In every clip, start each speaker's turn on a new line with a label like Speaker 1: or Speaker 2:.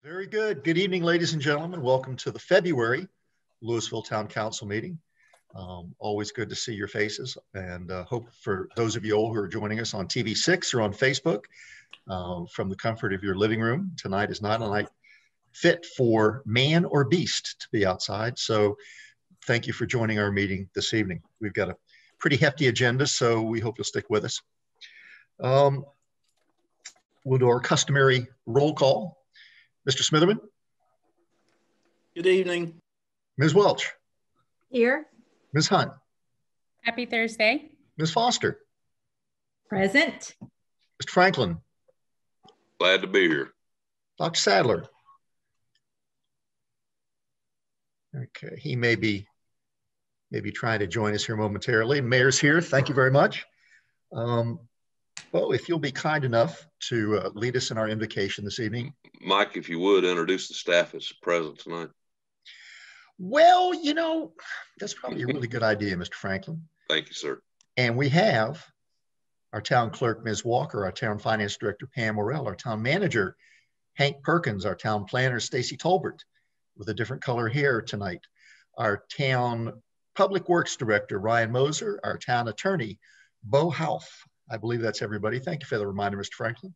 Speaker 1: Very good. Good evening, ladies and gentlemen. Welcome to the February Louisville Town Council meeting. Always good to see your faces, and hope for those of you all who are joining us on TV6 or on Facebook from the comfort of your living room. Tonight is not a night fit for man or beast to be outside, so thank you for joining our meeting this evening. We've got a pretty hefty agenda, so we hope you'll stick with us. We'll do our customary roll call. Mr. Smitherman.
Speaker 2: Good evening.
Speaker 1: Ms. Welch.
Speaker 3: Here.
Speaker 1: Ms. Hunt.
Speaker 4: Happy Thursday.
Speaker 1: Ms. Foster.
Speaker 3: Present.
Speaker 1: Mr. Franklin.
Speaker 5: Glad to be here.
Speaker 1: Dr. Sadler. Okay, he may be trying to join us here momentarily. Mayor's here. Thank you very much. Well, if you'll be kind enough to lead us in our invocation this evening.
Speaker 5: Mike, if you would, introduce the staff that's present tonight.
Speaker 1: Well, you know, that's probably a really good idea, Mr. Franklin.
Speaker 5: Thank you, sir.
Speaker 1: And we have our town clerk, Ms. Walker, our town finance director, Pam Morrell, our town manager, Hank Perkins, our town planner, Stacy Tolbert, with a different color hair tonight, our town public works director, Ryan Moser, our town attorney, Bo Houff. I believe that's everybody. Thank you for the reminder, Mr. Franklin.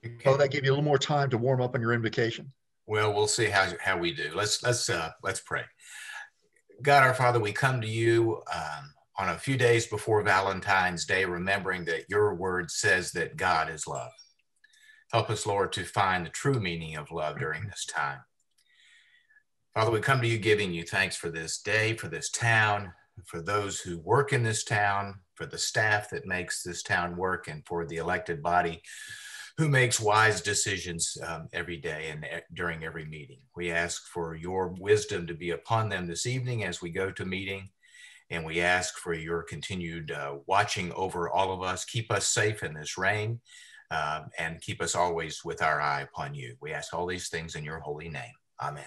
Speaker 1: Okay. Oh, that gave you a little more time to warm up on your invocation.
Speaker 6: Well, we'll see how we do. Let's pray. God, our Father, we come to you on a few days before Valentine's Day, remembering that your word says that God is love. Help us, Lord, to find the true meaning of love during this time. Father, we come to you giving you thanks for this day, for this town, for those who work in this town, for the staff that makes this town work, and for the elected body who makes wise decisions every day and during every meeting. We ask for your wisdom to be upon them this evening as we go to meeting, and we ask for your continued watching over all of us. Keep us safe in this rain, and keep us always with our eye upon you. We ask all these things in your holy name. Amen.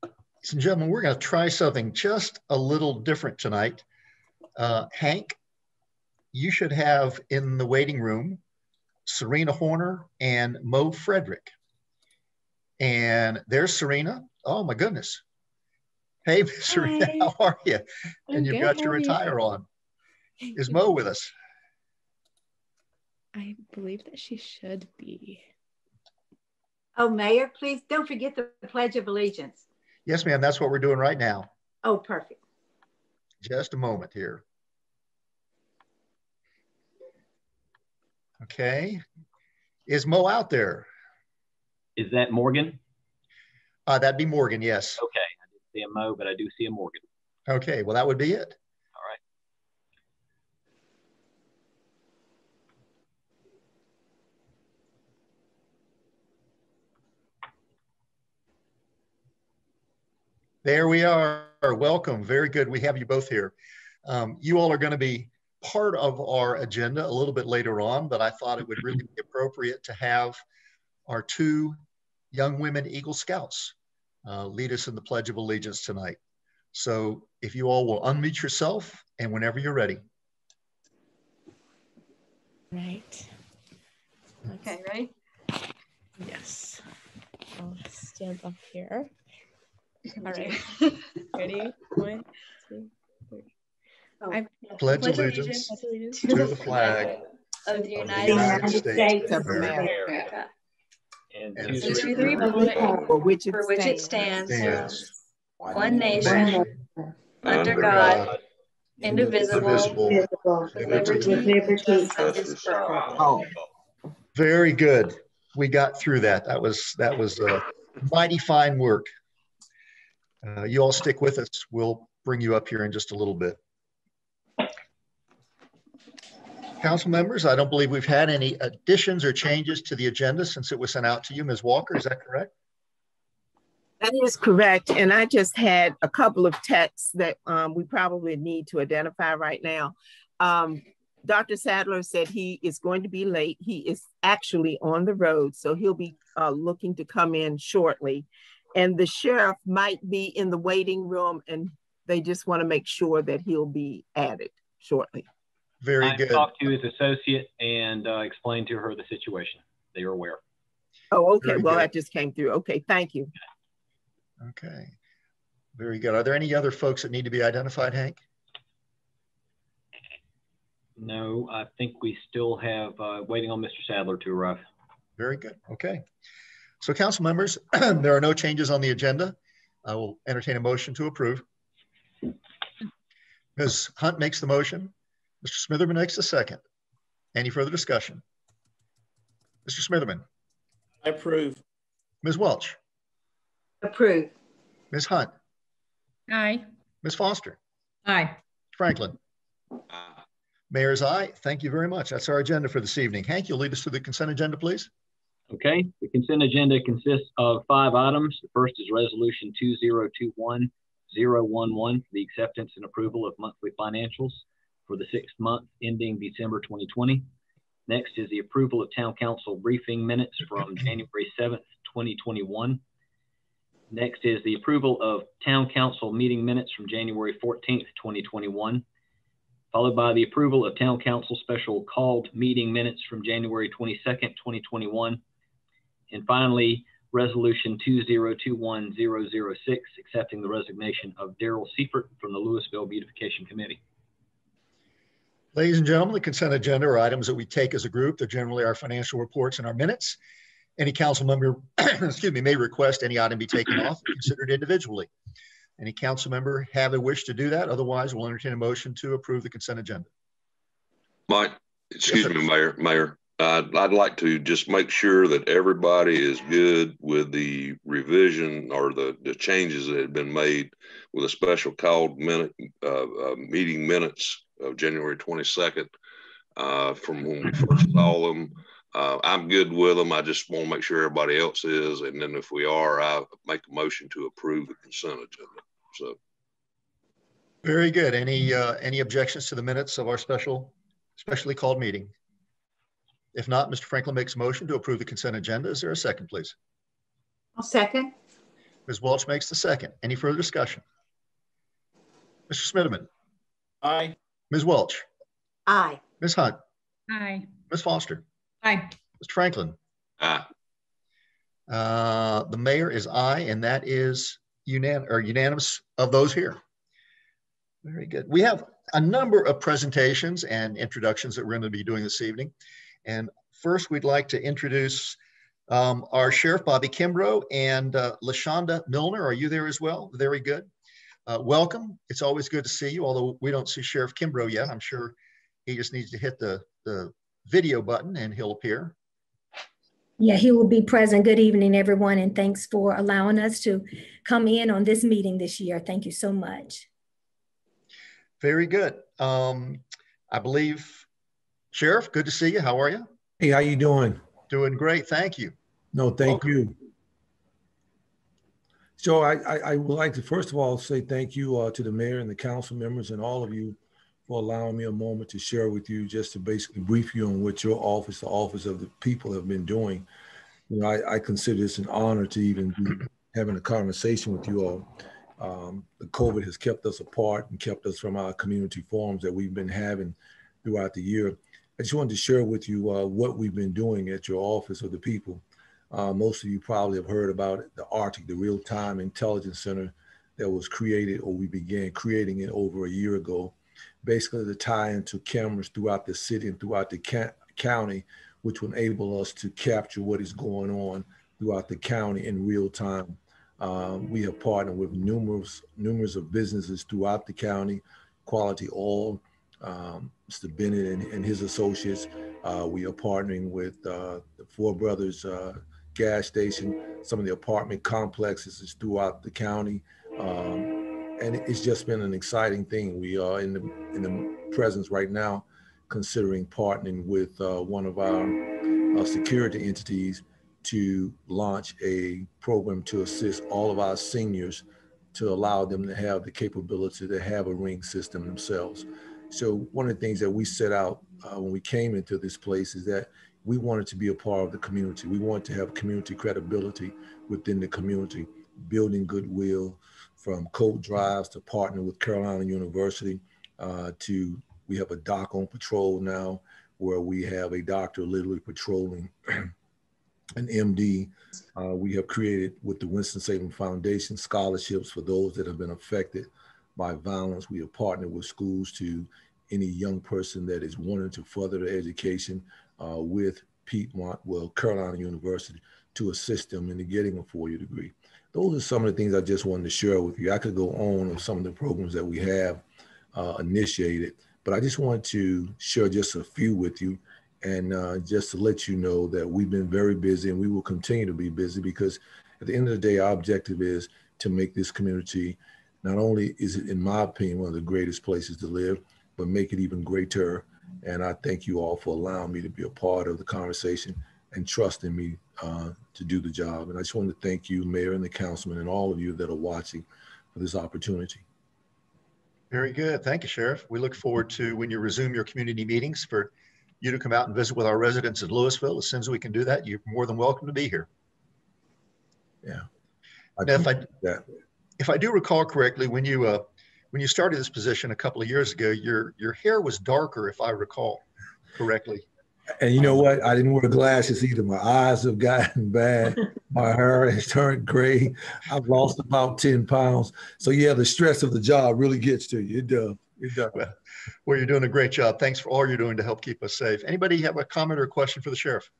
Speaker 1: Ladies and gentlemen, we're going to try something just a little different tonight. Hank, you should have in the waiting room Serena Horner and Mo Frederick. And there's Serena. Oh my goodness. Hey, Serena, how are you? And you've got your attire on. Is Mo with us?
Speaker 4: I believe that she should be.
Speaker 3: Oh, Mayor, please don't forget the Pledge of Allegiance.
Speaker 1: Yes, ma'am. That's what we're doing right now.
Speaker 3: Oh, perfect.
Speaker 1: Just a moment here. Okay. Is Mo out there?
Speaker 7: Is that Morgan?
Speaker 1: That'd be Morgan, yes.
Speaker 7: Okay. I didn't see a Mo, but I do see a Morgan.
Speaker 1: Okay. Well, that would be it.
Speaker 7: All right.
Speaker 1: There we are. Welcome. Very good. We have you both here. You all are going to be part of our agenda a little bit later on, but I thought it would really be appropriate to have our two young women Eagle Scouts lead us in the Pledge of Allegiance tonight. So if you all will unmute yourself, and whenever you're ready.
Speaker 4: Right.
Speaker 3: Okay, ready?
Speaker 4: Yes. I'll stand up here. All right. Ready? 1, 2, 3.
Speaker 3: Oh.
Speaker 4: I
Speaker 1: Pledge allegiance to the flag
Speaker 3: of the
Speaker 1: United States
Speaker 3: of
Speaker 1: America.
Speaker 7: And
Speaker 1: And
Speaker 3: to
Speaker 1: to
Speaker 3: the republic
Speaker 8: for which
Speaker 3: it
Speaker 8: stands,
Speaker 1: stands
Speaker 3: one nation, under God, indivisible,
Speaker 1: with
Speaker 3: liberty and justice for all.
Speaker 1: Very good. We got through that. That was mighty fine work. You all stick with us. We'll bring you up here in just a little bit. Council members, I don't believe we've had any additions or changes to the agenda since it was sent out to you. Ms. Walker, is that correct?
Speaker 8: That is correct. And I just had a couple of texts that we probably need to identify right now. Dr. Sadler said he is going to be late. He is actually on the road, so he'll be looking to come in shortly. And the sheriff might be in the waiting room, and they just want to make sure that he'll be added shortly.
Speaker 1: Very good.
Speaker 7: I talked to his associate and explained to her the situation. they are aware.
Speaker 8: Oh, okay.
Speaker 1: Very
Speaker 8: Well,
Speaker 1: good.
Speaker 8: that just came through. Okay, thank you.
Speaker 1: Okay, very good. Are there any other folks that need to be identified, Hank?
Speaker 7: No, I think we still have waiting on Mr. Sadler to arrive.
Speaker 1: Very good. Okay. So council members, there are no changes on the agenda. I will entertain a motion to approve. Ms. Hunt makes the motion. Mr. Smitherman makes the second. Any further discussion? Mr. Smitherman,
Speaker 2: I approve.
Speaker 1: Ms. Welch,
Speaker 3: Approve.
Speaker 1: Ms. Hunt,
Speaker 9: Aye.
Speaker 1: Ms. Foster,
Speaker 9: Aye.
Speaker 1: Franklin.
Speaker 5: Aye.
Speaker 1: Mayor's aye. Thank you very much. That's our agenda for this evening. Hank, you'll lead us through the consent agenda, please.
Speaker 7: Okay, the consent agenda consists of 5 items. The first is Resolution 2021-011 for the acceptance and approval of monthly financials for the 6th month ending December 2020. Next is the approval of Town Council briefing minutes from January 7th, 2021. Next is the approval of Town Council meeting minutes from January 14th, 2021, followed by the approval of Town Council special called meeting minutes from January 22nd, 2021. And finally, Resolution 2021-006, accepting the resignation of Daryl Seifert from the Louisville Beautification Committee.
Speaker 1: Ladies and gentlemen, the consent agenda are items that we take as a group. They're generally our financial reports and our minutes. Any council member, excuse me, may request any item be taken off and considered individually. Any council member have a wish to do that? Otherwise, we'll entertain a motion to approve the consent agenda.
Speaker 5: Mike, excuse
Speaker 1: Yes,
Speaker 5: me, Mayor. I'd like to just make sure that everybody is good with the revision or the changes that had been made with a special called meeting minutes of January 22nd from when we first saw them. I'm good with them. I just want to make sure everybody else is. And then if we are, I make a motion to approve the consent agenda. So.
Speaker 1: Very good. Any objections to the minutes of our specially called meeting? If not, Mr. Franklin makes a motion to approve the consent agenda. Is there a second, please?
Speaker 3: I'll second.
Speaker 1: Ms. Welch makes the second. Any further discussion? Mr. Smitherman,
Speaker 2: Aye.
Speaker 1: Ms. Welch,
Speaker 3: Aye.
Speaker 1: Ms. Hunt,
Speaker 9: Aye.
Speaker 1: Ms. Foster,
Speaker 9: Aye.
Speaker 1: Mr. Franklin.
Speaker 5: Aye.
Speaker 1: The mayor is aye, and that is unanimous of those here. Very good. We have a number of presentations and introductions that we're going to be doing this evening. And first, we'd like to introduce our Sheriff, Bobby Kimbrough, and LaShonda Milner. Are you there as well? Very good. Welcome. It's always good to see you, although we don't see Sheriff Kimbrough yet. I'm sure he just needs to hit the video button and he'll appear.
Speaker 9: Yeah, he will be present. Good evening, everyone, and thanks for allowing us to come in on this meeting this year. Thank you so much.
Speaker 1: Very good. I believe, Sheriff, good to see you. How are you?
Speaker 10: Hey, how you doing?
Speaker 1: Doing great. Thank you.
Speaker 10: No, thank
Speaker 1: Welcome.
Speaker 10: you. So I would like to first of all say thank you to the mayor and the council members and all of you for allowing me a moment to share with you, just to basically brief you on what your office, the office of the people, have been doing. You know, I consider this an honor to even be having a conversation with you all. The COVID has kept us apart and kept us from our community forums that we've been having throughout the year. I just wanted to share with you what we've been doing at your office of the people. Most of you probably have heard about it, the Arctic, the Real-Time Intelligence Center that was created, or we began creating it over a year ago, basically to tie into cameras throughout the city and throughout the county, which will enable us to capture what is going on throughout the county in real time. We have partnered with numerous of businesses throughout the county, Quality Oil, Mr. Bennett and his associates. We are partnering with the Four Brothers gas station, some of the apartment complexes throughout the county. And it's just been an exciting thing. We are in the presence right now, considering partnering with one of our security entities to launch a program to assist all of our seniors to allow them to have the capability to have a ring system themselves. So one of the things that we set out when we came into this place is that we wanted to be a part of the community. We want to have community credibility within the community, building goodwill, from code drives to partner with Carolina University we have a doc on patrol now, where we have a doctor literally patrolling an MD. We have created with the Winston-Salem Foundation scholarships for those that have been affected by violence. We have partnered with schools to any young person that is wanting to further their education with Carolina University to assist them in getting a four-year degree. Those are some of the things I just wanted to share with you. I could go on some of the programs that we have initiated, but I just wanted to share just a few with you and just to let you know that we've been very busy and we will continue to be busy, because at the end of the day, our objective is to make this community, not only is it, in my opinion, one of the greatest places to live, but make it even greater. And I thank you all for allowing me to be a part of the conversation and trusting me to do the job. And I just want to thank you, Mayor and the councilman, and all of you that are watching for this opportunity.
Speaker 1: Very good. Thank you, Sheriff. We look forward to when you resume your community meetings for you to come out and visit with our residents in Louisville. As soon as we can do that, you're more than welcome to be here.
Speaker 10: Yeah.
Speaker 1: Now, if I do recall correctly, when you started this position a couple of years ago, your hair was darker, if I recall correctly.
Speaker 10: And you know what? I didn't wear glasses either. My eyes have gotten bad. My hair has turned gray. I've lost about 10 pounds. So yeah, the stress of the job really gets to you. It does. It does.
Speaker 1: Well, you're doing a great job. Thanks for all you're doing to help keep us safe. Anybody have a comment or a question for the sheriff?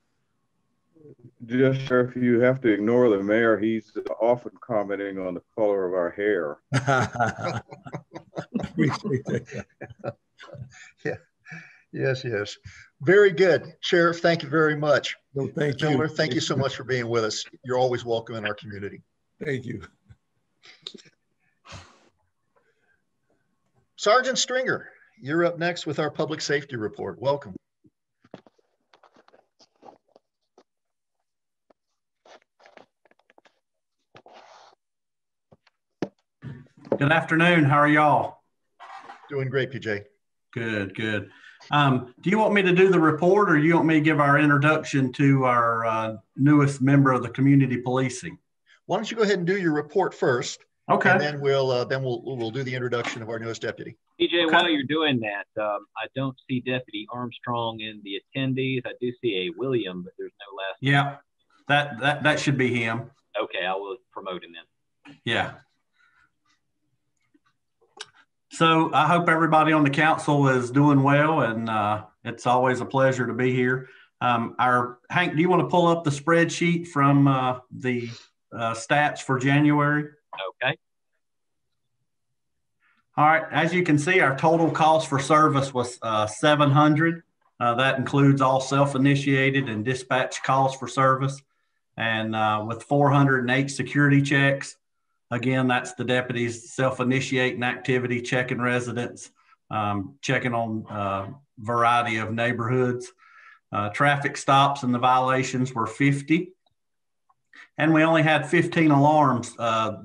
Speaker 11: Just, Sheriff, you have to ignore the mayor. He's often commenting on the color of our hair.
Speaker 1: Yeah. Yes, yes. Very good. Sheriff, thank you very much.
Speaker 10: No, thank you.
Speaker 1: Miller, thank you so much for being with us. You're always welcome in our community.
Speaker 10: Thank you.
Speaker 1: Sergeant Stringer, you're up next with our public safety report. Welcome.
Speaker 12: Good afternoon. How are y'all?
Speaker 1: Doing great, PJ.
Speaker 12: Good, good. Do you want me to do the report, or do you want me to give our introduction to our newest member of the community policing?
Speaker 1: Why don't you go ahead and do your report first?
Speaker 12: Okay.
Speaker 1: And then we'll do the introduction of our newest deputy.
Speaker 7: PJ, while you're doing that, I don't see Deputy Armstrong in the attendees. I do see a William, but there's no last name.
Speaker 12: Yeah, that should be him.
Speaker 7: Okay, I will promote him then.
Speaker 12: Yeah. So I hope everybody on the council is doing well, and it's always a pleasure to be here. Hank, do you want to pull up the spreadsheet from the stats for January?
Speaker 7: Okay.
Speaker 12: All right. As you can see, our total cost for service was $700. That includes all self-initiated and dispatch calls for service, and with 408 security checks. Again, that's the deputies self-initiating activity, checking residents, checking on variety of neighborhoods. Traffic stops and the violations were 50. And we only had 15 alarms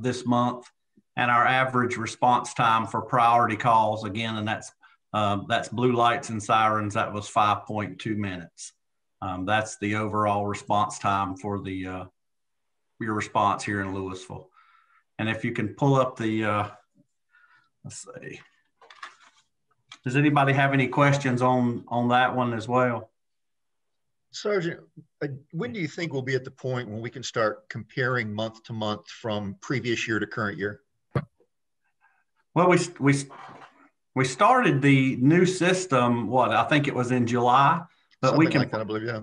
Speaker 12: this month. And our average response time for priority calls, again, and that's blue lights and sirens, that was 5.2 minutes. That's the overall response time for your response here in Louisville. And if you can pull up the, let's see, does anybody have any questions on that one as well?
Speaker 1: Sergeant, when do you think we'll be at the point when we can start comparing month to month from previous year to current year?
Speaker 12: Well, we started the new system, I think it was in July, but
Speaker 1: something
Speaker 12: we can,
Speaker 1: like that, I believe, yeah.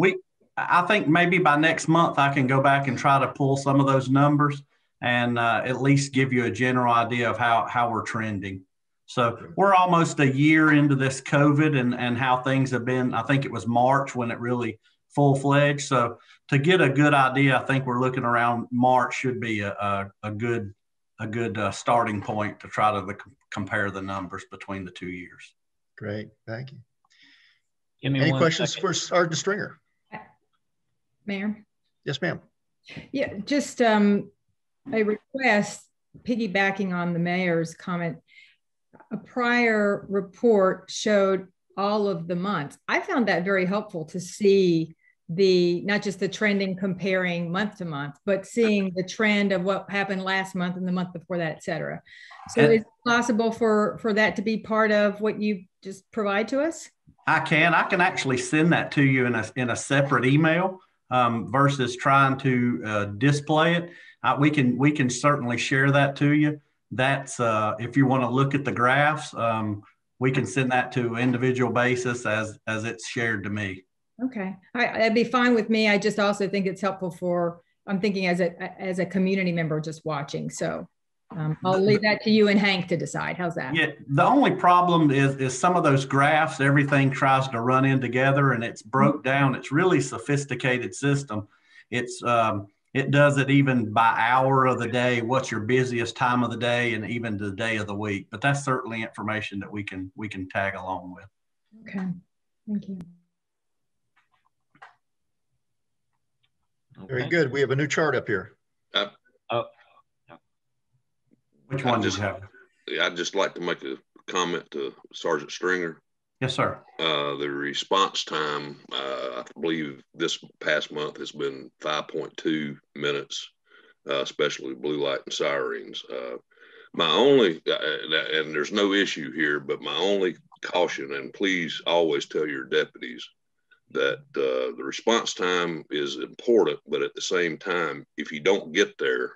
Speaker 12: I think maybe by next month I can go back and try to pull some of those numbers and at least give you a general idea of how we're trending. So we're almost a year into this COVID and how things have been. I think it was March when it really full-fledged. So to get a good idea, I think we're looking around March should be a good starting point to try to compare the numbers between the 2 years.
Speaker 1: Great, thank you.
Speaker 7: Any
Speaker 1: questions for Sergeant Stringer?
Speaker 3: Mayor?
Speaker 1: Yes, ma'am.
Speaker 3: Yeah, just a request, piggybacking on the mayor's comment. A prior report showed all of the months. I found that very helpful to see not just the trending comparing month to month, but seeing the trend of what happened last month and the month before that, et cetera. So is it possible for that to be part of what you just provide to us?
Speaker 12: I can actually send that to you in a separate email. versus trying to display it. We can certainly share that to you. That's if you want to look at the graphs, we can send that to individual basis as it's shared to me.
Speaker 3: Okay, that'd be fine with me. I just also think it's helpful for, I'm thinking as a community member just watching. So I'll leave that to you and Hank to decide. How's that?
Speaker 12: Yeah, the only problem is some of those graphs, everything tries to run in together and it's broke down. It's really sophisticated system. It does it even by hour of the day, what's your busiest time of the day, and even the day of the week. But that's certainly information that we can tag along with.
Speaker 3: Okay, thank you.
Speaker 1: Very good. We have a new chart up here.
Speaker 12: Which one do you have?
Speaker 5: I'd just like to make a comment to Sergeant Stringer.
Speaker 12: Yes, sir.
Speaker 5: The response time, I believe this past month has been 5.2 minutes, especially blue light and sirens. My only, and there's no issue here, but my only caution, and please always tell your deputies that the response time is important, but at the same time, if you don't get there,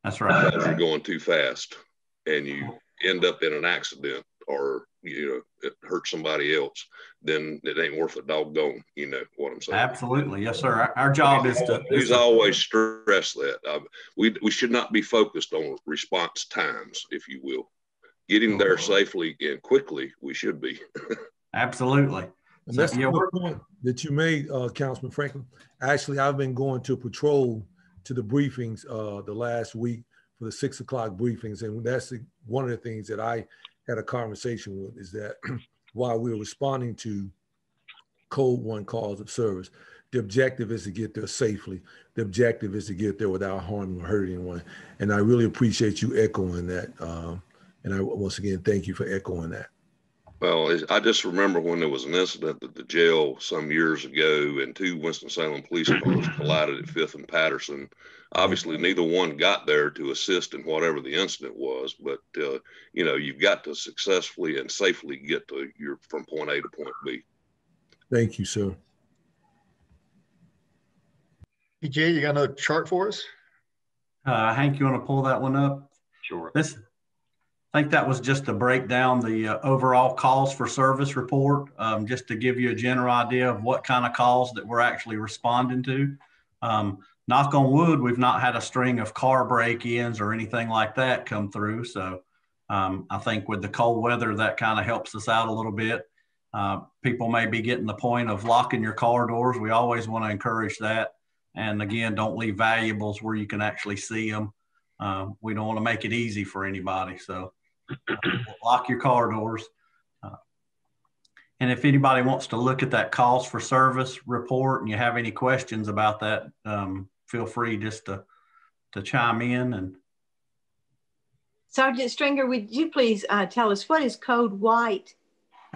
Speaker 12: that's right,
Speaker 5: because you're going too fast and you end up in an accident or it hurts somebody else, then it ain't worth a doggone. You know what I'm saying?
Speaker 12: Absolutely, yes, sir. Our job is to.
Speaker 5: Please always stress that we should not be focused on response times, if you will. Getting there safely and quickly, we should be.
Speaker 12: Absolutely.
Speaker 10: And that's the point that you made, Councilman Franklin. Actually, I've been going to patrol to the briefings the last week for the 6 o'clock briefings. And that's one of the things that I had a conversation with, is that while we're responding to Code 1 calls of service, the objective is to get there safely. The objective is to get there without harming or hurting anyone. And I really appreciate you echoing that. And I once again, thank you for echoing that.
Speaker 5: Well, I just remember when there was an incident at the jail some years ago and 2 Winston-Salem police cars collided at 5th and Patterson. Obviously, neither one got there to assist in whatever the incident was, but, you've got to successfully and safely get to from point A to point B.
Speaker 10: Thank you, sir.
Speaker 1: PJ, you got another chart for us?
Speaker 12: Hank, you want to pull that one up?
Speaker 7: Sure.
Speaker 12: I think that was just to break down the overall calls for service report, just to give you a general idea of what kind of calls that we're actually responding to. Knock on wood, we've not had a string of car break-ins or anything like that come through. So I think with the cold weather, that kind of helps us out a little bit. People may be getting the point of locking your car doors. We always want to encourage that. And again, don't leave valuables where you can actually see them. We don't want to make it easy for anybody. So lock your car doors. And if anybody wants to look at that calls for service report and you have any questions about that, feel free just to chime in. And
Speaker 13: Sergeant Stringer, would you please tell us, what is Code White?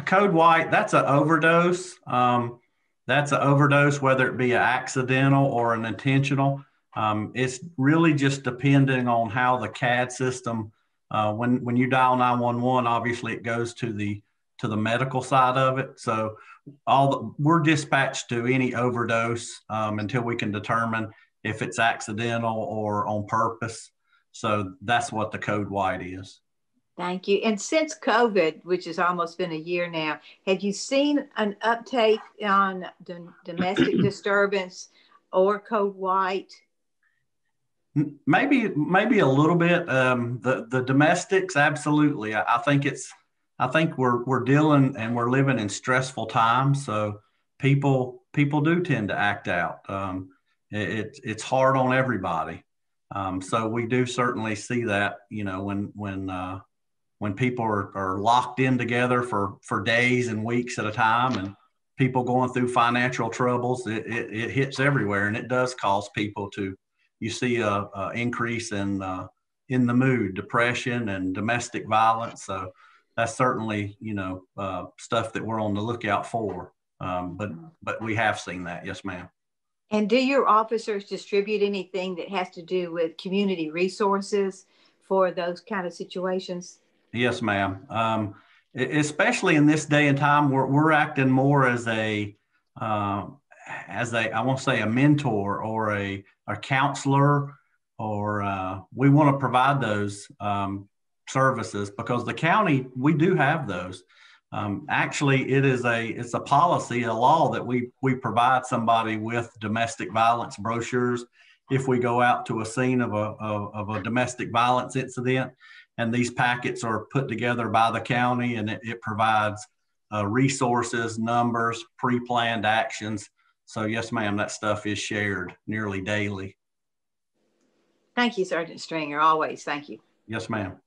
Speaker 12: Code White, that's an overdose. That's an overdose, whether it be an accidental or an intentional. It's really just depending on how the CAD system, when you dial 911, obviously it goes to the medical side of it. So we're dispatched to any overdose until we can determine if it's accidental or on purpose. So that's what the Code White is.
Speaker 13: Thank you. And since COVID, which has almost been a year now, have you seen an uptake on domestic disturbance or Code White?
Speaker 12: Maybe a little bit. The domestics, absolutely. I think we're dealing and we're living in stressful times. So people do tend to act out. It's hard on everybody. So we do certainly see that, when people are locked in together for days and weeks at a time, and people going through financial troubles, it hits everywhere, and it does cause people to. You see a increase in the mood, depression, and domestic violence. So that's certainly stuff that we're on the lookout for. But we have seen that, yes, ma'am.
Speaker 13: And do your officers distribute anything that has to do with community resources for those kind of situations?
Speaker 12: Yes, ma'am. Especially in this day and time, we're acting more as a as I want to say, a mentor or a counselor, or we want to provide those services, because the county, we do have those. Actually, it's a policy, a law, that we provide somebody with domestic violence brochures if we go out to a scene of a domestic violence incident. And these packets are put together by the county, and it provides resources, numbers, pre-planned actions. So yes, ma'am, that stuff is shared nearly daily.
Speaker 13: Thank you, Sergeant Stringer. Always. Thank you.
Speaker 12: Yes, ma'am.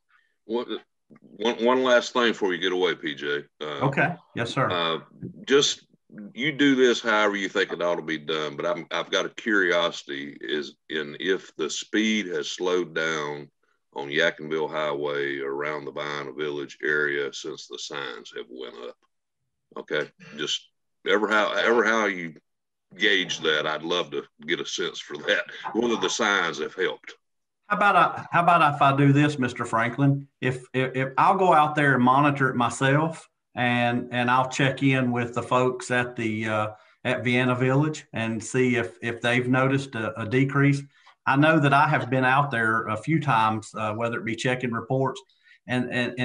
Speaker 5: One last thing before you get away, PJ.
Speaker 12: Okay. Yes, sir.
Speaker 5: Just, you do this however you think it ought to be done, but I've got a curiosity if the speed has slowed down on Yadkinville Highway around the Vienna Village area since the signs have went up. Okay, just how you gauge that, I'd love to get a sense for that, whether the signs have helped.
Speaker 12: How about if I do this, Mr. Franklin? If I'll go out there and monitor it myself, and I'll check in with the folks at the at Vienna Village and see if they've noticed a decrease. I know that I have been out there a few times, whether it be checking reports, and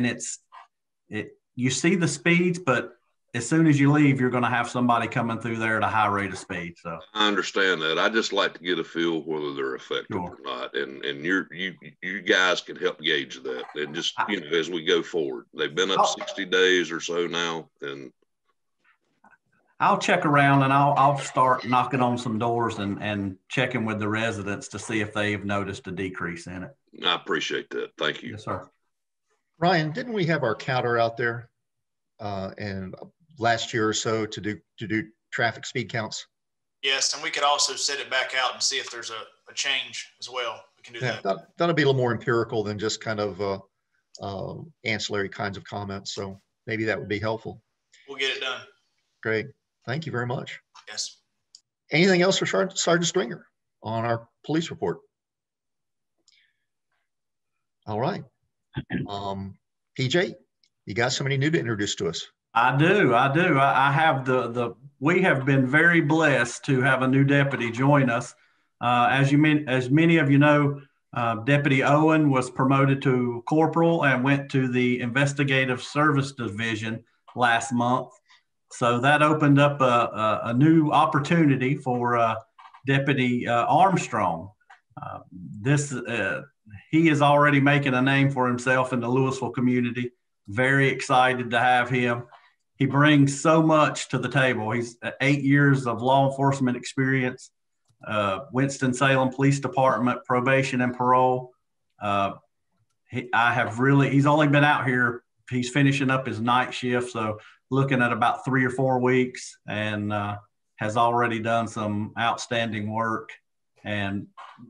Speaker 12: you see the speeds, but as soon as you leave, you're going to have somebody coming through there at a high rate of speed. So
Speaker 5: I understand that. I just like to get a feel whether they're effective or not, and you guys can help gauge that. And just as we go forward, they've been up 60 days or so now, and
Speaker 12: I'll check around, and I'll start knocking on some doors and checking with the residents to see if they've noticed a decrease in it.
Speaker 5: I appreciate that. Thank you.
Speaker 12: Yes, sir.
Speaker 1: Ryan, didn't we have our counter out there and last year or so to do traffic speed counts?
Speaker 14: Yes, and we could also set it back out and see if there's a change as well. We can do that.
Speaker 1: That'll be a little more empirical than just kind of ancillary kinds of comments. So maybe that would be helpful.
Speaker 14: We'll get it done.
Speaker 1: Great. Thank you very much.
Speaker 14: Yes.
Speaker 1: Anything else for Sergeant Stringer on our police report? All right. PJ, you got somebody new to introduce to us?
Speaker 12: I do. I have we have been very blessed to have a new deputy join us. As many of you know, Deputy Owen was promoted to corporal and went to the investigative service division last month. So that opened up a new opportunity for Deputy Armstrong. He is already making a name for himself in the Louisville community. Very excited to have him. He brings so much to the table. He's 8 years of law enforcement experience, Winston-Salem Police Department, probation and parole. He's only been out here, he's finishing up his night shift, so looking at about 3 or 4 weeks, and has already done some outstanding work. And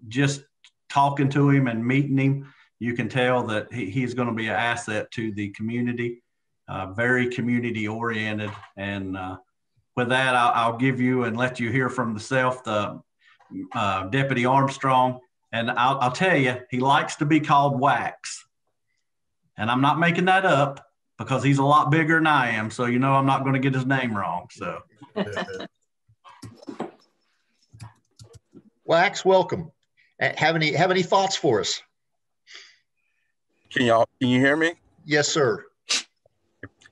Speaker 12: just talking to him and meeting him, you can tell that he's going to be an asset to the community, very community oriented. And with that, I'll give you and let you hear from the Deputy Armstrong. And I'll tell you, he likes to be called Wax. And I'm not making that up, because he's a lot bigger than I am. So, I'm not going to get his name wrong. So,
Speaker 1: Wax, welcome. Have any thoughts for us?
Speaker 15: Can you hear me?
Speaker 1: Yes, sir.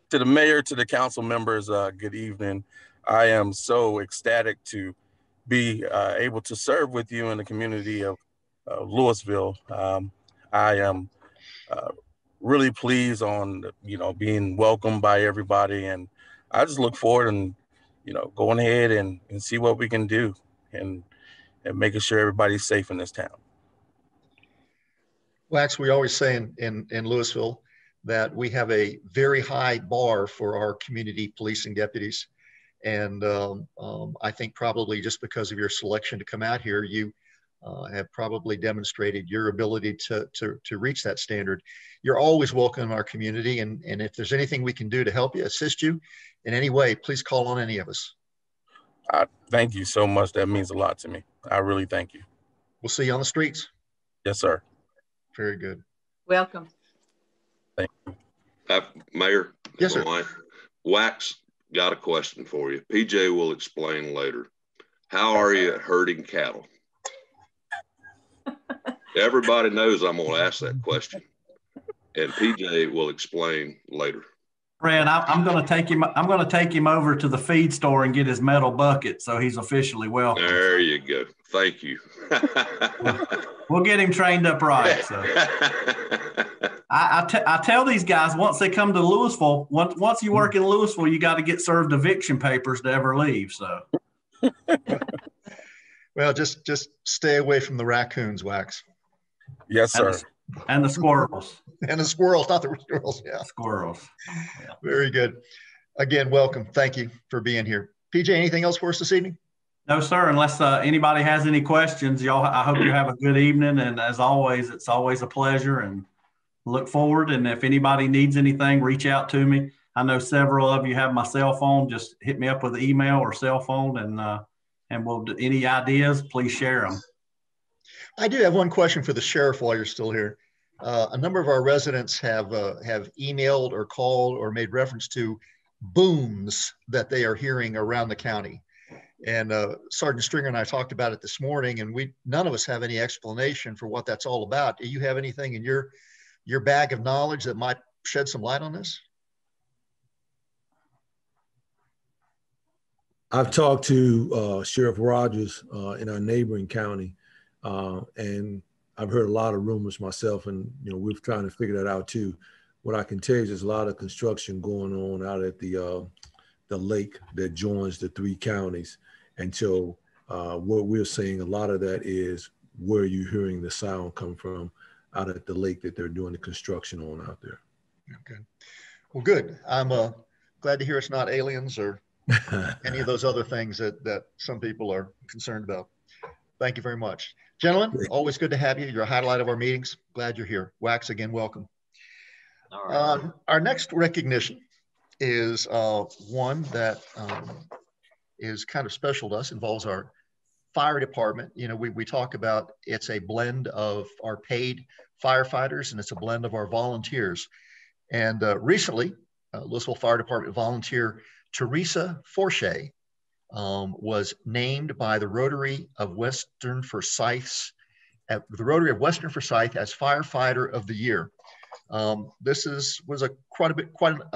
Speaker 15: To the mayor, to the council members, good evening. I am so ecstatic to be able to serve with you in the community of Louisville. I am really pleased on being welcomed by everybody, and I just look forward and going ahead and see what we can do and making sure everybody's safe in this town.
Speaker 1: Wax, we always say in Louisville that we have a very high bar for our community policing deputies, and I think probably just because of your selection to come out here, you have probably demonstrated your ability to reach that standard. You're always welcome in our community, and if there's anything we can do to help you, assist you in any way, please call on any of us.
Speaker 15: Thank you so much. That means a lot to me. I really thank you.
Speaker 1: We'll see you on the streets.
Speaker 15: Yes, sir.
Speaker 1: Very good.
Speaker 13: Welcome.
Speaker 15: Thank you.
Speaker 5: Mayor?
Speaker 1: Yes, sir.
Speaker 5: Wax got a question for you. PJ will explain later. how are you at herding cattle? Everybody knows I'm going to ask that question, and PJ will explain later.
Speaker 12: Fred, I'm going to take him. I'm going to take him over to the feed store and get his metal bucket, so he's officially welcome.
Speaker 5: There you go. Thank you.
Speaker 12: We'll get him trained up right. So I tell these guys, once they come to Louisville, once you work in Louisville, you got to get served eviction papers to ever leave. So.
Speaker 1: Well, just stay away from the raccoons, Wax.
Speaker 15: Yes, sir.
Speaker 12: And the squirrels.
Speaker 1: And the squirrels, not the squirrels. Yeah.
Speaker 12: Squirrels. Yeah.
Speaker 1: Very good. Again, welcome. Thank you for being here. PJ, anything else for us this evening?
Speaker 12: No, sir. Unless anybody has any questions, y'all, I hope you have a good evening. And as always, it's always a pleasure and look forward. And if anybody needs anything, reach out to me. I know several of you have my cell phone. Just hit me up with an email or cell phone, and we'll do any ideas, please share them.
Speaker 1: I do have one question for the sheriff while you're still here. A number of our residents have emailed or called or made reference to booms that they are hearing around the county. And Sergeant Stringer and I talked about it this morning, and none of us have any explanation for what that's all about. Do you have anything in your bag of knowledge that might shed some light on this?
Speaker 10: I've talked to Sheriff Rogers in our neighboring county, and I've heard a lot of rumors myself, and we're trying to figure that out too. What I can tell you is there's a lot of construction going on out at the lake that joins the three counties, and so what we're seeing, a lot of that is where you're hearing the sound come from out at the lake that they're doing the construction on out there.
Speaker 1: Okay, well, good. I'm glad to hear it's not aliens or any of those other things that some people are concerned about. Thank you very much. Gentlemen, always good to have you. You're a highlight of our meetings. Glad you're here. Wax, again, welcome.
Speaker 7: All right.
Speaker 1: Our next recognition is one that is kind of special to us, involves our fire department. We talk about it's a blend of our paid firefighters and it's a blend of our volunteers. And recently, Louisville Fire Department volunteer Teresa Forshey was named by the Rotary of Western Forsyth as Firefighter of the Year. This was quite a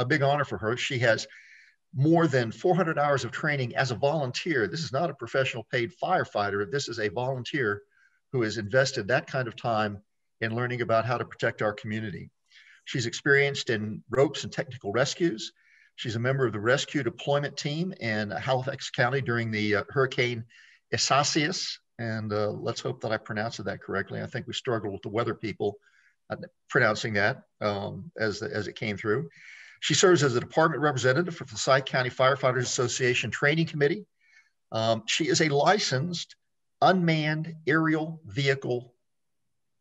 Speaker 1: big honor for her. She has more than 400 hours of training as a volunteer. This is not a professional paid firefighter. This is a volunteer who has invested that kind of time in learning about how to protect our community. She's experienced in ropes and technical rescues. She's a member of the rescue deployment team in Halifax County during the Hurricane Isaias. And let's hope that I pronounced that correctly. I think we struggled with the weather people pronouncing that as it came through. She serves as a department representative for the Forsyth County Firefighters Association Training Committee. She is a licensed unmanned aerial vehicle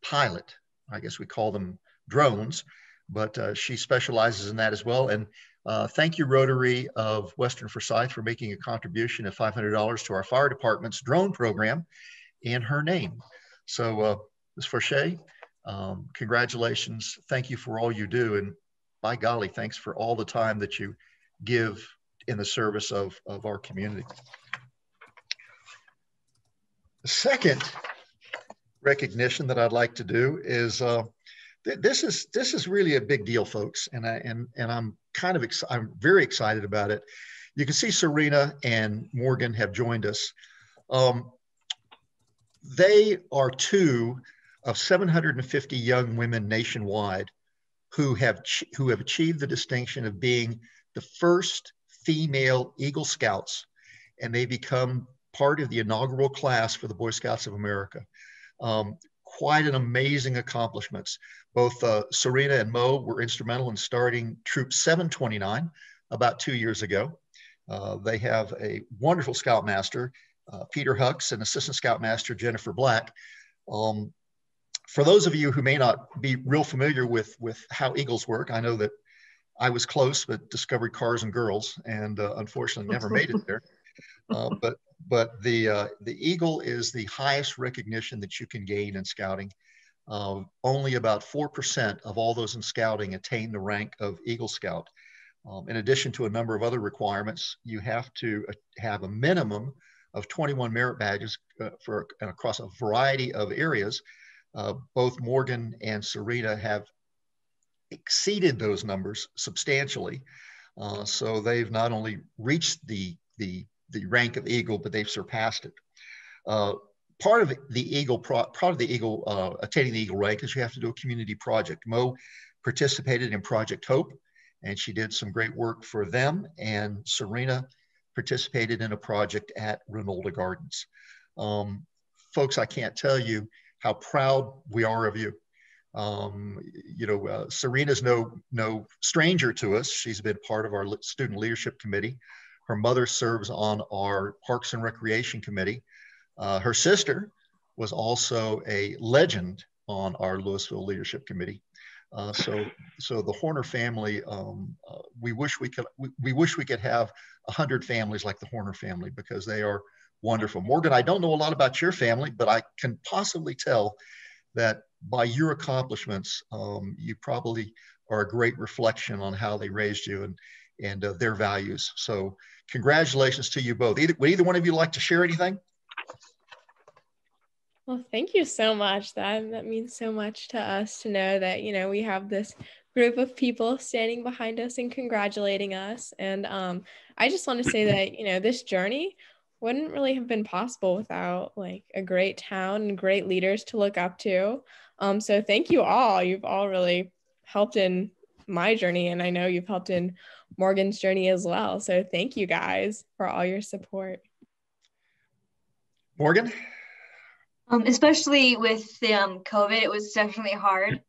Speaker 1: pilot. I guess we call them drones, but she specializes in that as well. And thank you, Rotary of Western Forsyth, for making a contribution of $500 to our fire department's drone program in her name. So Ms. Forshey, congratulations. Thank you for all you do. And by golly, thanks for all the time that you give in the service of our community. The second recognition that I'd like to do is this is really a big deal, folks, and I'm very excited about it. You can see Serena and Morgan have joined us. They are two of 750 young women nationwide who have achieved the distinction of being the first female Eagle Scouts, and they become part of the inaugural class for the Boy Scouts of America. Quite an amazing accomplishments. Both Serena and Mo were instrumental in starting Troop 729 about 2 years ago. They have a wonderful Scoutmaster, Peter Hucks, and Assistant Scoutmaster Jennifer Black. For those of you who may not be real familiar with how Eagles work, I know that I was close, but discovered cars and girls, and unfortunately never made it there. But the Eagle is the highest recognition that you can gain in scouting. Only about 4% of all those in scouting attain the rank of Eagle Scout. In addition to a number of other requirements, you have to have a minimum of 21 merit badges across a variety of areas. Both Morgan and Serena have exceeded those numbers substantially. So they've not only reached the rank of Eagle, but they've surpassed it. Part of the Eagle attaining the Eagle rank is you have to do a community project. Mo participated in Project Hope, and she did some great work for them. And Serena participated in a project at Renolda Gardens. Folks, I can't tell you how proud we are of you. Serena's no stranger to us. She's been part of our student leadership committee. Her mother serves on our Parks and Recreation committee. Her sister was also a legend on our Louisville leadership committee. So the Horner family, we wish we could have 100 families like the Horner family, because they are wonderful. Morgan, I don't know a lot about your family, but I can possibly tell that by your accomplishments, you probably are a great reflection on how they raised you and their values. So congratulations to you both. Would either one of you like to share anything?
Speaker 4: Well, thank you so much. That means so much to us to know that, we have this group of people standing behind us and congratulating us. And I just want to say that, this journey wouldn't really have been possible without like a great town and great leaders to look up to. So thank you all. You've all really helped in my journey, and I know you've helped in Morgan's journey as well. So thank you guys for all your support.
Speaker 1: Morgan?
Speaker 16: Especially with COVID, it was definitely hard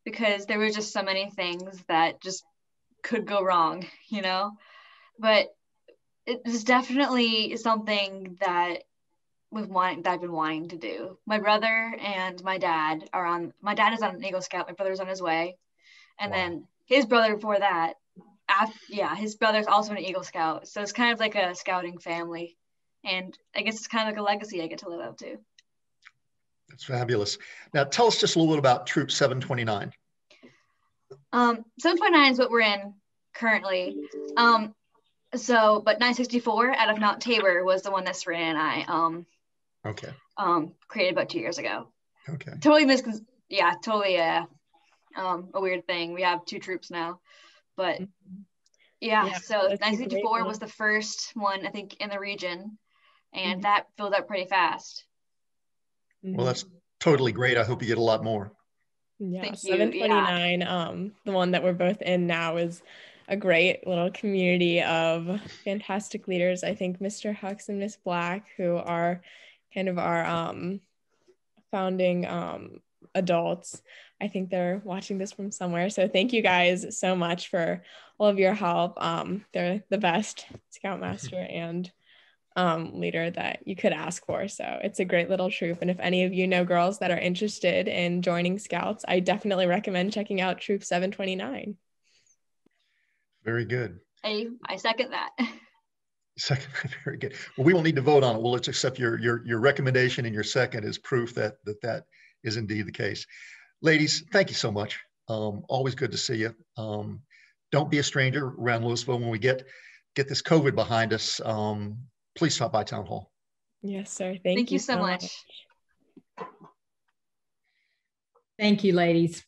Speaker 16: because there were just so many things that just could go wrong, but it was definitely something that I've been wanting to do. My brother and my dad my dad is on an Eagle Scout, my brother's on his way. And wow. Then his brother before that, his brother's also an Eagle Scout. So it's kind of like a scouting family. And I guess it's kind of like a legacy I get to live up to.
Speaker 1: That's fabulous. Now tell us just a little bit about Troop 729.
Speaker 16: 729 is what we're in currently. But 964 out of Mount Tabor was the one that Serena and I created about 2 years ago.
Speaker 1: Okay.
Speaker 16: Totally a weird thing. We have 2 troops now, but so 964 was the first one I think in the region, and that filled up pretty fast.
Speaker 1: Well, that's totally great. I hope you get a lot more.
Speaker 4: Yeah, thank 729, you. The one that we're both in now is a great little community of fantastic leaders. I think Mr. Hux and Miss Black, who are kind of our founding adults, I think they're watching this from somewhere. So thank you guys so much for all of your help. They're the best Scoutmaster and leader that you could ask for. So it's a great little troop. And if any of you know girls that are interested in joining Scouts, I definitely recommend checking out Troop 729.
Speaker 1: Very good.
Speaker 16: I second that.
Speaker 1: Second, very good. Well, we will need to vote on it. Well, let's accept your recommendation, and your second is proof that is indeed the case. Ladies, thank you so much. Always good to see you. Don't be a stranger around Louisville when we get this COVID behind us. Please stop by Town Hall.
Speaker 4: Yes, sir.
Speaker 16: Thank you so much.
Speaker 3: Thank you, ladies.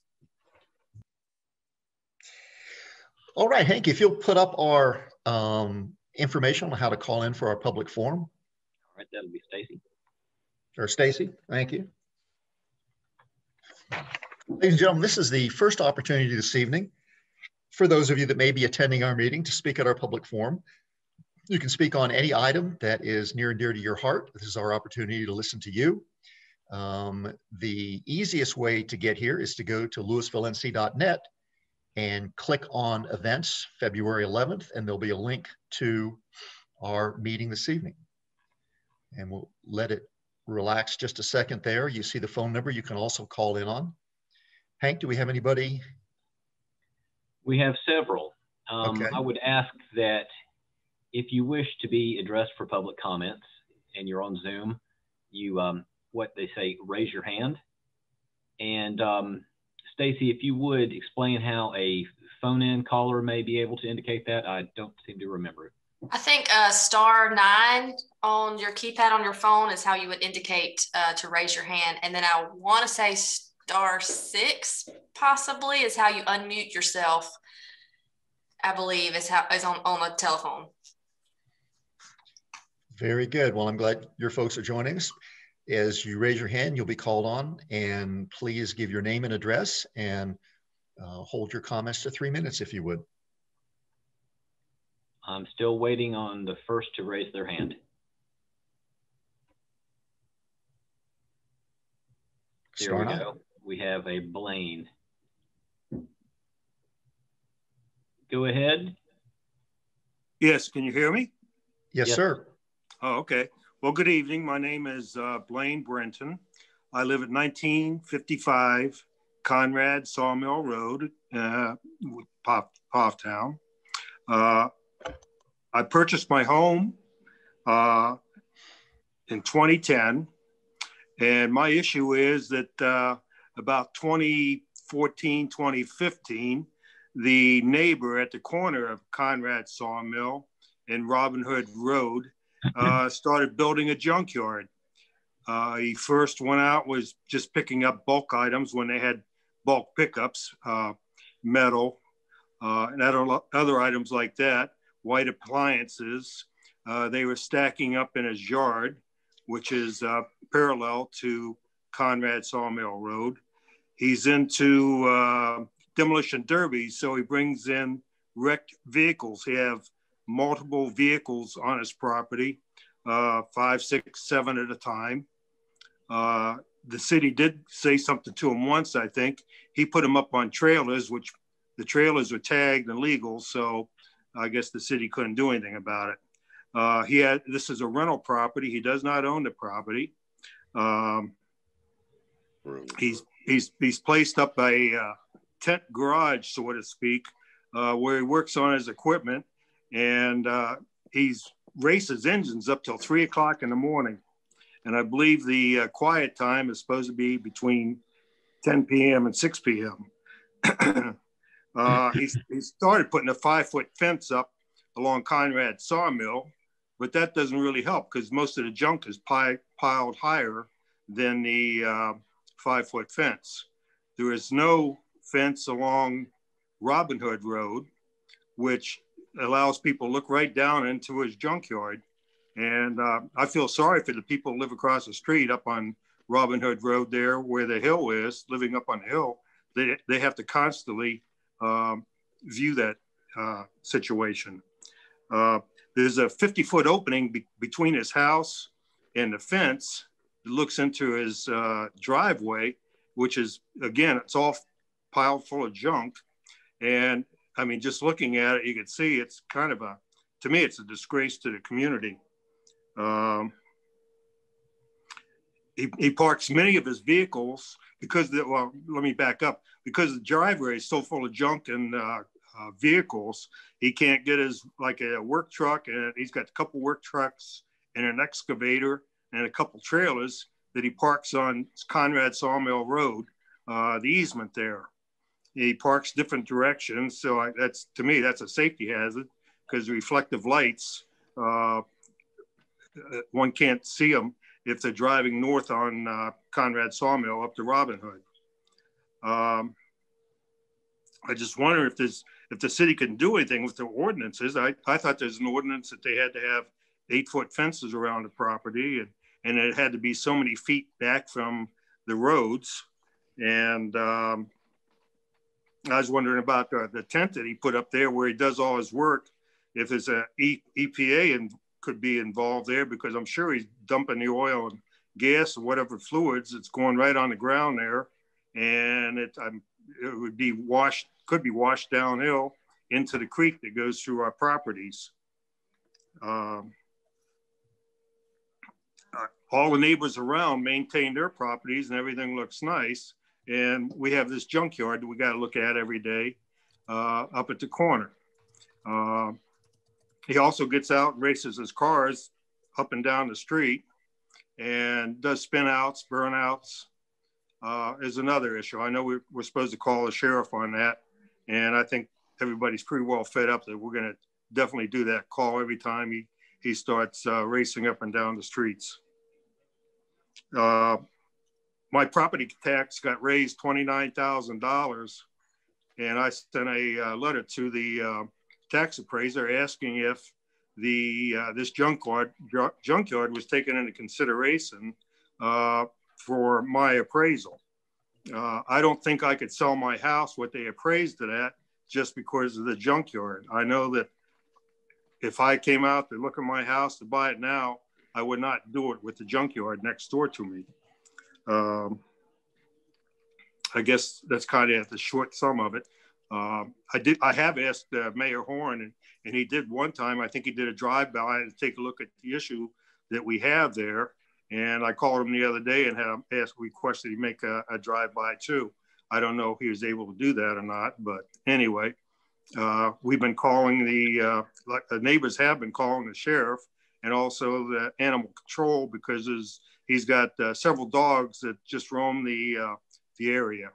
Speaker 1: All right, Hank, if you'll put up our information on how to call in for our public forum.
Speaker 7: All right, that'll be Stacy.
Speaker 1: Or Stacy, thank you. Ladies and gentlemen, this is the first opportunity this evening for those of you that may be attending our meeting to speak at our public forum. You can speak on any item that is near and dear to your heart. This is our opportunity to listen to you. The easiest way to get here is to go to louisvillenc.net and click on events, February 11th, and there'll be a link to our meeting this evening. And we'll let it relax just a second there. You see the phone number you can also call in on. Hank, do we have anybody?
Speaker 7: We have several.
Speaker 1: Okay.
Speaker 7: I would ask that if you wish to be addressed for public comments and you're on Zoom, you, what they say, raise your hand. And Stacy, if you would explain how a phone-in caller may be able to indicate that. I don't seem to remember it.
Speaker 17: I think *9 on your keypad on your phone is how you would indicate to raise your hand. And then I want to say *6 possibly is how you unmute yourself. I believe is on the telephone.
Speaker 1: Very good. Well, I'm glad your folks are joining us. As you raise your hand, you'll be called on, and please give your name and address and hold your comments to 3 minutes if you would.
Speaker 7: I'm still waiting on the first to raise their hand. Here we go. We have a Blaine. Go ahead.
Speaker 18: Yes, can you hear me?
Speaker 1: Yes, sir.
Speaker 18: Oh, okay. Well, good evening. My name is Blaine Brenton. I live at 1955 Conrad Sawmill Road, Pofftown. I purchased my home in 2010, and my issue is that about 2014, 2015, the neighbor at the corner of Conrad Sawmill and Robin Hood Road started building a junkyard. He first went out, was just picking up bulk items when they had bulk pickups, metal, and other items like that, white appliances. They were stacking up in his yard, which is parallel to Conrad Sawmill Road. He's into demolition derbies, so he brings in wrecked vehicles. He have multiple vehicles on his property, 5, 6, 7 at a time. The city did say something to him once, I think. He put them up on trailers, which the trailers were tagged and legal, so I guess the city couldn't do anything about it. This is a rental property. He does not own the property. He's placed up a tent garage, so to speak, where he works on his equipment, and he's races engines up till 3 o'clock in the morning. And I believe the quiet time is supposed to be between 10 p.m. and 6 p.m. He started putting a 5-foot fence up along Conrad Sawmill, but that doesn't really help because most of the junk is piled higher than the 5-foot fence. There is no fence along Robin Hood Road, which allows people to look right down into his junkyard. And I feel sorry for the people who live across the street up on Robin Hood Road there where the hill is, living up on the hill. They have to constantly view that situation. There's a 50-foot opening between his house and the fence that looks into his driveway, which is, again, it's all piled full of junk. And I mean, just looking at it, you can see it's kind of to me, it's a disgrace to the community. He parks many of his vehicles because, well, let me back up. Because the driveway is so full of junk and vehicles, he can't get like a work truck, and he's got a couple work trucks and an excavator and a couple trailers that he parks on Conrad Sawmill Road, the easement there. He parks different directions, so to me, that's a safety hazard because reflective lights, one can't see them if they're driving north on Conrad Sawmill up to Robin Hood. I just wonder if the city can do anything with the ordinances. I thought there's an ordinance that they had to have 8-foot fences around the property, and it had to be so many feet back from the roads. And I was wondering about the tent that he put up there where he does all his work, if there's a EPA and could be involved there, because I'm sure he's dumping the oil and gas or whatever fluids. It's going right on the ground there, and it would be could be washed downhill into the creek that goes through our properties. All the neighbors around maintain their properties and everything looks nice. And we have this junkyard that we got to look at every day up at the corner. He also gets out and races his cars up and down the street and does spin outs, burnouts is another issue. I know we're supposed to call the sheriff on that. And I think everybody's pretty well fed up that we're going to definitely do that call every time he starts racing up and down the streets. My property tax got raised $29,000, and I sent a letter to the tax appraiser asking if this junkyard was taken into consideration for my appraisal. I don't think I could sell my house what they appraised it at just because of the junkyard. I know that if I came out to look at my house to buy it now, I would not do it with the junkyard next door to me. I guess that's kind of the short sum of it. I have asked Mayor Horn, and he did one time. I think he did a drive-by to take a look at the issue that we have there. And I called him the other day and had requested he make a drive-by too. I don't know if he was able to do that or not, but anyway, we've been calling the neighbors have been calling the sheriff and also the animal control because he's got several dogs that just roam the area.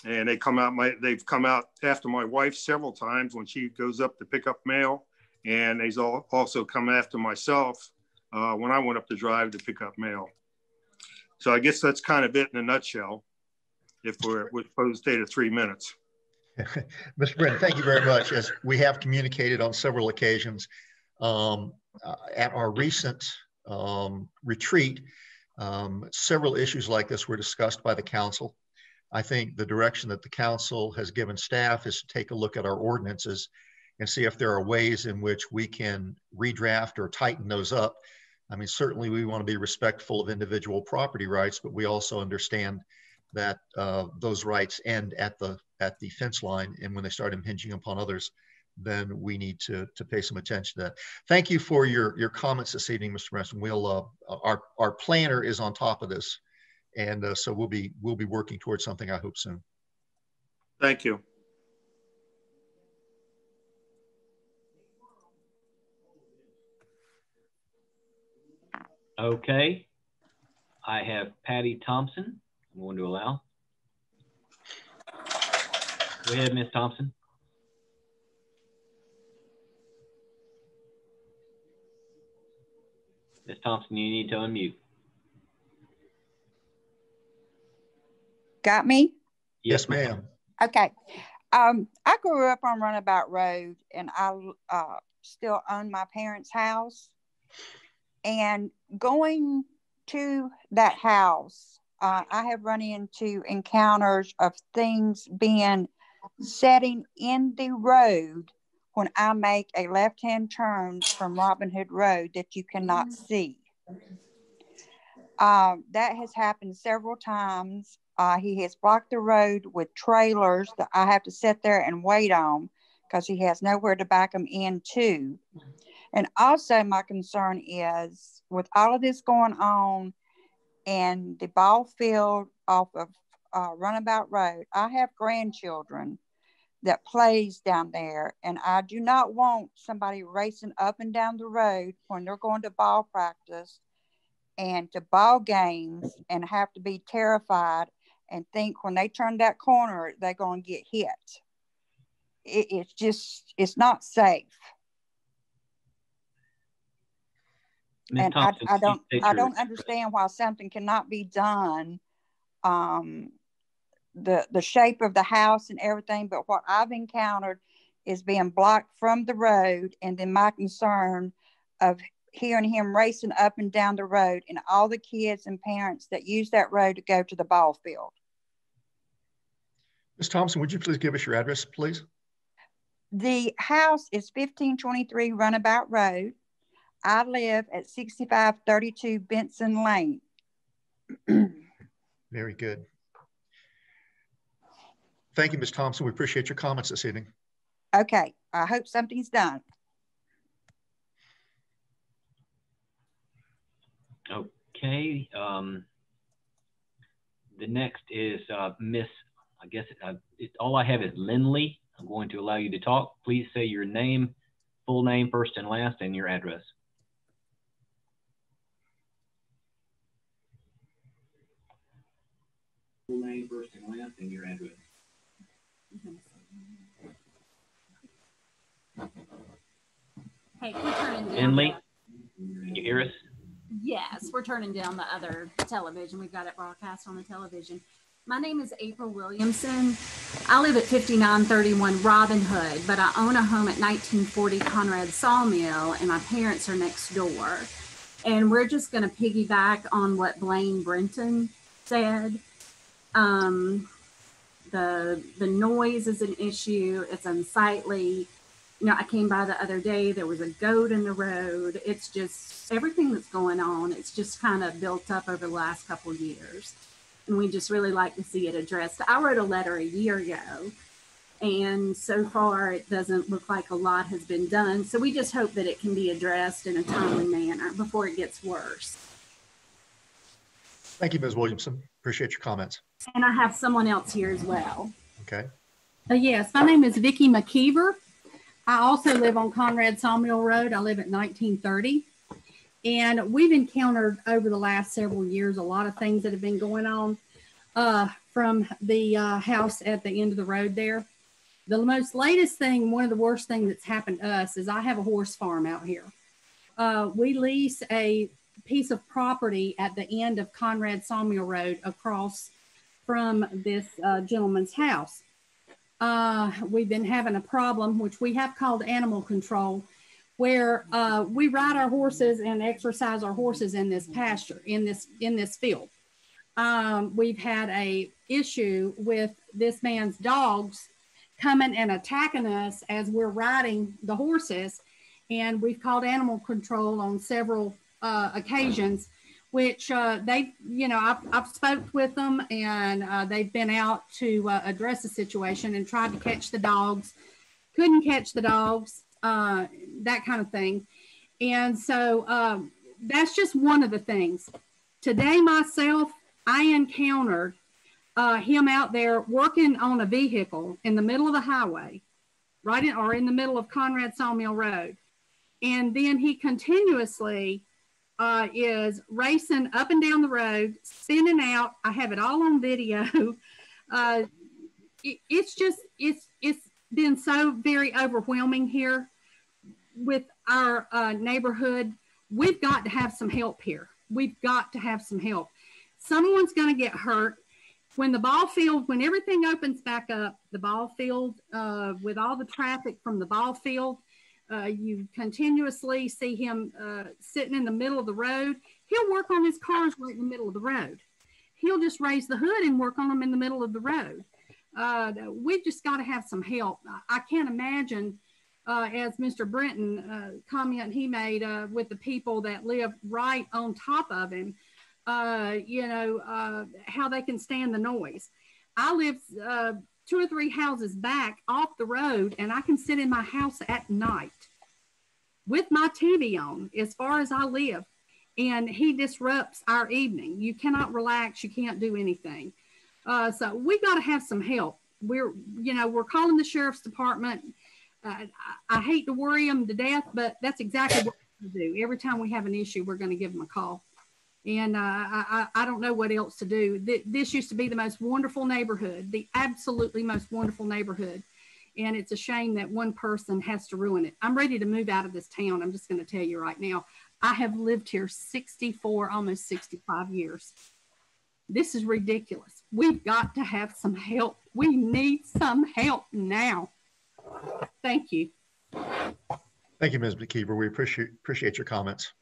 Speaker 18: And they've come out after my wife several times when she goes up to pick up mail, and they've also come after myself when I went up the drive to pick up mail. So I guess that's kind of it in a nutshell, if we're supposed to stay to 3 minutes.
Speaker 1: Mr. Brennan, thank you very much. As we have communicated on several occasions, at our recent retreat, several issues like this were discussed by the council. I think the direction that the council has given staff is to take a look at our ordinances and see if there are ways in which we can redraft or tighten those up. I mean, certainly we want to be respectful of individual property rights, but we also understand that those rights end at the fence line, and when they start impinging upon others, then we need to pay some attention to that. Thank you for your comments this evening, Mr. Preston. We'll our planner is on top of this, and so we'll be working towards something, I hope, soon.
Speaker 18: Thank you.
Speaker 7: Okay, I have Patty Thompson. I'm going to allow. Go ahead, Ms. Thompson. Ms. Thompson, you need to unmute.
Speaker 19: Got me?
Speaker 1: Yes, ma'am.
Speaker 19: Okay. I grew up on Runabout Road, and I still own my parents' house. And going to that house, I have run into encounters of things setting in the road when I make a left-hand turn from Robin Hood Road that you cannot see. That has happened several times. He has blocked the road with trailers that I have to sit there and wait on because he has nowhere to back them into. And also my concern is with all of this going on and the ball field off of Runabout Road, I have grandchildren that plays down there, and I do not want somebody racing up and down the road when they're going to ball practice and to ball games and have to be terrified and think when they turn that corner, they're going to get hit. It's not safe. And Thompson, I don't understand why something cannot be done. The shape of the house and everything, but what I've encountered is being blocked from the road, and then my concern of hearing him racing up and down the road and all the kids and parents that use that road to go to the ball field.
Speaker 1: Ms. Thompson, would you please give us your address, please?
Speaker 19: The house is 1523 Runabout Road. I live at 6532 Benson Lane.
Speaker 1: Very good. Thank you, Ms. Thompson. We appreciate your comments this evening.
Speaker 19: Okay, I hope something's done.
Speaker 7: Okay, the next is Miss, I guess all I have is Lindley. I'm going to allow you to talk. Please say your name, full name, first and last, and your address. Full name, first and last, and your address.
Speaker 20: Hey, we're turning down.
Speaker 7: Finley, can you hear us?
Speaker 20: Yes, we're turning down the other television. We've got it broadcast on the television. My name is April Williamson. I live at 5931 Robin Hood, but I own a home at 1940 Conrad Sawmill, and my parents are next door. And we're just going to piggyback on what Blaine Brenton said. The noise is an issue. It's unsightly. You know, I came by the other day, there was a goat in the road. It's just everything that's going on. It's just kind of built up over the last couple of years. And we just really like to see it addressed. I wrote a letter a year ago, and so far it doesn't look like a lot has been done. So we just hope that it can be addressed in a timely manner before it gets worse.
Speaker 1: Thank you, Ms. Williamson. Appreciate your comments.
Speaker 20: And I have someone else here as well.
Speaker 1: Okay.
Speaker 20: Yes, my name is Vicky Mckeever. I also live on Conrad Sawmill Road. I live at 1930. And we've encountered over the last several years a lot of things that have been going on from the house at the end of the road there. The most latest thing, one of the worst things that's happened to us is I have a horse farm out here. We lease a piece of property at the end of Conrad Sawmill Road across from this gentleman's house. We've been having a problem, which we have called animal control, where we ride our horses and exercise our horses in this pasture, in this field. We've had a issue with this man's dogs coming and attacking us as we're riding the horses, and we've called animal control on several occasions, which they, you know, I've spoke with them, and they've been out to address the situation and tried to catch the dogs, couldn't catch the dogs, that kind of thing. And so that's just one of the things. Today myself, I encountered him out there working on a vehicle in the middle of the highway, right in, or in the middle of Conrad Sawmill Road. And then he continuously is racing up and down the road, spinning out. I have it all on video. It's been so very overwhelming here with our neighborhood. We've got to have some help here. We've got to have some help. Someone's going to get hurt. When the ball field, when everything opens back up, the ball field, with all the traffic from the ball field, you continuously see him sitting in the middle of the road. He'll work on his cars right in the middle of the road. He'll just raise the hood and work on them in the middle of the road. We've just got to have some help. I can't imagine, as Mr. Brenton comment he made with the people that live right on top of him, you know, how they can stand the noise. I live 2 or 3 houses back off the road, and I can sit in my house at night with my TV on as far as I live, and he disrupts our evening. You cannot relax. You can't do anything. So we got to have some help. We're calling the sheriff's department. I hate to worry them to death, but that's exactly what we're going to do. Every time we have an issue, we're going to give them a call. And I don't know what else to do. This used to be the most wonderful neighborhood, the absolutely most wonderful neighborhood. And it's a shame that one person has to ruin it. I'm ready to move out of this town. I'm just going to tell you right now. I have lived here 64, almost 65 years. This is ridiculous. We've got to have some help. We need some help now. Thank you.
Speaker 1: Thank you, Ms. McKeever. We appreciate your comments.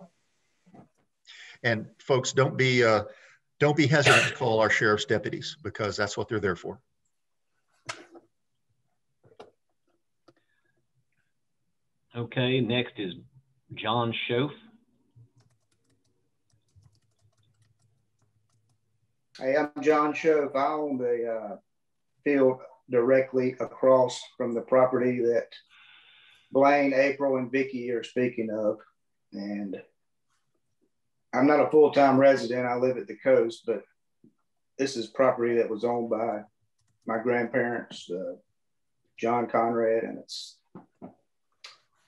Speaker 1: And folks, don't be hesitant to call our sheriff's deputies, because that's what they're there for.
Speaker 7: Okay, next is John Schoaf.
Speaker 21: Hey, I'm John Schoaf. I own the field directly across from the property that Blaine, April, and Vicky are speaking of. And I'm not a full-time resident. I live at the coast, but this is property that was owned by my grandparents, John Conrad, and it's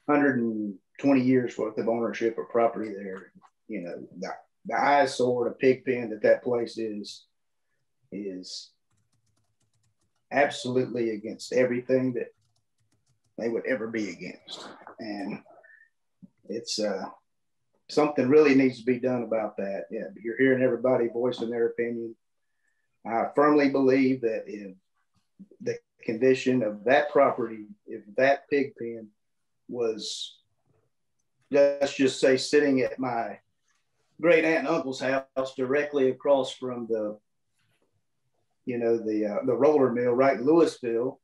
Speaker 21: 120 years worth of ownership of property there. You know, the eyesore, the pig pen that place is absolutely against everything that they would ever be against. And it's something really needs to be done about that. Yeah, you're hearing everybody voicing their opinion. I firmly believe that if the condition of that property, if that pig pen was, let's just say, sitting at my great aunt and uncle's house directly across from the, the roller mill right in Louisville,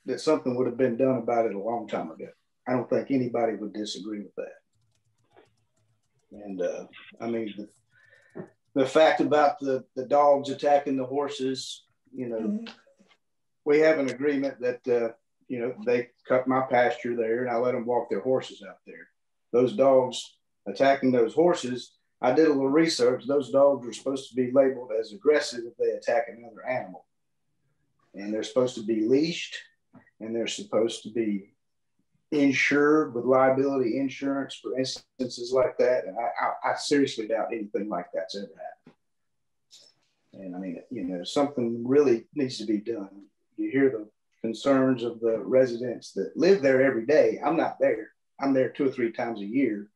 Speaker 21: that something would have been done about it a long time ago. I don't think anybody would disagree with that. And I mean, the fact about the dogs attacking the horses, we have an agreement that, they cut my pasture there and I let them walk their horses out there. Those dogs attacking those horses, I did a little research. Those dogs are supposed to be labeled as aggressive if they attack another animal. And they're supposed to be leashed, and they're supposed to be insured with liability insurance for instances like that. And I seriously doubt anything like that's ever happened. And I mean, something really needs to be done. You hear the concerns of the residents that live there every day. I'm not there. I'm there 2 or 3 times a year,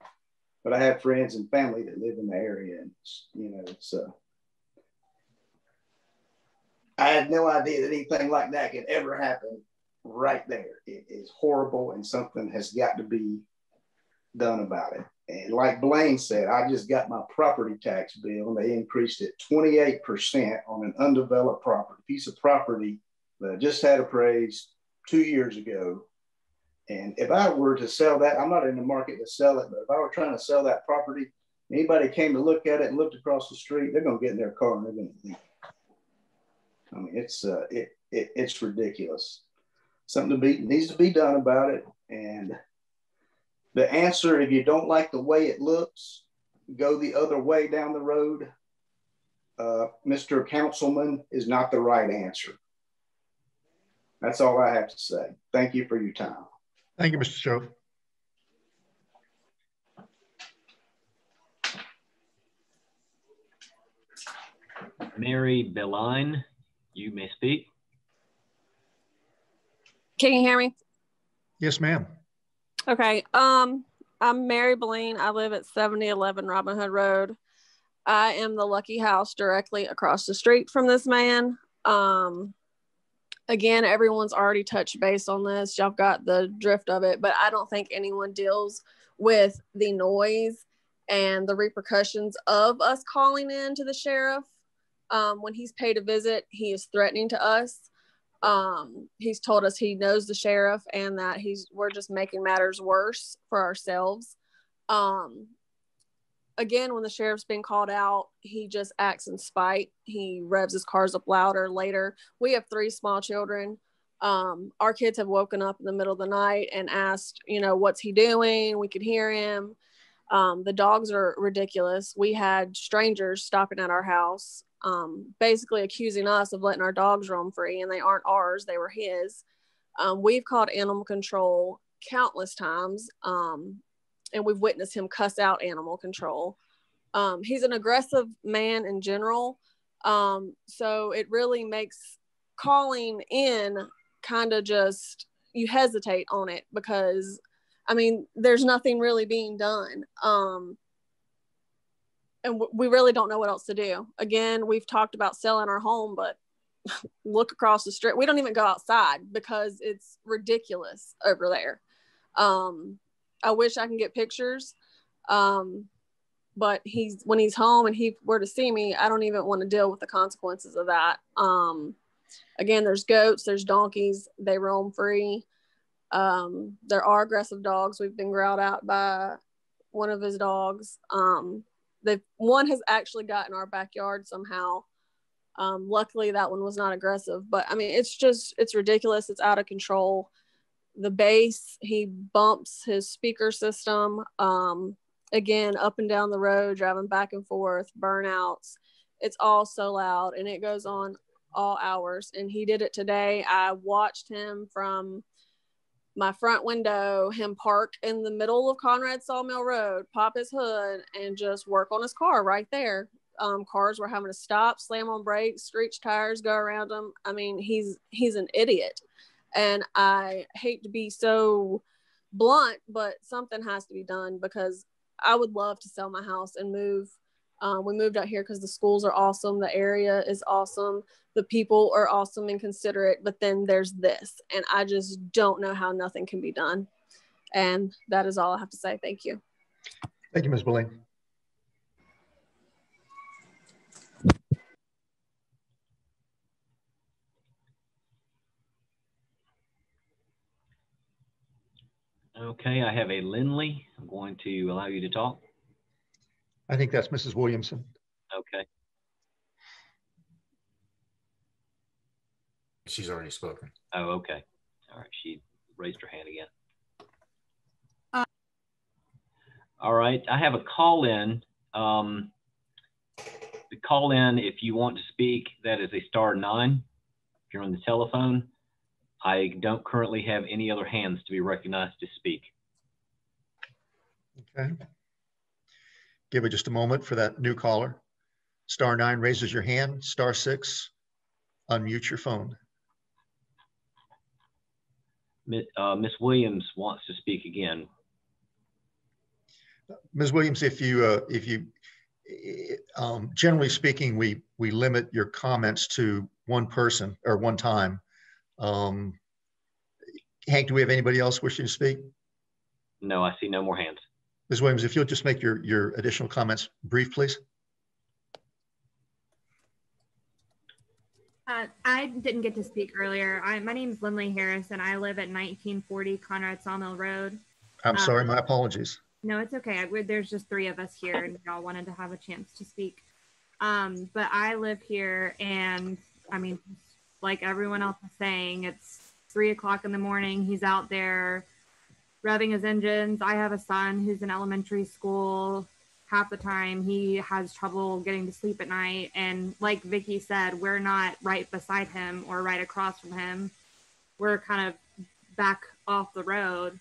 Speaker 21: but I have friends and family that live in the area. And, I had no idea that anything like that could ever happen right there. It is horrible, and something has got to be done about it. And like Blaine said, I just got my property tax bill, and they increased it 28% on an undeveloped property, piece of property that I just had appraised 2 years ago. And if I were to sell that, I'm not in the market to sell it, but if I were trying to sell that property, anybody came to look at it and looked across the street, they're going to get in their car and they're going to leave. I mean, it's ridiculous. Something needs to be done about it. And the answer, if you don't like the way it looks, go the other way down the road. Mr. Councilman is not the right answer. That's all I have to say. Thank you for your time.
Speaker 1: Thank you, Mr. Shove.
Speaker 7: Mary Beline, you may speak.
Speaker 6: Can you hear me?
Speaker 1: Yes, ma'am.
Speaker 6: Okay. I'm Mary Beline. I live at 7011 Robin Hood Road. I am the lucky house directly across the street from this man. Again, everyone's already touched base on this. Y'all got the drift of it, but I don't think anyone deals with the noise and the repercussions of us calling in to the sheriff. When he's paid a visit, he is threatening to us. He's told us he knows the sheriff and that we're just making matters worse for ourselves. Again, when the sheriff's been called out, he just acts in spite. He revs his cars up louder later. We have 3 small children. Our kids have woken up in the middle of the night and asked, what's he doing? We could hear him. The dogs are ridiculous. We had strangers stopping at our house, basically accusing us of letting our dogs roam free, and they aren't ours, they were his. We've called animal control countless times, and we've witnessed him cuss out animal control. He's an aggressive man in general, so it really makes calling in kind of just, you hesitate on it because, I mean, there's nothing really being done. And we really don't know what else to do. Again, we've talked about selling our home, but look across the street. We don't even go outside because it's ridiculous over there. I wish I can get pictures, but when he's home and he were to see me, I don't even want to deal with the consequences of that. Again, there's goats, there's donkeys, they roam free. There are aggressive dogs. We've been growled out by one of his dogs. One has actually gotten our backyard somehow. Luckily that one was not aggressive, but I mean, it's ridiculous. It's out of control. The bass, he bumps his speaker system. Again, up and down the road, driving back and forth, burnouts. It's all so loud, and it goes on all hours. And he did it today. I watched him from my front window, him park in the middle of Conrad Sawmill Road, pop his hood, and just work on his car right there. Cars were having to stop, slam on brakes, screech tires, go around him. I mean, he's an idiot. And I hate to be so blunt, but something has to be done because I would love to sell my house and move. We moved out here because the schools are awesome. The area is awesome. The people are awesome and considerate, but then there's this, and I just don't know how nothing can be done. And that is all I have to say. Thank you.
Speaker 1: Thank you, Ms. Boleen.
Speaker 7: Okay, I have a Lindley. I'm going to allow you to talk.
Speaker 1: I think that's Mrs. Williamson.
Speaker 7: Okay.
Speaker 8: She's already spoken.
Speaker 7: Oh, okay. All right, she raised her hand again. All right, I have a call-in. The call-in, if you want to speak, that is a *9. If you're on the telephone, I don't currently have any other hands to be recognized to speak.
Speaker 1: Okay. Give it just a moment for that new caller. *9 raises your hand. *6, unmute your phone.
Speaker 7: Miss Williams wants to speak again.
Speaker 1: Ms. Williams, if you generally speaking, we limit your comments to one person or one time. Hank, do we have anybody else wishing to speak?
Speaker 7: No, I see no more hands.
Speaker 1: Ms. Williams, if you'll just make your additional comments brief, please.
Speaker 22: I didn't get to speak earlier. My name is Lindley Harris, and I live at 1940 Conrad Sawmill Road.
Speaker 1: I'm sorry, my apologies.
Speaker 22: No, it's okay. There's just 3 of us here, and we all wanted to have a chance to speak. But I live here, and I mean, like everyone else is saying, it's 3 o'clock in the morning. He's out there revving his engines. I have a son who's in elementary school. Half the time he has trouble getting to sleep at night. And like Vicky said, we're not right beside him or right across from him. We're kind of back off the road,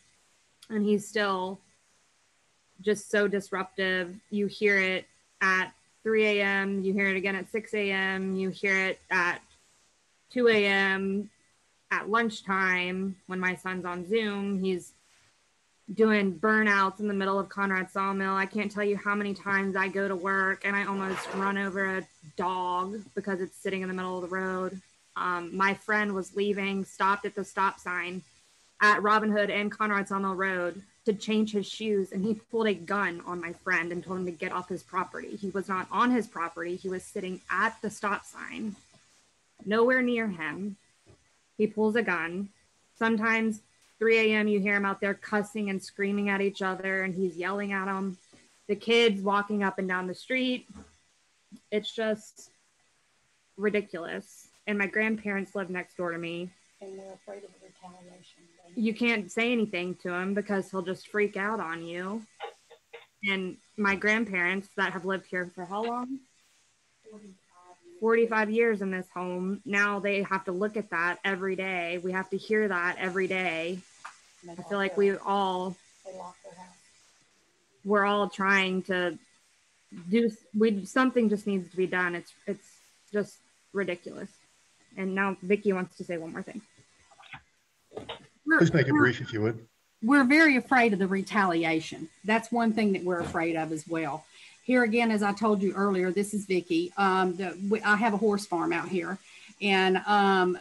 Speaker 22: and he's still just so disruptive. You hear it at 3 a.m. You hear it again at 6 a.m. You hear it at 2 a.m. at lunchtime when my son's on Zoom. He's doing burnouts in the middle of Conrad Sawmill. I can't tell you how many times I go to work and I almost run over a dog because it's sitting in the middle of the road. My friend was leaving, stopped at the stop sign at Robin Hood and Conrad Sawmill Road to change his shoes, and he pulled a gun on my friend and told him to get off his property. He was not on his property. He was sitting at the stop sign, nowhere near him. He pulls a gun. Sometimes 3 a.m. you hear him out there cussing and screaming at each other, and he's yelling at them. The kids walking up and down the street. It's just ridiculous. And my grandparents live next door to me.
Speaker 23: And we're afraid of retaliation.
Speaker 22: You can't say anything to him because he'll just freak out on you. And my grandparents that have lived here for how long? 45 years in this home. Now they have to look at that every day. We have to hear that every day. I feel like we're all trying to do, something just needs to be done. It's just ridiculous. And now Vicky wants to say one more thing.
Speaker 1: Please make it brief if you would.
Speaker 20: We're very afraid of the retaliation. That's one thing that we're afraid of as well. Here again, as I told you earlier, this is Vicky. I have a horse farm out here, and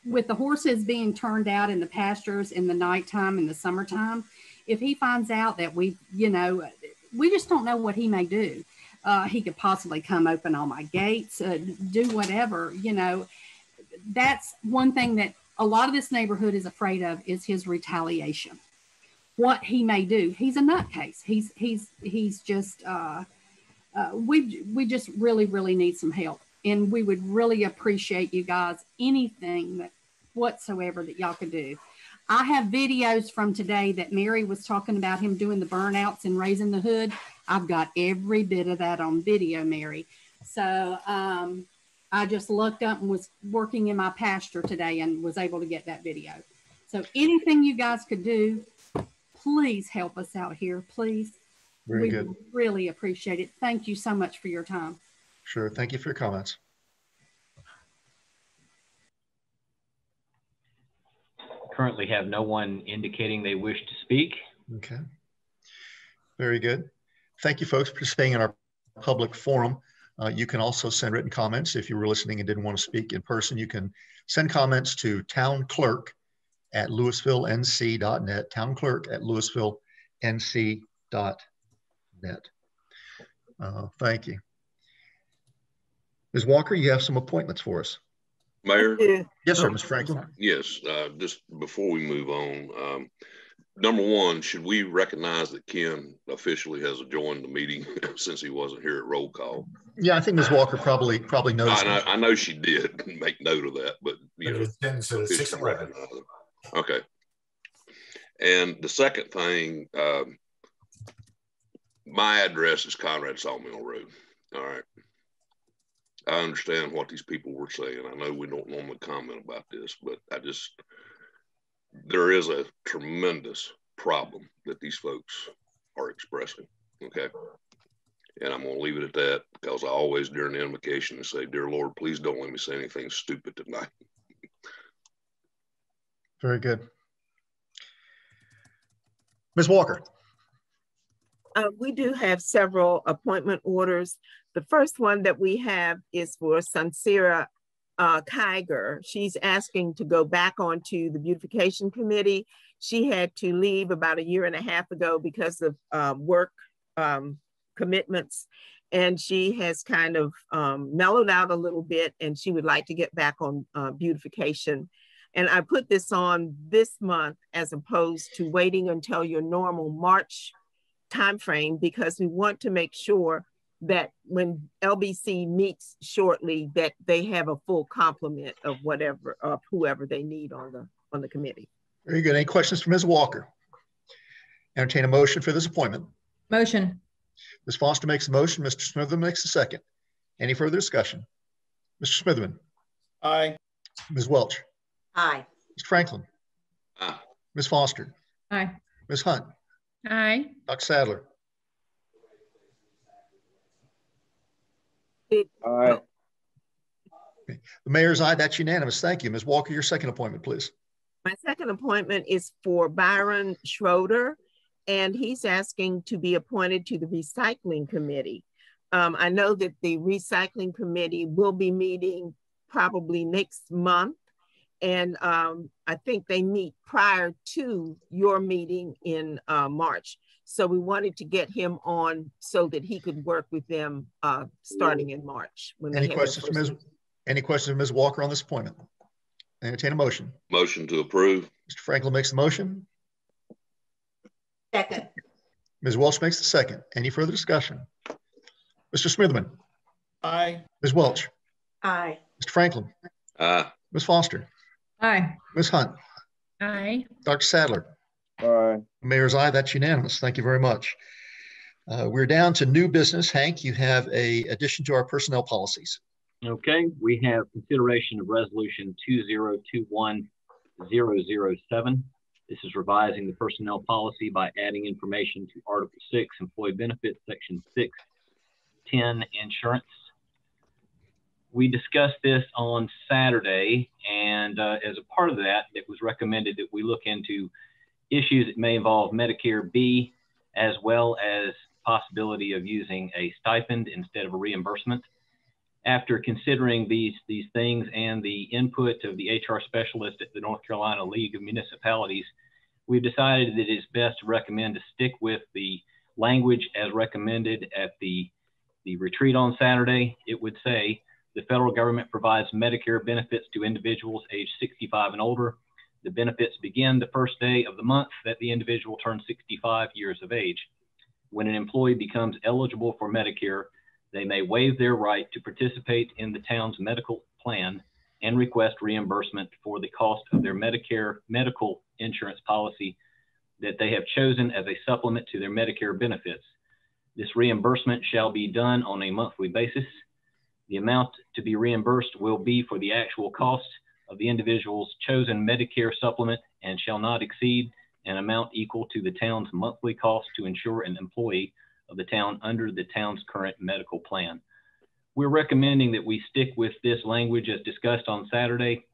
Speaker 20: with the horses being turned out in the pastures in the nighttime, in the summertime, if he finds out that we just don't know what he may do. He could possibly come open all my gates, do whatever, That's one thing that a lot of this neighborhood is afraid of, is his retaliation. What he may do. He's a nutcase. He's just, we just really need some help. And we would really appreciate you guys, anything whatsoever that y'all could do. I have videos from today that Mary was talking about him doing the burnouts and raising the hood. I've got every bit of that on video, Mary. So I just looked up and was working in my pasture today and was able to get that video. So anything you guys could do, please help us out here, please.
Speaker 1: Very good.
Speaker 20: We really appreciate it. Thank you so much for your time.
Speaker 1: Sure. Thank you for your comments.
Speaker 7: currently have no one indicating they wish to speak.
Speaker 1: Okay. Very good. Thank you, folks, for participating in our public forum. You can also send written comments. If you were listening and didn't want to speak in person, you can send comments to townclerk@louisvillenc.net, townclerk@louisvillenc.net. Thank you. Ms. Walker, you have some appointments for us.
Speaker 5: Mayor?
Speaker 1: Yes, sir, Mr. Franklin.
Speaker 5: Yes, just before we move on, number one, should we recognize that Ken officially has joined the meeting since he wasn't here at roll call?
Speaker 1: Yeah, I think Ms. Walker probably noticed.
Speaker 5: I know she did make note of that, but you know,
Speaker 2: officially recognize him.
Speaker 5: Okay. And the second thing, my address is Conrad Sawmill Road. All right. I understand what these people were saying. I know we don't normally comment about this, but there is a tremendous problem that these folks are expressing. Okay. And I'm going to leave it at that, because I always, during the invocation, say, "Dear Lord, please don't let me say anything stupid tonight."
Speaker 1: Very good. Ms. Walker.
Speaker 8: We do have several appointment orders. The first one that we have is for Sansira Kiger. She's asking to go back onto the beautification committee. She had to leave about 1.5 years ago because of work commitments. And she has kind of mellowed out a little bit, and she would like to get back on beautification. And I put this on this month as opposed to waiting until your normal March timeframe, because we want to make sure that when LBC meets shortly, that they have a full complement of whatever, of whoever they need on the committee.
Speaker 1: Very good. Any questions for Ms. Walker? Entertain a motion for this appointment.
Speaker 3: Motion.
Speaker 1: Ms. Foster makes a motion. Mr. Smitherman makes a second. Any further discussion? Mr. Smitherman.
Speaker 2: Aye.
Speaker 1: Ms. Welch.
Speaker 13: Aye.
Speaker 1: Mr. Franklin.
Speaker 5: Aye.
Speaker 1: Ms. Foster.
Speaker 3: Aye.
Speaker 1: Ms. Hunt.
Speaker 3: Aye.
Speaker 1: Dr. Sadler.
Speaker 11: Aye.
Speaker 1: The mayor's aye. That's unanimous. Thank you. Ms. Walker, your second appointment, please.
Speaker 8: My second appointment is for Byron Schroeder, and he's asking to be appointed to the recycling committee. I know that the recycling committee will be meeting probably next month. And I think they meet prior to your meeting in March. So we wanted to get him on so that he could work with them starting in March.
Speaker 1: Any questions for Ms. Walker on this appointment? Entertain a motion.
Speaker 5: Motion to approve.
Speaker 1: Mr. Franklin makes the motion.
Speaker 13: Second.
Speaker 1: Ms. Welch makes the second. Any further discussion? Mr. Smitherman.
Speaker 2: Aye.
Speaker 1: Ms. Welch.
Speaker 13: Aye.
Speaker 1: Mr. Franklin.
Speaker 5: Aye.
Speaker 1: Ms. Foster.
Speaker 3: Aye.
Speaker 1: Ms. Hunt.
Speaker 3: Aye.
Speaker 1: Dr. Sadler.
Speaker 11: Aye.
Speaker 1: Mayor's aye. That's unanimous. Thank you very much. We're down to new business. Hank, you have a addition to our personnel policies.
Speaker 7: Okay, we have consideration of resolution 2021007. This is revising the personnel policy by adding information to Article 6, Employee Benefits, Section 610, Insurance. We discussed this on Saturday, and as a part of that, it was recommended that we look into issues that may involve Medicare B, as well as possibility of using a stipend instead of a reimbursement. After considering these things and the input of the HR specialist at the North Carolina League of Municipalities, we've decided that it is best to recommend to stick with the language as recommended at the retreat on Saturday. It would say, the federal government provides Medicare benefits to individuals age 65 and older. The benefits begin the first day of the month that the individual turns 65 years of age. When an employee becomes eligible for Medicare, they may waive their right to participate in the town's medical plan and request reimbursement for the cost of their Medicare medical insurance policy that they have chosen as a supplement to their Medicare benefits. This reimbursement shall be done on a monthly basis. The amount to be reimbursed will be for the actual cost of the individual's chosen Medicare supplement and shall not exceed an amount equal to the town's monthly cost to insure an employee of the town under the town's current medical plan. We're recommending that we stick with this language as discussed on Saturday,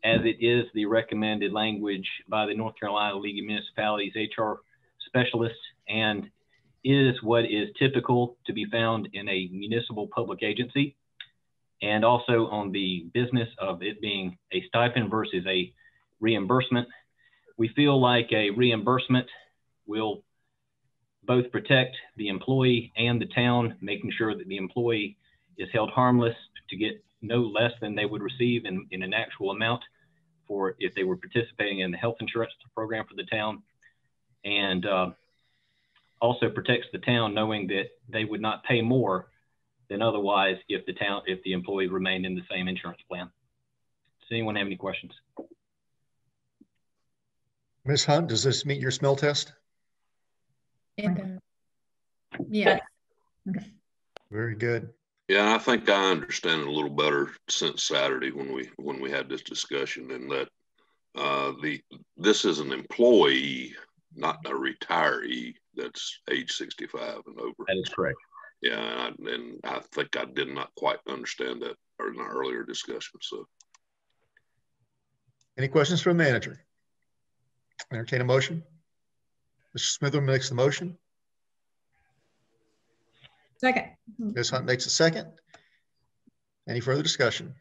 Speaker 7: as it is the recommended language by the North Carolina League of Municipalities HR specialists and is what is typical to be found in a municipal public agency, and also on the business of it being a stipend versus a reimbursement. We feel like a reimbursement will both protect the employee and the town, making sure that the employee is held harmless to get no less than they would receive in an actual amount for if they were participating in the health insurance program for the town, and also protects the town knowing that they would not pay more than otherwise if the employee remained in the same insurance plan. Does anyone have any questions?
Speaker 1: Ms. Hunt, does this meet your smell test?
Speaker 3: It does. Yeah. Okay.
Speaker 1: Very good.
Speaker 5: Yeah, I think I understand it a little better since Saturday when we had this discussion, and that this is an employee, not a retiree that's age 65 and over.
Speaker 7: That is correct.
Speaker 5: Yeah, and I think I did not quite understand that in our earlier discussion. So,
Speaker 1: any questions from the manager? Entertain a motion. Mr. Smitherman makes the motion.
Speaker 3: Second.
Speaker 1: Ms. Hunt makes a second. Any further discussion?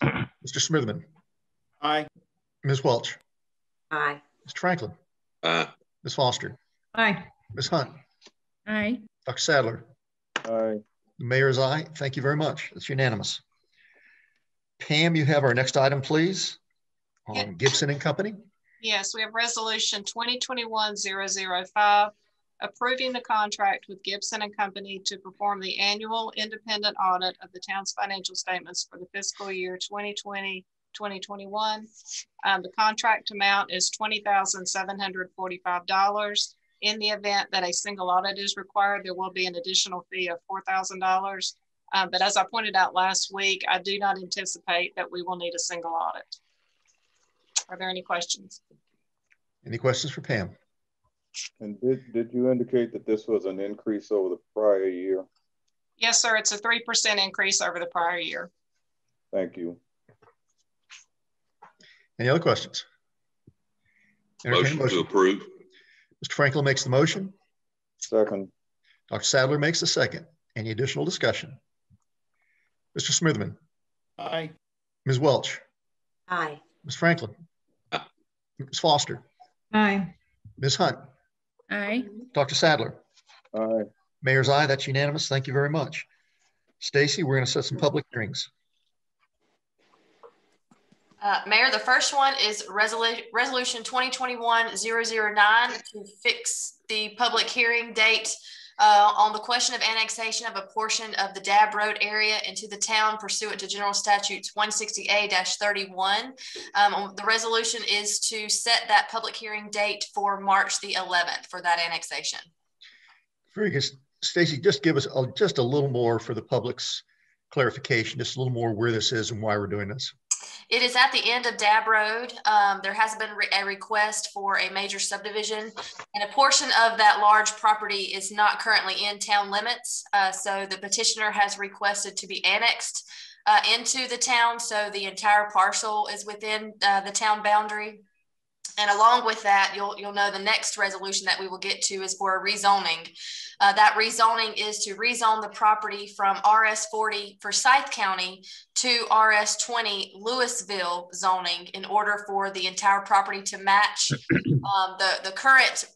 Speaker 1: Mr. Smitherman.
Speaker 2: Aye.
Speaker 1: Ms. Welch.
Speaker 13: Aye.
Speaker 1: Mr. Franklin.
Speaker 5: Aye.
Speaker 1: Ms. Foster.
Speaker 3: Aye.
Speaker 1: Ms. Hunt.
Speaker 3: Aye.
Speaker 1: Dr. Sadler.
Speaker 11: Aye.
Speaker 1: The mayor is aye. Thank you very much. That's unanimous. Pam, you have our next item, please, on Gibson and Company.
Speaker 9: Yes, we have resolution 2021-005, approving the contract with Gibson and Company to perform the annual independent audit of the town's financial statements for the fiscal year 2020-2021. The contract amount is $20,745. In the event that a single audit is required, there will be an additional fee of $4,000. But as I pointed out last week, I do not anticipate that we will need a single audit. Are there any questions?
Speaker 1: Any questions for Pam?
Speaker 11: And did you indicate that this was an increase over the prior year?
Speaker 9: Yes, sir. It's a 3% increase over the prior year.
Speaker 11: Thank you.
Speaker 1: Any other questions?
Speaker 5: Motion to approve.
Speaker 1: Mr. Franklin makes the motion.
Speaker 11: Second.
Speaker 1: Dr. Sadler makes the second. Any additional discussion? Mr. Smitherman.
Speaker 2: Aye.
Speaker 1: Ms. Welch.
Speaker 13: Aye.
Speaker 1: Ms. Franklin.
Speaker 5: Aye.
Speaker 1: Ms. Foster.
Speaker 3: Aye.
Speaker 1: Ms. Hunt.
Speaker 3: Aye.
Speaker 1: Dr. Sadler.
Speaker 11: Aye.
Speaker 1: Mayor's aye. That's unanimous. Thank you very much. Stacy, we're going to set some public hearings.
Speaker 17: Mayor, the first one is resolution 2021-009 to fix the public hearing date on the question of annexation of a portion of the Dab Road area into the town pursuant to General Statutes 160A-31. The resolution is to set that public hearing date for March the 11th for that annexation.
Speaker 1: Very good. Stacy, just give us just a little more for the public's clarification, just a little more where this is and why we're doing this.
Speaker 17: It is at the end of Dab Road. There has been a request for a major subdivision, and a portion of that large property is not currently in town limits. So the petitioner has requested to be annexed into the town, so the entire parcel is within the town boundary. And along with that, you'll know the next resolution that we will get to is for a rezoning. That rezoning is to rezone the property from RS40 for Forsyth County to RS20 Louisville zoning in order for the entire property to match the current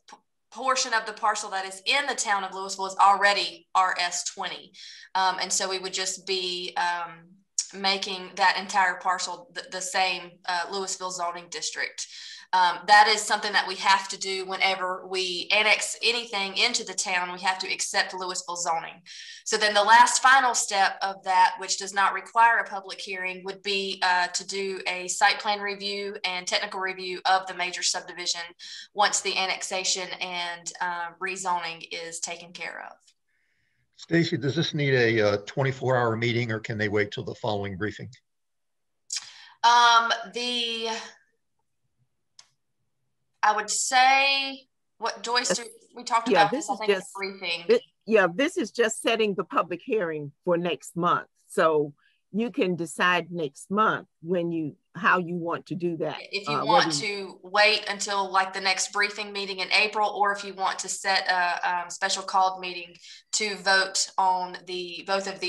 Speaker 17: portion of the parcel that is in the town of Louisville is already RS20. And so we would just be making that entire parcel the same Louisville zoning district. That is something that we have to do whenever we annex anything into the town. We have to accept Louisville zoning. So then the last final step of that, which does not require a public hearing, would be to do a site plan review and technical review of the major subdivision once the annexation and rezoning is taken care of.
Speaker 1: Stacy, does this need a 24-hour meeting, or can they wait till the following briefing?
Speaker 17: I would say, what Joyce, we talked about this, I think, in the briefing.
Speaker 8: This is just setting the public hearing for next month. So you can decide next month when you how you want to do that.
Speaker 17: If you want to wait until like the next briefing meeting in April, or if you want to set a special called meeting to vote on both of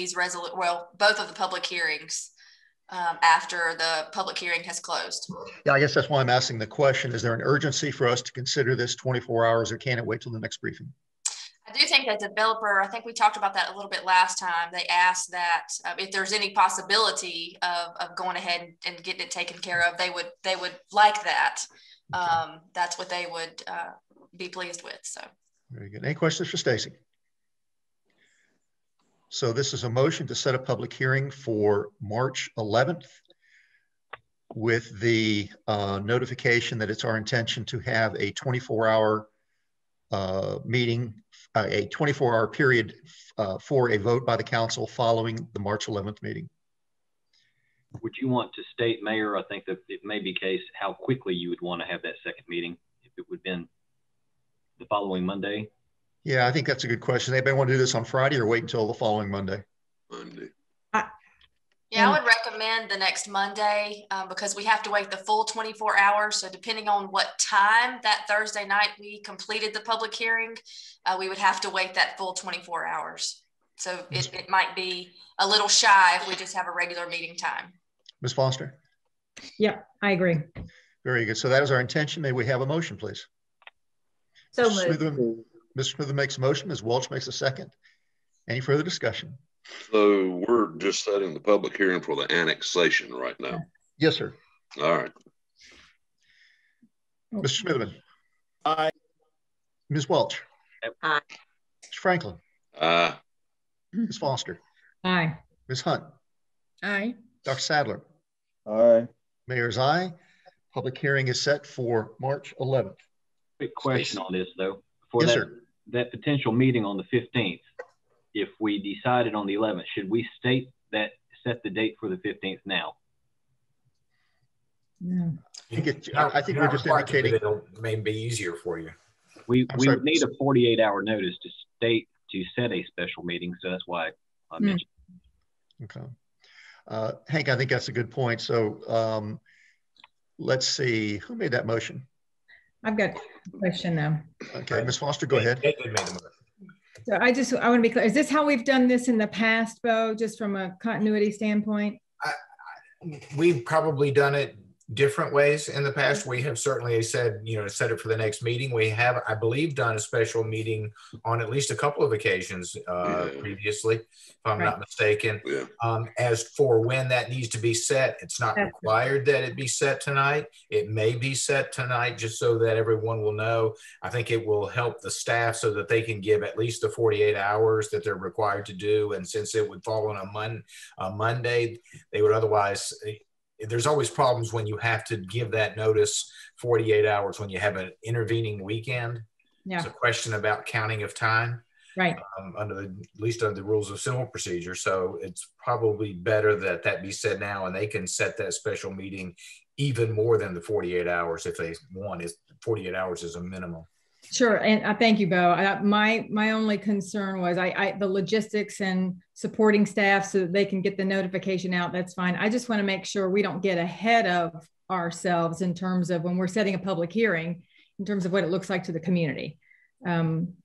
Speaker 17: the public hearings after the public hearing has closed.
Speaker 1: Yeah, I guess that's why I'm asking the question. Is there an urgency for us to consider this 24 hours, or can it wait till the next briefing?
Speaker 17: I do think that developer, I think we talked about that a little bit last time. They asked that if there's any possibility of going ahead and getting it taken care of, they would like that. Okay. That's what they would be pleased with. So
Speaker 1: very good. Any questions for Stacy? So this is a motion to set a public hearing for March 11th with the notification that it's our intention to have a 24-hour meeting, a 24-hour period for a vote by the council following the March 11th meeting.
Speaker 7: Would you want to state, Mayor, I think that it may be case how quickly you would want to have that second meeting, if it would have been the following Monday? Yeah,
Speaker 1: I think that's a good question. Anybody want to do this on Friday or wait until the following Monday?
Speaker 5: Monday.
Speaker 17: Yeah, I would recommend the next Monday because we have to wait the full 24 hours. So depending on what time that Thursday night we completed the public hearing, we would have to wait that full 24 hours. So it might be a little shy if we just have a regular meeting time.
Speaker 1: Ms. Foster?
Speaker 3: Yeah, I agree.
Speaker 1: Very good. So that is our intention. May we have a motion, please?
Speaker 13: So moved.
Speaker 1: Mr. Smither makes a motion. Ms. Welch makes a second. Any further discussion?
Speaker 5: So we're just setting the public hearing for the annexation right now.
Speaker 1: Yes, sir.
Speaker 5: All right.
Speaker 1: Mr. Smitherman.
Speaker 2: Aye.
Speaker 1: Ms. Welch.
Speaker 13: Aye.
Speaker 1: Mr. Franklin.
Speaker 5: Aye.
Speaker 1: Ms. Foster.
Speaker 3: Aye.
Speaker 1: Ms. Hunt.
Speaker 3: Aye.
Speaker 1: Dr. Sadler.
Speaker 11: Aye.
Speaker 1: Mayor's aye. Public hearing is set for March 11th.
Speaker 7: Quick question on this though. For
Speaker 1: yes,
Speaker 7: that,
Speaker 1: sir.
Speaker 7: That potential meeting on the 15th, if we decided on the 11th, should we set the date for the 15th now?
Speaker 3: No.
Speaker 1: I think we're just indicating
Speaker 12: it may be easier for you.
Speaker 7: We would need a 48-hour notice to set a special meeting, so that's why I mentioned.
Speaker 1: Okay. Hank, I think that's a good point. So let's see, who made that motion?
Speaker 3: I've got a question though.
Speaker 1: Okay, Ms. Foster, go ahead.
Speaker 12: It made the motion.
Speaker 3: So I want to be clear. Is this how we've done this in the past, Bo, just from a continuity standpoint?
Speaker 12: We've probably done it different ways in the past. We have certainly said, set it for the next meeting. We have, I believe, done a special meeting on at least a couple of occasions previously, if I'm not mistaken. Yeah. As for when that needs to be set, it's not required that it be set tonight. It may be set tonight just so that everyone will know. I think it will help the staff so that they can give at least the 48 hours that they're required to do. And since it would fall on a Monday, they would otherwise... There's always problems when you have to give that notice 48 hours when you have an intervening weekend. Yeah. It's a question about counting of time.
Speaker 3: Right.
Speaker 12: At least under the rules of civil procedure. So it's probably better that be said now, and they can set that special meeting even more than the 48 hours if they want. 48 hours is a minimum.
Speaker 3: Sure, and thank you, Bo. My only concern was the logistics and supporting staff so that they can get the notification out. That's fine. I just want to make sure we don't get ahead of ourselves in terms of when we're setting a public hearing, in terms of what it looks like to the community.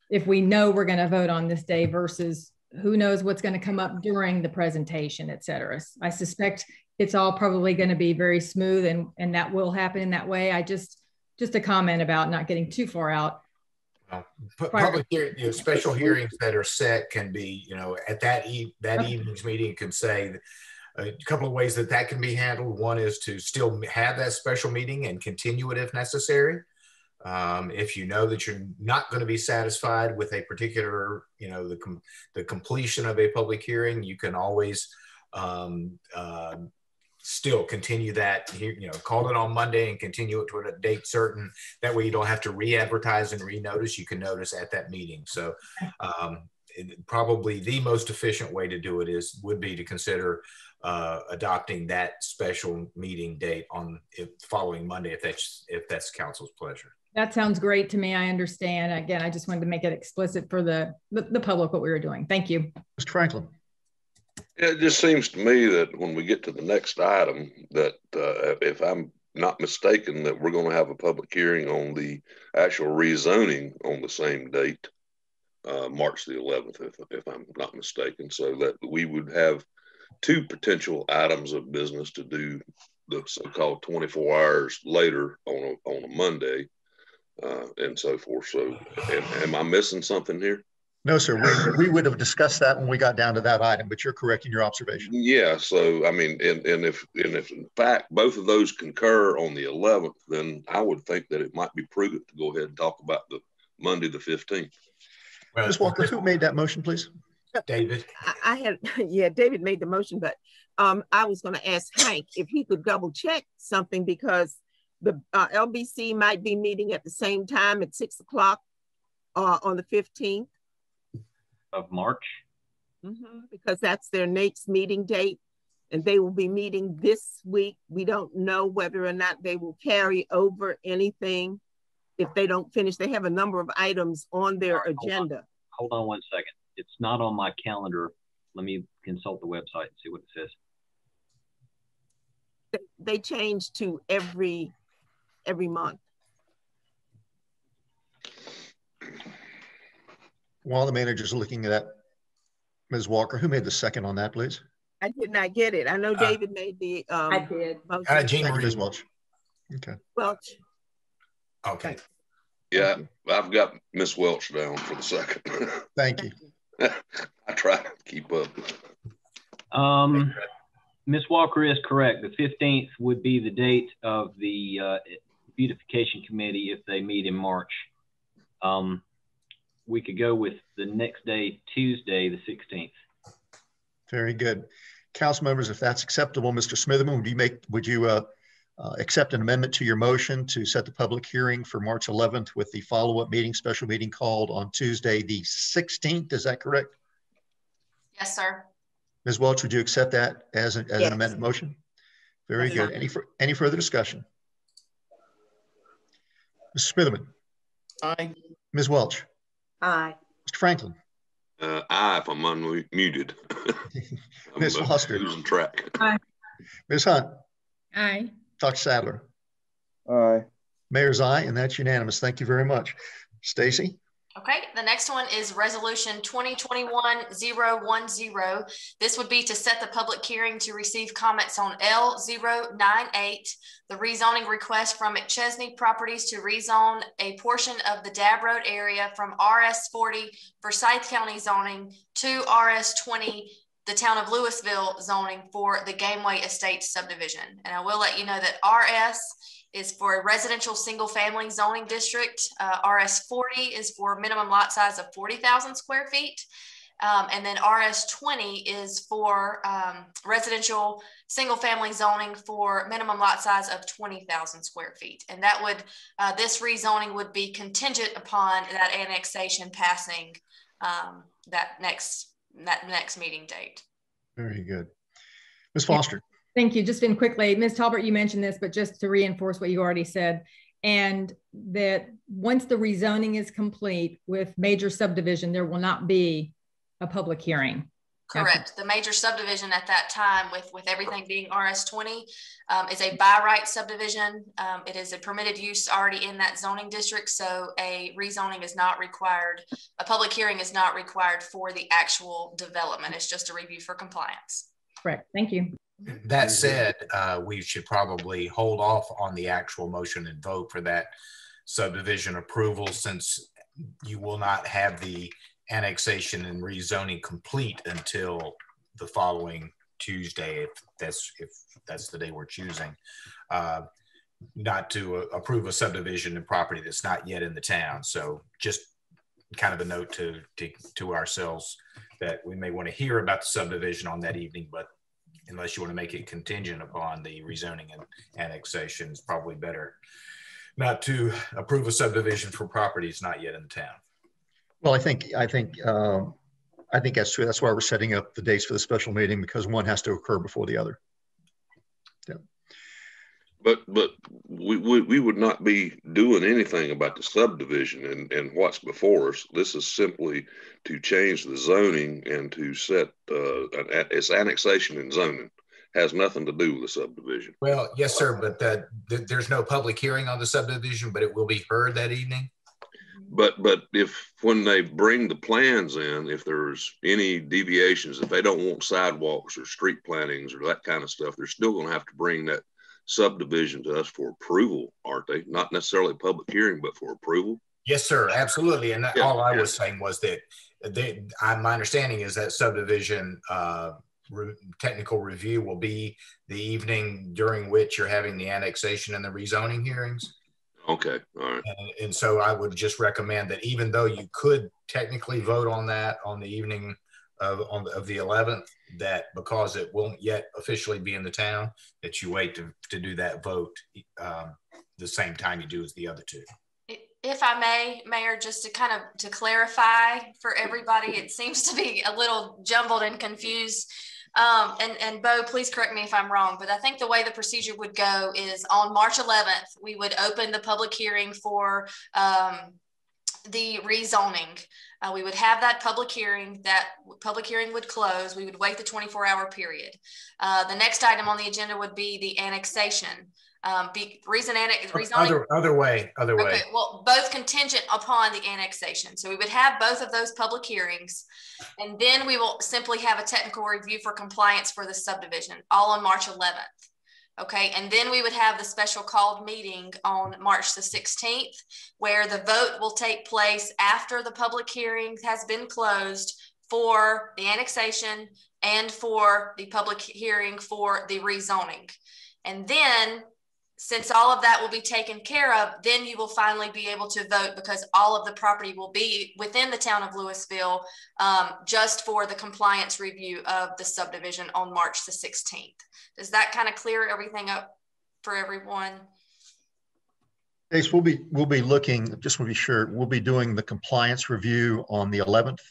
Speaker 3: If we know we're going to vote on this day versus who knows what's going to come up during the presentation, et cetera. I suspect it's all probably going to be very smooth and that will happen in that way. Just a comment about not getting too far out.
Speaker 12: Public hearing, special hearings that are set can be, at that evening's meeting can say a couple of ways that can be handled. One is to still have that special meeting and continue it if necessary. If you know that you're not going to be satisfied with a particular, the completion of a public hearing, you can always still continue that, call it on Monday and continue it to a date certain. That way you don't have to re-advertise and re-notice. You can notice at that meeting. So probably the most efficient way to do it would be to consider adopting that special meeting date on following Monday, if that's council's pleasure.
Speaker 3: That sounds great to me. I understand. Again, I just wanted to make it explicit for the public what we were doing. Thank you.
Speaker 1: Mr. Franklin.
Speaker 5: It just seems to me that when we get to the next item, that if I'm not mistaken, that we're going to have a public hearing on the actual rezoning on the same date, March the 11th, if I'm not mistaken, so that we would have two potential items of business to do the so-called 24 hours later on a Monday, and so forth. So, am I missing something here?
Speaker 1: No, sir. We would have discussed that when we got down to that item, but you're correct in your observation.
Speaker 5: Yeah. So, I mean, and if in fact both of those concur on the 11th, then I would think that it might be prudent to go ahead and talk about the Monday the 15th.
Speaker 1: Well, Ms. Walker, who made that motion, please?
Speaker 12: David.
Speaker 8: I had, yeah, David made the motion, but I was going to ask Hank if he could double check something, because the LBC might be meeting at the same time at 6 o'clock on the 15th.
Speaker 7: Of March.
Speaker 8: Because that's their next meeting date, and they will be meeting this week. We don't know whether or not they will carry over anything if they don't finish. They have a number of items on their agenda.
Speaker 7: Hold on 1 second. It's not on my calendar. Let me consult the website and see what it says.
Speaker 8: They change to every month.
Speaker 1: While the manager's looking at that, Ms. Walker, who made the second on that, please?
Speaker 8: I did not get it. I know David made the
Speaker 13: I did.
Speaker 12: Jean
Speaker 1: Ms. Welch. Okay.
Speaker 8: Welch.
Speaker 12: Okay.
Speaker 5: Yeah, I've got Miss Welch down for the second.
Speaker 1: Thank you.
Speaker 5: I try to keep up.
Speaker 7: Ms. Walker is correct. The 15th would be the date of the beautification committee if they meet in March. We could go with the next day, Tuesday, the 16th.
Speaker 1: Very good. Council members, if that's acceptable, Mr. Smitherman, would you accept an amendment to your motion to set the public hearing for March 11th with the follow-up meeting, special meeting called on Tuesday, the 16th? Is that correct?
Speaker 17: Yes, sir.
Speaker 1: Ms. Welch, would you accept that as an amended motion? Very good. Any further discussion? Mr. Smitherman.
Speaker 2: Aye.
Speaker 1: Ms. Welch.
Speaker 13: Aye.
Speaker 1: Mr. Franklin.
Speaker 5: Aye, if I'm unmuted.
Speaker 1: Ms. Foster.
Speaker 5: Losing track.
Speaker 3: Aye.
Speaker 1: Ms. Hunt.
Speaker 3: Aye.
Speaker 1: Dr. Sadler.
Speaker 11: Aye.
Speaker 1: Mayor's aye, and that's unanimous. Thank you very much. Stacy.
Speaker 17: Okay, the next one is resolution 2021-010. This would be to set the public hearing to receive comments on L098, the rezoning request from McChesney Properties to rezone a portion of the Dab Road area from RS40 for Forsyth County zoning to RS20, the town of Louisville zoning for the Gameway Estates subdivision. And I will let you know that RS is for a residential single family zoning district. RS40 is for minimum lot size of 40,000 square feet. And then RS20 is for residential single family zoning for minimum lot size of 20,000 square feet. And that would, this rezoning would be contingent upon that annexation passing that next meeting date.
Speaker 1: Very good. Ms. Foster.
Speaker 3: Thank you. Just in quickly, Ms. Talbert, you mentioned this, but just to reinforce what you already said, and that once the rezoning is complete with major subdivision, there will not be a public hearing.
Speaker 17: Correct. The major subdivision at that time, with everything being RS20, is a by right subdivision. It is a permitted use already in that zoning district, so a rezoning is not required. A public hearing is not required for the actual development. It's just a review for compliance.
Speaker 3: Correct. Thank you.
Speaker 12: That said, we should probably hold off on the actual motion and vote for that subdivision approval, since you will not have the annexation and rezoning complete until the following Tuesday, if that's the day we're choosing, not to approve a subdivision and property that's not yet in the town. So just kind of a note to ourselves that we may want to hear about the subdivision on that evening, but unless you want to make it contingent upon the rezoning and annexation, it's probably better not to approve a subdivision for properties not yet in the town.
Speaker 1: Well, I think that's true. That's why we're setting up the dates for the special meeting, because one has to occur before the other. Yeah.
Speaker 5: But we would not be doing anything about the subdivision and what's before us. This is simply to change the zoning and to set it's annexation and zoning. Has nothing to do with the subdivision.
Speaker 12: Well, yes, sir, but there's no public hearing on the subdivision, but it will be heard that evening.
Speaker 5: But if when they bring the plans in, if there's any deviations, if they don't want sidewalks or street plantings or that kind of stuff, they're still going to have to bring that subdivision to us for approval, aren't they? Not necessarily a public hearing, but for approval.
Speaker 12: Yes, sir, absolutely. And all I was saying was that my understanding is that subdivision technical review will be the evening during which you're having the annexation and the rezoning hearings.
Speaker 5: Okay, all right.
Speaker 12: And so I would just recommend that even though you could technically vote on that on the evening of the 11th, that because it won't yet officially be in the town, that you wait to do that vote the same time you do as the other two.
Speaker 17: If I may, Mayor, just to clarify for everybody, it seems to be a little jumbled and confused. And Bo, please correct me if I'm wrong, but I think the way the procedure would go is on March 11th, we would open the public hearing for the rezoning. We would have that public hearing. That public hearing would close. We would wait the 24-hour period. The next item on the agenda would be the annexation. Rezoning.
Speaker 12: Other way.
Speaker 17: Okay, well, both contingent upon the annexation. So we would have both of those public hearings, and then we will simply have a technical review for compliance for the subdivision, all on March 11th. Okay, and then we would have the special called meeting on March the 16th, where the vote will take place after the public hearing has been closed for the annexation and for the public hearing for the rezoning. And then, since all of that will be taken care of, then you will finally be able to vote, because all of the property will be within the town of Louisville, just for the compliance review of the subdivision on March the 16th. Does that kind of clear everything up for everyone?
Speaker 1: Ace, we'll be looking, just to be sure, we'll be doing the compliance review on the 11th.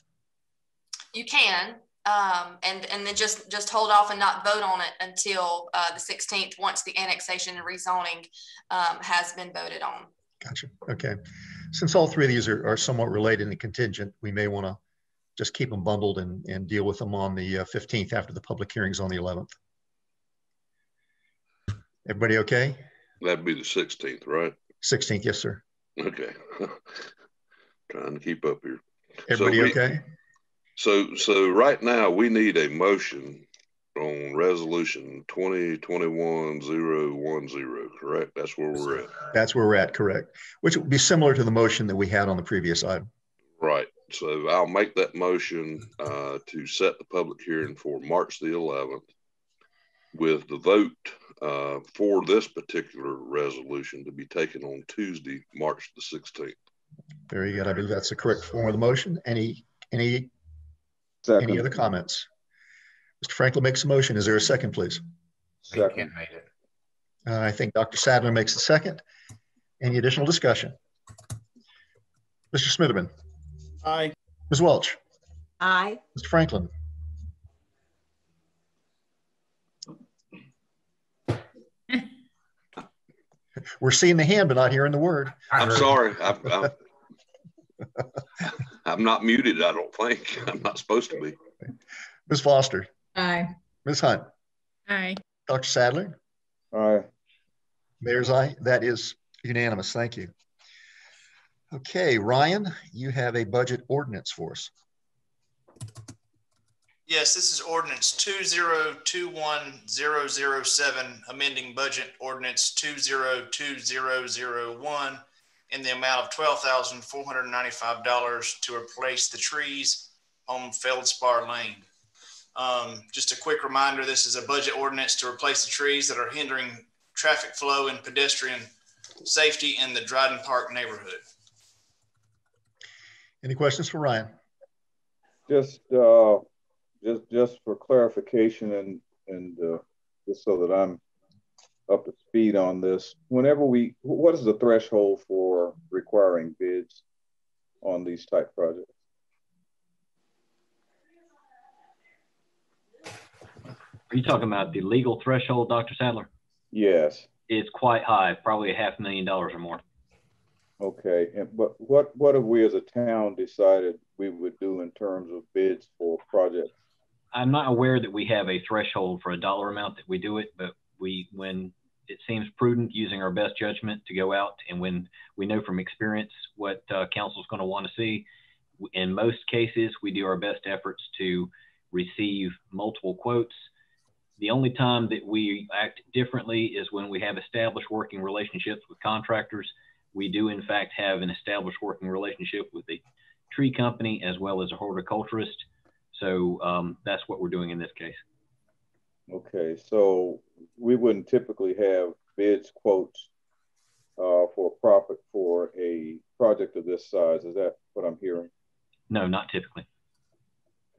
Speaker 17: You can. And then just hold off and not vote on it until the 16th, once the annexation and rezoning has been voted on.
Speaker 1: Gotcha. Okay. Since all three of these are somewhat related and contingent, we may want to just keep them bundled and deal with them on the 15th after the public hearings on the 11th. Everybody okay?
Speaker 5: That'd be the 16th, right?
Speaker 1: 16th, yes, sir.
Speaker 5: Okay. Trying to keep up here.
Speaker 1: Everybody okay?
Speaker 5: So right now we need a motion on resolution 2021-010, correct? That's where we're at.
Speaker 1: That's where we're at, correct. Which would be similar to the motion that we had on the previous item.
Speaker 5: Right. So I'll make that motion to set the public hearing for March the 11th, with the vote for this particular resolution to be taken on Tuesday, March the 16th.
Speaker 1: Very good. I believe that's the correct form of the motion. Any other comments? Mr. Franklin makes a motion. Is there a second, please?
Speaker 12: Second. Made it.
Speaker 1: I think Dr. Sadler makes the second. Any additional discussion? Mr. Smitherman?
Speaker 2: Aye.
Speaker 1: Ms. Welch?
Speaker 8: Aye.
Speaker 1: Mr. Franklin? We're seeing the hand, but not hearing the word.
Speaker 5: I'm sorry. I'm not muted, I don't think. I'm not supposed to be.
Speaker 1: Ms. Foster?
Speaker 3: Aye.
Speaker 1: Ms. Hunt?
Speaker 4: Aye.
Speaker 1: Dr. Sadler?
Speaker 11: Aye.
Speaker 1: Mayor's aye. That is unanimous. Thank you. Okay, Ryan, you have a budget ordinance for us.
Speaker 10: Yes, this is ordinance 2021-007, amending budget ordinance 202001 in the amount of $12,495 to replace the trees on Feldspar Lane. Just a quick reminder, this is a budget ordinance to replace the trees that are hindering traffic flow and pedestrian safety in the Dryden Park neighborhood.
Speaker 1: Any questions for Ryan?
Speaker 11: Just for clarification and just so that I'm up to speed on this, what is the threshold for requiring bids on these type projects?
Speaker 7: Are you talking about the legal threshold, Dr. Sadler?
Speaker 11: Yes.
Speaker 7: It's quite high, probably $500,000 or more.
Speaker 11: Okay, but what have we as a town decided we would do in terms of bids for projects?
Speaker 7: I'm not aware that we have a threshold for a dollar amount that we do it, but when it seems prudent, using our best judgment to go out, and when we know from experience what council's going to want to see, in most cases, we do our best efforts to receive multiple quotes. The only time that we act differently is when we have established working relationships with contractors. We do, in fact, have an established working relationship with a tree company as well as a horticulturist. So that's what we're doing in this case.
Speaker 11: Okay, so we wouldn't typically have bids, quotes for a project of this size. Is that what I'm hearing?
Speaker 7: No, not typically.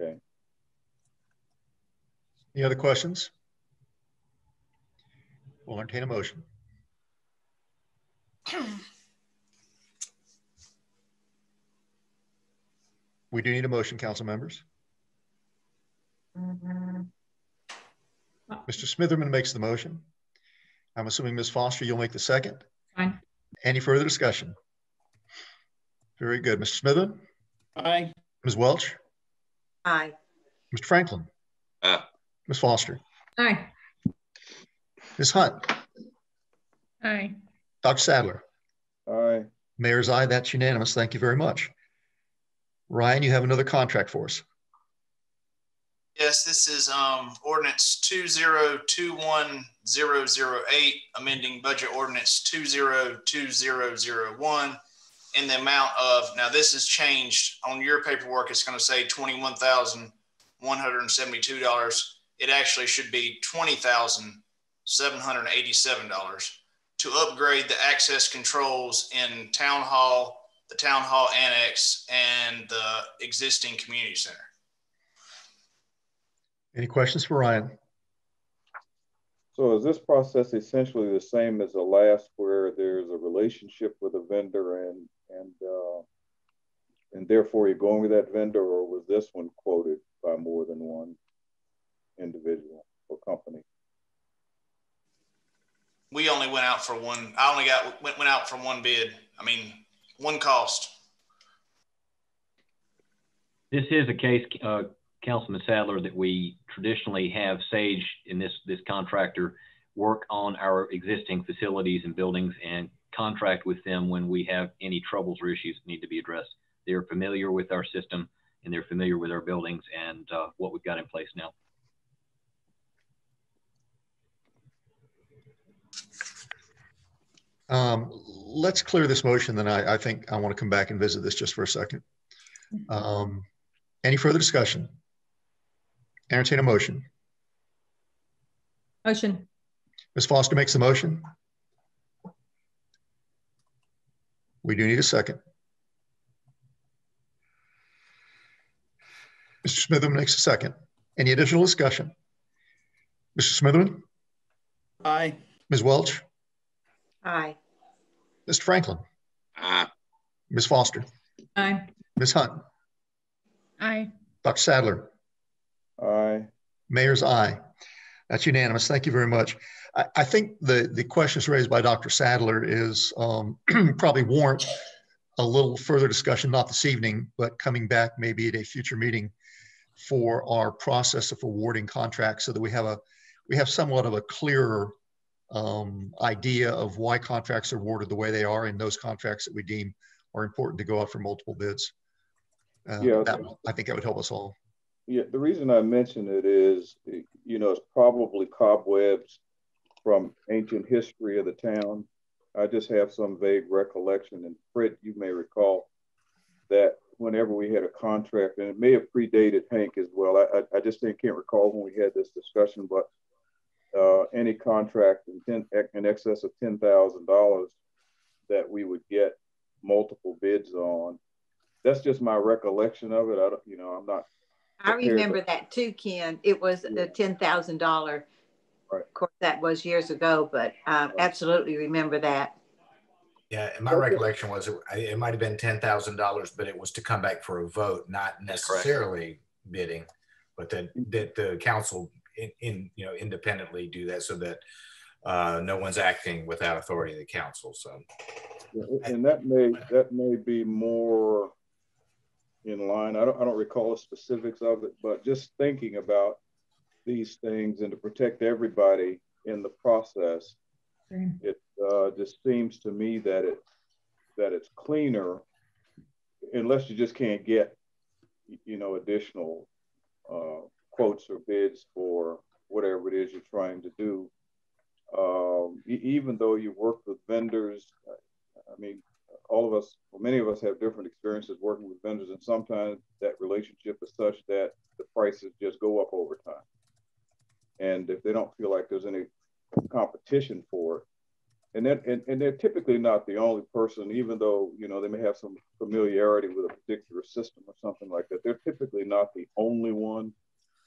Speaker 11: Okay.
Speaker 1: Any other questions? We'll entertain a motion. We do need a motion, council members. Mr. Smitherman makes the motion. I'm assuming Ms. Foster, you'll make the second.
Speaker 3: Fine.
Speaker 1: Any further discussion? Very good. Mr. Smitherman?
Speaker 2: Aye.
Speaker 1: Ms. Welch?
Speaker 13: Aye.
Speaker 1: Mr. Franklin?
Speaker 5: Aye.
Speaker 1: Ms. Foster?
Speaker 3: Aye.
Speaker 1: Ms. Hunt?
Speaker 4: Aye.
Speaker 1: Dr. Sadler?
Speaker 11: Aye.
Speaker 1: Mayor's aye. That's unanimous. Thank you very much. Ryan, you have another contract for us.
Speaker 10: Yes, this is ordinance 2021008, amending budget ordinance 202001 in the amount of, now this has changed on your paperwork. It's going to say $21,172. It actually should be $20,787 to upgrade the access controls in Town Hall, the Town Hall Annex, and the existing community center.
Speaker 1: Any questions for Ryan?
Speaker 11: So is this process essentially the same as the last, where there's a relationship with a vendor and therefore you're going with that vendor, or was this one quoted by more than one individual or company?
Speaker 10: We only went out for one. I only went out for one bid. I mean, one cost.
Speaker 7: This is a case, Councilman Sadler, that we traditionally have Sage in this contractor work on our existing facilities and buildings and contract with them when we have any troubles or issues that need to be addressed. They're familiar with our system and they're familiar with our buildings and what we've got in place now.
Speaker 1: Let's clear this motion, then I think I want to come back and visit this just for a second. Any further discussion? Entertain a motion.
Speaker 3: Motion.
Speaker 1: Ms. Foster makes the motion. We do need a second. Mr. Smitherman makes a second. Any additional discussion? Mr. Smitherman?
Speaker 2: Aye.
Speaker 1: Ms. Welch?
Speaker 13: Aye.
Speaker 1: Mr. Franklin?
Speaker 5: Aye.
Speaker 1: Ms. Foster?
Speaker 3: Aye.
Speaker 1: Ms. Hunt?
Speaker 4: Aye.
Speaker 1: Dr. Sadler?
Speaker 11: Aye.
Speaker 1: Mayor's aye. That's unanimous. Thank you very much. I think the questions raised by Dr. Sadler is probably warrant a little further discussion, not this evening, but coming back maybe at a future meeting for our process of awarding contracts, so that we have somewhat of a clearer idea of why contracts are awarded the way they are, and those contracts that we deem are important to go out for multiple bids.
Speaker 11: Yeah,
Speaker 1: I think that would help us all.
Speaker 11: Yeah, the reason I mention it is, it's probably cobwebs from ancient history of the town. I just have some vague recollection, and Fred, you may recall that whenever we had a contract, and it may have predated Hank as well, I just can't recall when we had this discussion, but any contract in excess of $10,000 that we would get multiple bids on. That's just my recollection of it. I'm not.
Speaker 13: I remember that too, Ken. It was the $10,000.
Speaker 11: Right.
Speaker 13: Of course, that was years ago, but I absolutely remember that.
Speaker 12: Yeah, and my recollection was it might have been $10,000, but it was to come back for a vote, not necessarily bidding, but that the council independently do that, so that no one's acting without authority of the council. So,
Speaker 11: and that may be more in line. I don't recall the specifics of it, but just thinking about these things and to protect everybody in the process, it just seems to me that it's cleaner, unless you just can't get, additional quotes or bids for whatever it is you're trying to do. Even though you work with vendors, I mean, all of us, or many of us, have different experiences working with vendors, and sometimes that relationship is such that the prices just go up over time. And if they don't feel like there's any competition for it, and they're typically not the only person, even though, they may have some familiarity with a particular system or something like that, they're typically not the only one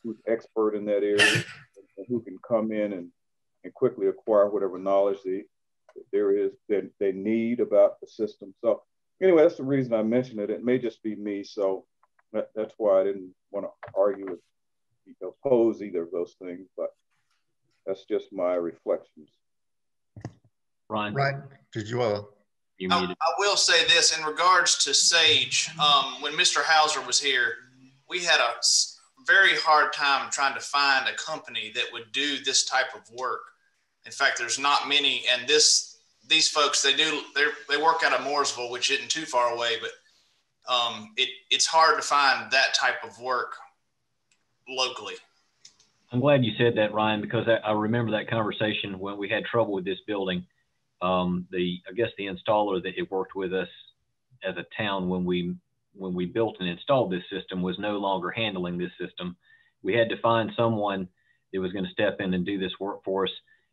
Speaker 11: who's expert in that area and who can come in and quickly acquire whatever knowledge they need about the system. So anyway, that's the reason I mentioned it. It may just be me, so that's why I didn't want to argue with, oppose either of those things, but that's just my reflections.
Speaker 1: Ryan, did you
Speaker 10: I will say this in regards to Sage. When Mr. Hauser was here, we had a very hard time trying to find a company that would do this type of work. In fact, there's not many, and these folks, they work out of Mooresville, which isn't too far away, but it's hard to find that type of work locally.
Speaker 7: I'm glad you said that, Ryan, because I remember that conversation when we had trouble with this building. I guess the installer that had worked with us as a town when we built and installed this system was no longer handling this system. We had to find someone that was going to step in and do this work for us.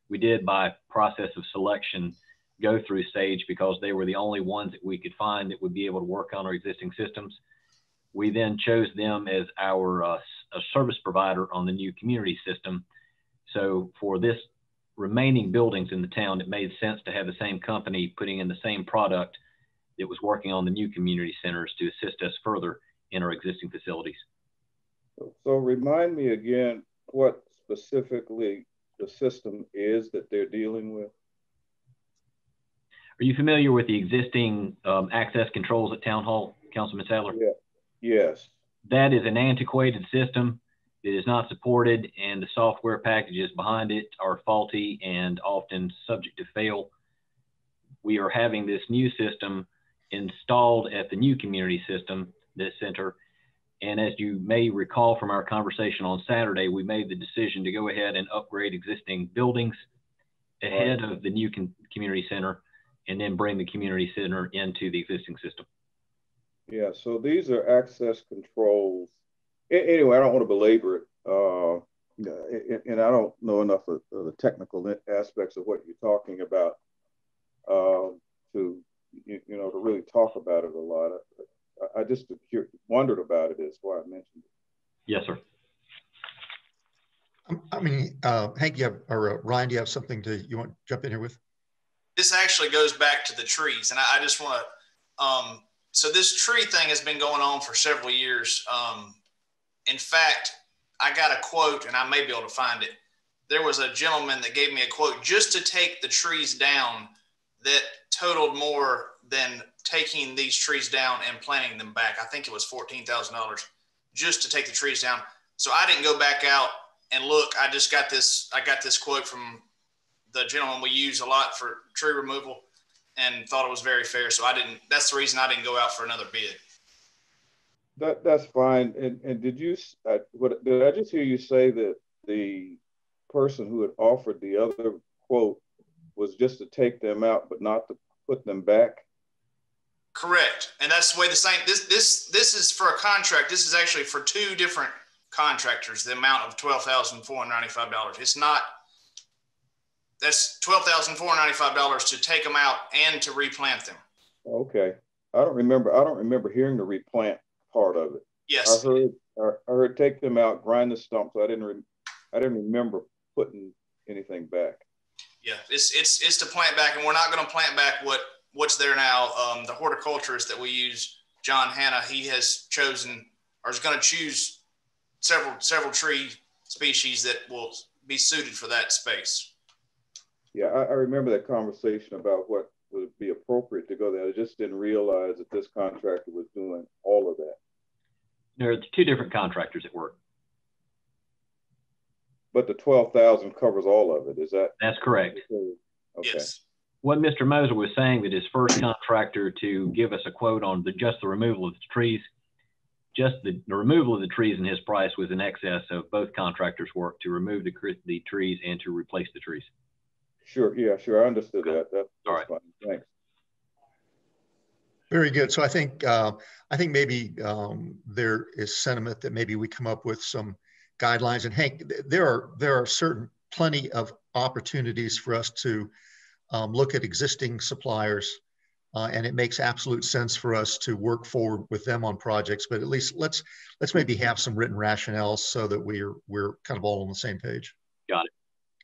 Speaker 7: We did, by process of selection, go through Sage because they were the only ones that we could find that would be able to work on our existing systems. We then chose them as our service provider on the new community system. So for this remaining buildings in the town, it made sense to have the same company putting in the same product that was working on the new community centers to assist us further in our existing facilities.
Speaker 11: So remind me again what specifically the system is that they're dealing with.
Speaker 7: Are you familiar with the existing access controls at Town Hall, Councilman Sadler?
Speaker 11: Yeah. Yes.
Speaker 7: That is an antiquated system. It is not supported, and the software packages behind it are faulty and often subject to fail. We are having this new system installed at the new community system, this center. And as you may recall from our conversation on Saturday, we made the decision to go ahead and upgrade existing buildings ahead of the new community center, and then bring the community center into the existing system.
Speaker 11: Yeah, so these are access controls. Anyway, I don't want to belabor it, and I don't know enough of the technical aspects of what you're talking about to really talk about it a lot. I just wondered about it, is why I mentioned it.
Speaker 7: Yes, sir.
Speaker 1: I mean, Hank, Ryan, do you have something you want to jump in here with?
Speaker 10: This actually goes back to the trees, and I just want to. So this tree thing has been going on for several years. In fact, I got a quote, and I may be able to find it. There was a gentleman that gave me a quote just to take the trees down that totaled more than taking these trees down and planting them back. I think it was $14,000 just to take the trees down. So I didn't go back out and look. I got this quote from the gentleman we use a lot for tree removal and thought it was very fair. So that's the reason I didn't go out for another bid.
Speaker 11: That's fine. And did I just hear you say that the person who had offered the other quote was just to take them out, but not to put them back?
Speaker 10: Correct. And that's the way the same, this is for a contract. This is actually for two different contractors, the amount of $12,495. It's not, that's $12,495 to take them out and to replant them.
Speaker 11: Okay. I don't remember hearing the replant part of it.
Speaker 10: Yes.
Speaker 11: I heard take them out, grind the stumps. I didn't remember putting anything back.
Speaker 10: Yeah, it's to plant back, and we're not going to plant back what's there now. The horticulturist that we use, John Hanna, he has chosen, or is going to choose several tree species that will be suited for that space.
Speaker 11: Yeah, I remember that conversation about what would be appropriate to go there. I just didn't realize that this contractor was doing all of that.
Speaker 7: There are two different contractors at work.
Speaker 11: But the 12,000 covers all of it, is that?
Speaker 7: That's correct.
Speaker 11: Okay.
Speaker 10: Yes.
Speaker 7: What Mr. Moser was saying, that his first contractor to give us a quote on just the removal of the trees, just the removal of the trees, and his price was in excess of both contractors' work to remove the trees and to replace the trees.
Speaker 11: Sure, yeah, sure, I understood that. That's
Speaker 7: all right.
Speaker 11: Fine. Thanks.
Speaker 1: Very good. So I think maybe there is sentiment that maybe we come up with some guidelines. And Hank, there are plenty of opportunities for us to look at existing suppliers, and it makes absolute sense for us to work forward with them on projects. But at least let's maybe have some written rationales so that we're kind of all on the same page.
Speaker 7: Got it.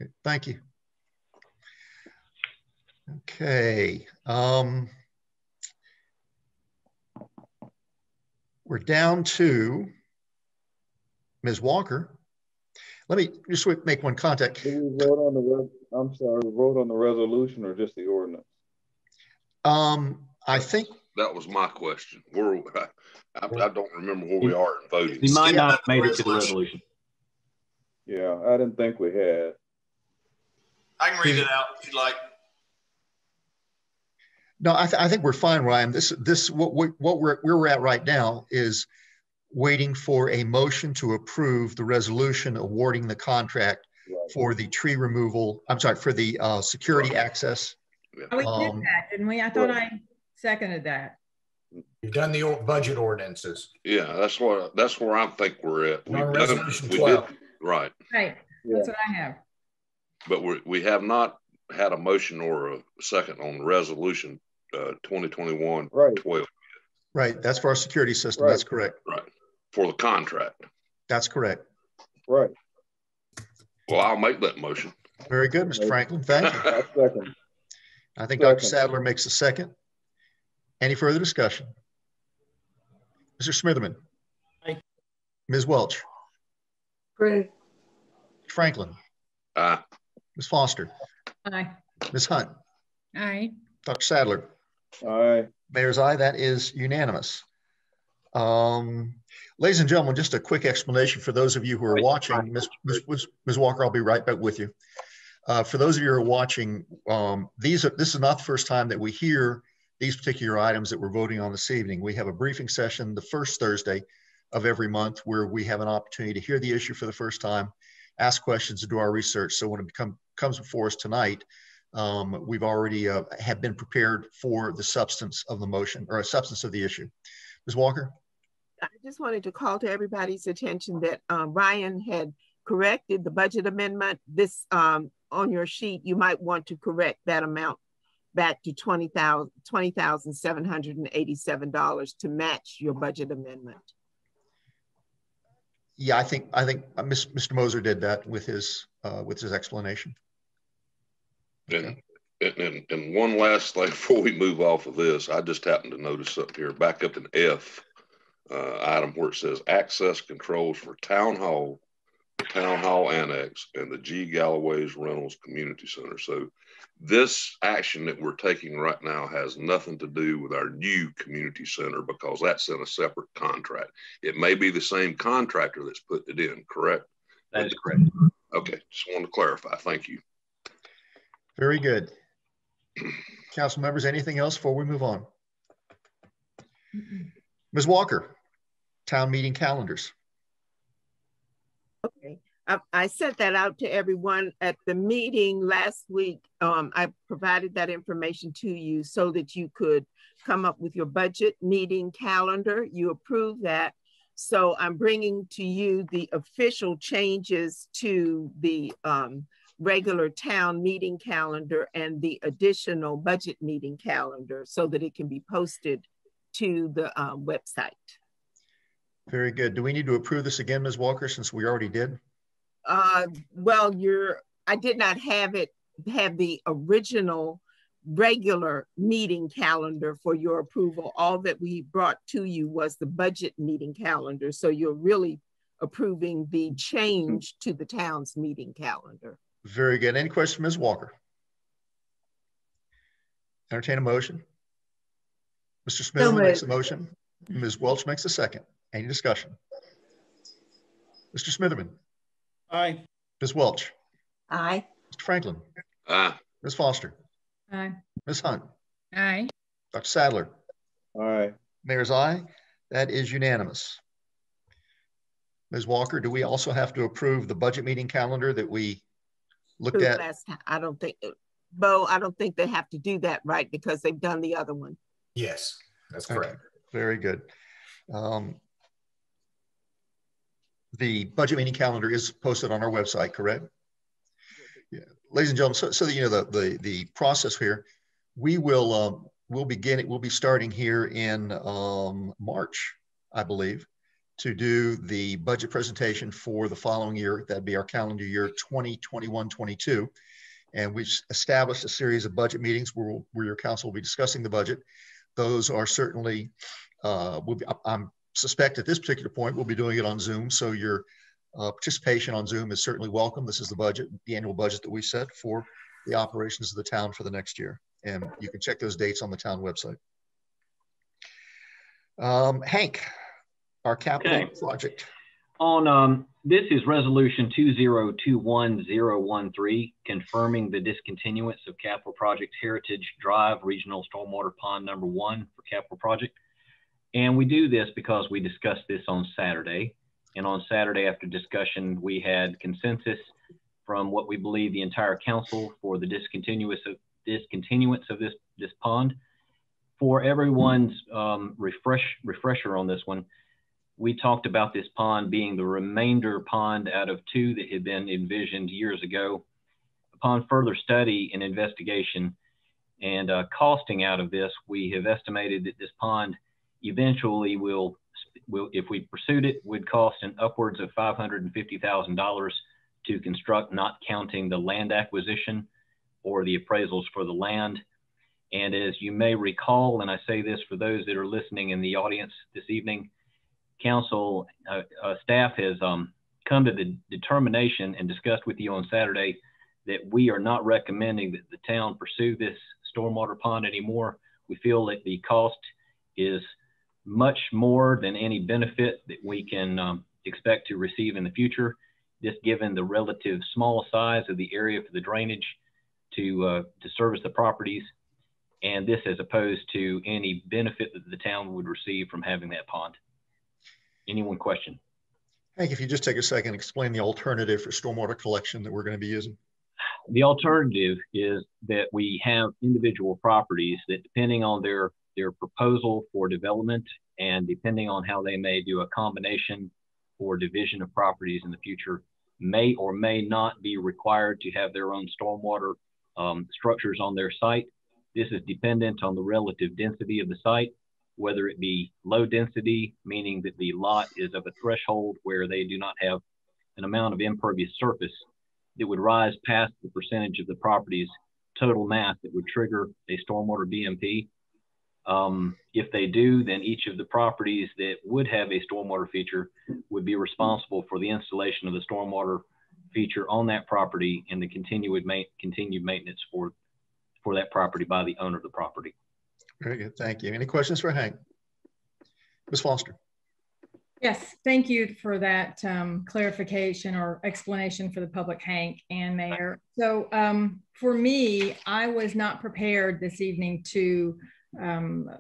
Speaker 1: Okay, thank you. Okay. We're down to Ms. Walker. Let me just make one contact.
Speaker 11: Did we vote on vote on the resolution or just the ordinance?
Speaker 1: I think
Speaker 5: that was my question. I don't remember where we are in voting.
Speaker 7: We might not have made it to the resolution.
Speaker 11: Yeah, I didn't think we had.
Speaker 10: I can read it out if you'd like.
Speaker 1: No, I think we're fine, Ryan. What we're at right now is waiting for a motion to approve the resolution awarding the contract for the tree removal. I'm sorry, for the security access.
Speaker 3: Oh, we did that, didn't we? I thought I seconded that.
Speaker 12: You've done the budget ordinances.
Speaker 5: Yeah, that's where I think we're at.
Speaker 12: Resolution 12.
Speaker 5: Right.
Speaker 3: Right.
Speaker 11: Yeah.
Speaker 3: That's what I have.
Speaker 5: But we have not had a motion or a second on resolution 2021-12.
Speaker 1: Right. That's for our security system.
Speaker 11: Right.
Speaker 1: That's correct.
Speaker 5: Right. For the contract.
Speaker 1: That's correct.
Speaker 11: Right.
Speaker 5: Well, I'll make that motion.
Speaker 1: Very good, Mr. Franklin. Thank you.
Speaker 11: Second.
Speaker 1: I think Dr. Sadler makes a second. Any further discussion? Mr. Smitherman.
Speaker 2: Aye.
Speaker 1: Ms. Welch.
Speaker 13: Approve.
Speaker 1: Franklin.
Speaker 5: Aye.
Speaker 1: Ms. Foster.
Speaker 3: Aye.
Speaker 1: Ms. Hunt.
Speaker 3: Aye.
Speaker 1: Dr. Sadler.
Speaker 11: Aye.
Speaker 1: Mayor's aye. That is unanimous. Ladies and gentlemen, just a quick explanation for those of you who are watching. Ms. Walker, I'll be right back with you. For those of you who are watching, this is not the first time that we hear these particular items that we're voting on this evening. We have a briefing session the first Thursday of every month where we have an opportunity to hear the issue for the first time, ask questions, and do our research. So when it comes before us tonight, we've already have been prepared for the substance of the motion or a substance of the issue. Ms. Walker?
Speaker 8: I just wanted to call to everybody's attention that Ryan had corrected the budget amendment. This on your sheet, you might want to correct that amount back to $20,787 to match your budget amendment.
Speaker 1: Yeah, I think Mr. Moser did that with his explanation.
Speaker 5: And one last thing before we move off of this, I just happened to notice up here, back up in F, item where it says access controls for Town Hall Annex, and the G. Galloway's Reynolds Community Center. So this action that we're taking right now has nothing to do with our new community center because that's in a separate contract. It may be the same contractor that's put it in, correct?
Speaker 7: That is correct.
Speaker 5: Okay, just wanted to clarify. Thank you.
Speaker 1: Very good. Council members, anything else before we move on? Ms. Walker, town meeting calendars.
Speaker 8: Okay, I sent that out to everyone at the meeting last week. I provided that information to you so that you could come up with your budget meeting calendar. You approved that. So I'm bringing to you the official changes to the regular town meeting calendar and the additional budget meeting calendar so that it can be posted to the website.
Speaker 1: Very good. Do we need to approve this again, Ms. Walker, since we already did?
Speaker 8: Well, I did not have the original regular meeting calendar for your approval. All that we brought to you was the budget meeting calendar. So you're really approving the change to the town's meeting calendar.
Speaker 1: Very good. Any questions, Ms. Walker? Entertain a motion. Mr. Smith makes a motion. Ms. Welch makes a second. Any discussion? Mr. Smitherman.
Speaker 2: Aye.
Speaker 1: Ms. Welch.
Speaker 13: Aye.
Speaker 1: Mr. Franklin.
Speaker 5: Aye.
Speaker 1: Ms. Foster.
Speaker 3: Aye.
Speaker 1: Ms. Hunt.
Speaker 14: Aye.
Speaker 1: Dr. Sadler.
Speaker 11: Aye.
Speaker 1: Mayor's aye. That is unanimous. Ms. Walker, do we also have to approve the budget meeting calendar that we looked at?
Speaker 8: Last time. I don't think, Bo, I don't think they have to do that, right? Because they've done the other one.
Speaker 12: Yes, that's
Speaker 1: Okay.
Speaker 12: correct.
Speaker 1: Very good. The budget meeting calendar is posted on our website, correct? Yeah. Ladies and gentlemen, so that you know the process here, we will we'll be starting here in March, I believe, to do the budget presentation for the following year. That'd be our calendar year 2021-22. And we've established a series of budget meetings where your council will be discussing the budget. Those are certainly, I'm suspect at this particular point, we'll be doing it on Zoom. So your participation on Zoom is certainly welcome. This is the budget, the annual budget that we set for the operations of the town for the next year. And you can check those dates on the town website. Hank, our capital project.
Speaker 7: On this is resolution 2021013, confirming the discontinuance of capital project Heritage Drive Regional Stormwater Pond number 1 for capital project. And we do this because we discussed this on Saturday. And on Saturday, after discussion, we had consensus from what we believe the entire council for the discontinuance of this pond. For everyone's refresher on this one, we talked about this pond being the remainder pond out of 2 that had been envisioned years ago. Upon further study and investigation and costing out of this, we have estimated that this pond eventually will, if we pursued it, would cost an upwards of $550,000 to construct, not counting the land acquisition or the appraisals for the land. And as you may recall, and I say this for those that are listening in the audience this evening, council staff has come to the determination and discussed with you on Saturday that we are not recommending that the town pursue this stormwater pond anymore. We feel that the cost is much more than any benefit that we can expect to receive in the future, just given the relative small size of the area for the drainage to service the properties, and this as opposed to any benefit that the town would receive from having that pond. Anyone question?
Speaker 1: Hank, if you just take a second, explain the alternative for stormwater collection that we're going to be using.
Speaker 7: The alternative is that we have individual properties that, depending on their proposal for development and depending on how they may do a combination or division of properties in the future, may or may not be required to have their own stormwater structures on their site. This is dependent on the relative density of the site, whether it be low density, meaning that the lot is of a threshold where they do not have an amount of impervious surface that would rise past the percentage of the property's total mass that would trigger a stormwater BMP. If they do, then each of the properties that would have a stormwater feature would be responsible for the installation of the stormwater feature on that property and the continued maintenance for that property by the owner of the property.
Speaker 1: Very good, thank you. Any questions for Hank? Ms. Foster.
Speaker 3: Yes, thank you for that clarification or explanation for the public, Hank and Mayor. So for me, I was not prepared this evening to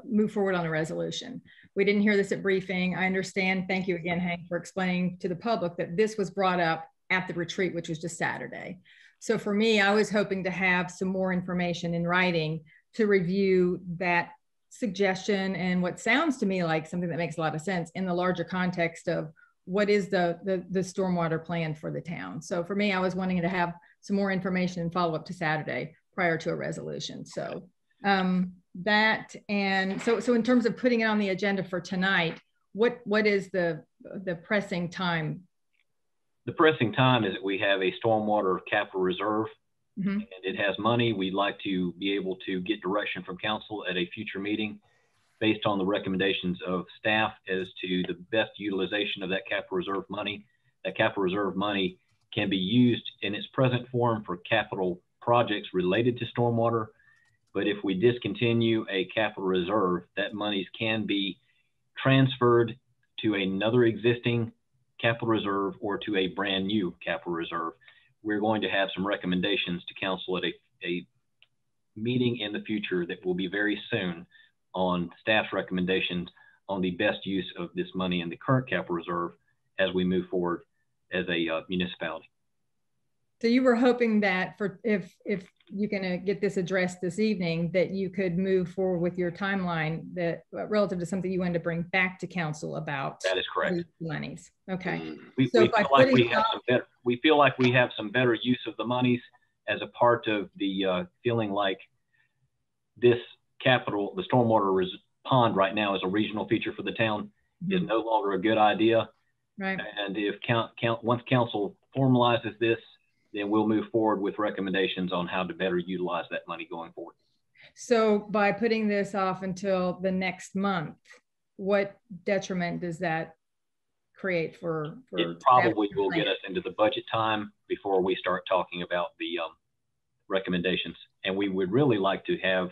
Speaker 3: move forward on a resolution. We didn't hear this at briefing. I understand. Thank you again, Hank, for explaining to the public that this was brought up at the retreat, which was just Saturday. So for me, I was hoping to have some more information in writing to review that suggestion and what sounds to me like something that makes a lot of sense in the larger context of what is the stormwater plan for the town. So for me, I was wanting to have some more information and follow up to Saturday prior to a resolution. So that, and so in terms of putting it on the agenda for tonight, what is the pressing time?
Speaker 7: The pressing time is that we have a stormwater capital reserve.
Speaker 3: Mm-hmm.
Speaker 7: And it has money. We'd like to be able to get direction from council at a future meeting based on the recommendations of staff as to the best utilization of that capital reserve money. That capital reserve money can be used in its present form for capital projects related to stormwater. But if we discontinue a capital reserve, that monies can be transferred to another existing capital reserve or to a brand new capital reserve. We're going to have some recommendations to council at a meeting in the future that will be very soon on staff's recommendations on the best use of this money in the current capital reserve as we move forward as a municipality.
Speaker 3: So you were hoping that if you're going to get this addressed this evening, that you could move forward with your timeline that relative to something you wanted to bring back to council about.
Speaker 7: That is correct.
Speaker 3: Monies. Okay.
Speaker 7: We feel like we have some better use of the monies as a part of the feeling like this capital, the stormwater pond right now is a regional feature for the town, is no longer a good idea.
Speaker 3: Right.
Speaker 7: And if once council formalizes this, then we'll move forward with recommendations on how to better utilize that money going forward.
Speaker 3: So by putting this off until the next month, what detriment does that create for
Speaker 7: it probably will get us into the budget time before we start talking about the recommendations. And we would really like to have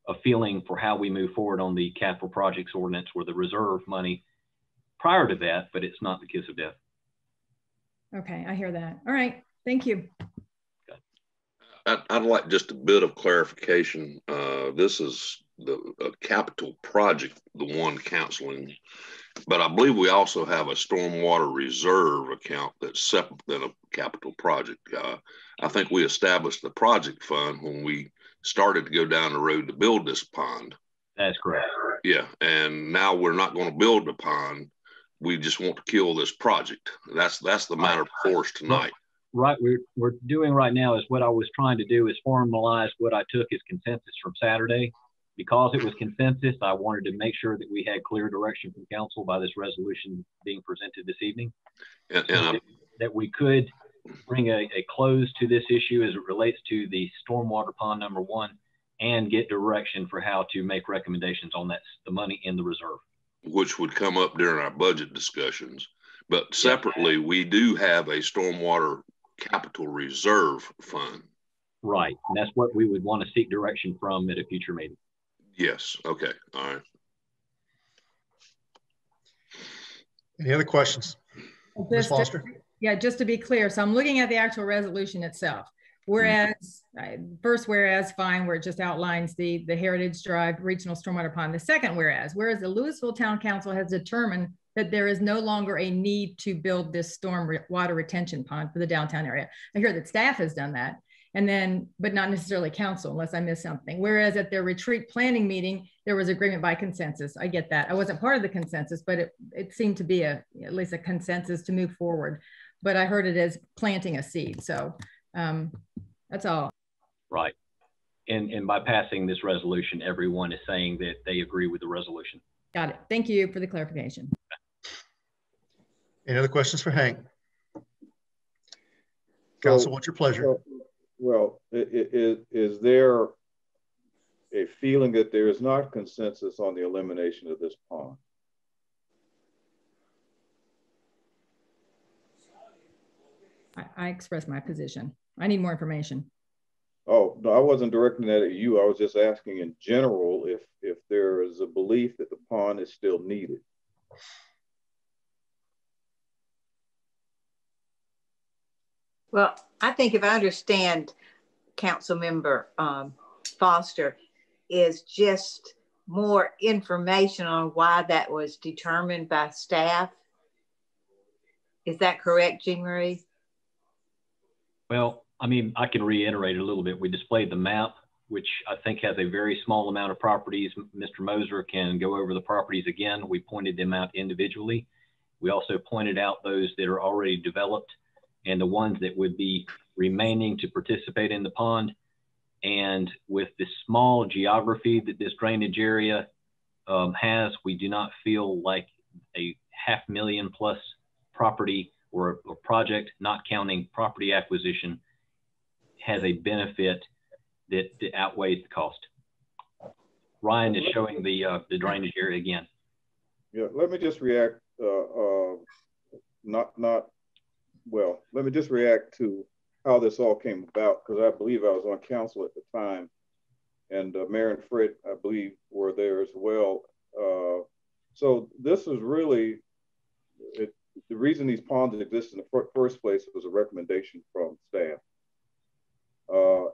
Speaker 7: a feeling for how we move forward on the capital projects ordinance or the reserve money prior to that, but it's not the kiss of death.
Speaker 3: Okay, I hear that. All right, thank you.
Speaker 5: I'd like just a bit of clarification. This is the capital project, the one counseling, but I believe we also have a stormwater reserve account that's separate than a capital project. I think we established the project fund when we started to go down the road to build this pond.
Speaker 7: That's correct.
Speaker 5: Yeah, and now we're not going to build the pond. We just want to kill this project. That's the matter before us tonight.
Speaker 7: Right, we're doing right now is what I was trying to do is formalize what I took as consensus from Saturday. Because it was consensus, I wanted to make sure that we had clear direction from council by this resolution being presented this evening. And that we could bring a close to this issue as it relates to the stormwater pond #1 and get direction for how to make recommendations on the money in the reserve.
Speaker 5: Which would come up during our budget discussions. But separately, we do have a stormwater capital reserve fund.
Speaker 7: Right, and that's what we would want to seek direction from at a future meeting.
Speaker 5: Yes, okay, all right.
Speaker 1: Any other questions? Ms. Foster?
Speaker 3: Just to be clear, so I'm looking at the actual resolution itself. Whereas, first whereas, fine, where it just outlines the Heritage Drive Regional Stormwater Pond. The second whereas the Louisville Town Council has determined that there is no longer a need to build this storm water retention pond for the downtown area. I hear that staff has done that, and then, but not necessarily council, unless I missed something. Whereas at their retreat planning meeting, there was agreement by consensus. I get that. I wasn't part of the consensus, but it seemed to be at least a consensus to move forward. But I heard it as planting a seed. So that's all.
Speaker 7: Right. And by passing this resolution, everyone is saying that they agree with the resolution.
Speaker 3: Got it. Thank you for the clarification.
Speaker 1: Any other questions for Hank? Council, what's your pleasure?
Speaker 11: Well, is there a feeling that there is not consensus on the elimination of this pond?
Speaker 3: I expressed my position. I need more information.
Speaker 11: Oh, no, I wasn't directing that at you. I was just asking in general if there is a belief that the pond is still needed.
Speaker 13: Well, I think if I understand Council Member Foster, is just more information on why that was determined by staff. Is that correct, Jean Marie?
Speaker 7: Well, I mean, I can reiterate a little bit. We displayed the map, which I think has a very small amount of properties. Mr. Moser can go over the properties again. We pointed them out individually. We also pointed out those that are already developed and the ones that would be remaining to participate in the pond. And with the small geography that this drainage area has, we do not feel like a $500,000+ property or project, not counting property acquisition, has a benefit that outweighs the cost. Ryan is showing the drainage area again.
Speaker 11: Yeah, let me just react. Let me just react to how this all came about, because I believe I was on council at the time, and Mayor and Fred, I believe, were there as well. So this is really, the reason these ponds exist in the first place was a recommendation from staff.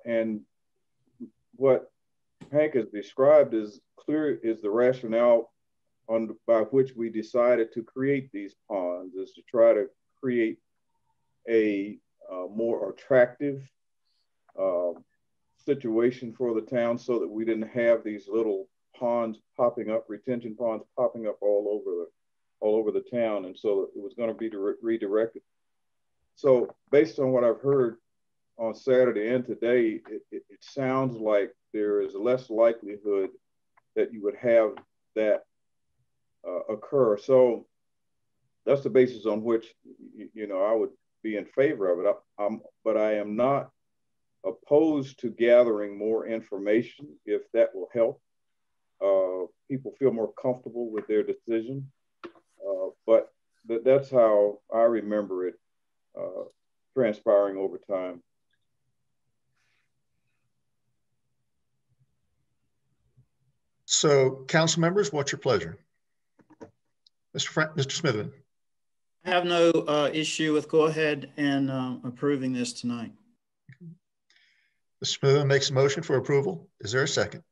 Speaker 11: And what Hank has described is the rationale by which we decided to create these ponds, is to try to create a more attractive situation for the town, so that we didn't have these little ponds popping up, retention ponds popping up all over the town, and so it was going to be redirected. So based on what I've heard on Saturday and today, it sounds like there is less likelihood that you would have that occur. So that's the basis on which, you know, I would be in favor of it. But I am not opposed to gathering more information if that will help people feel more comfortable with their decision. But that's how I remember it transpiring over time.
Speaker 1: So, council members, what's your pleasure? Mr. Smitherman.
Speaker 2: I have no issue with go ahead and approving this tonight.
Speaker 1: Mr. Smitherman makes a motion for approval. Is there a second?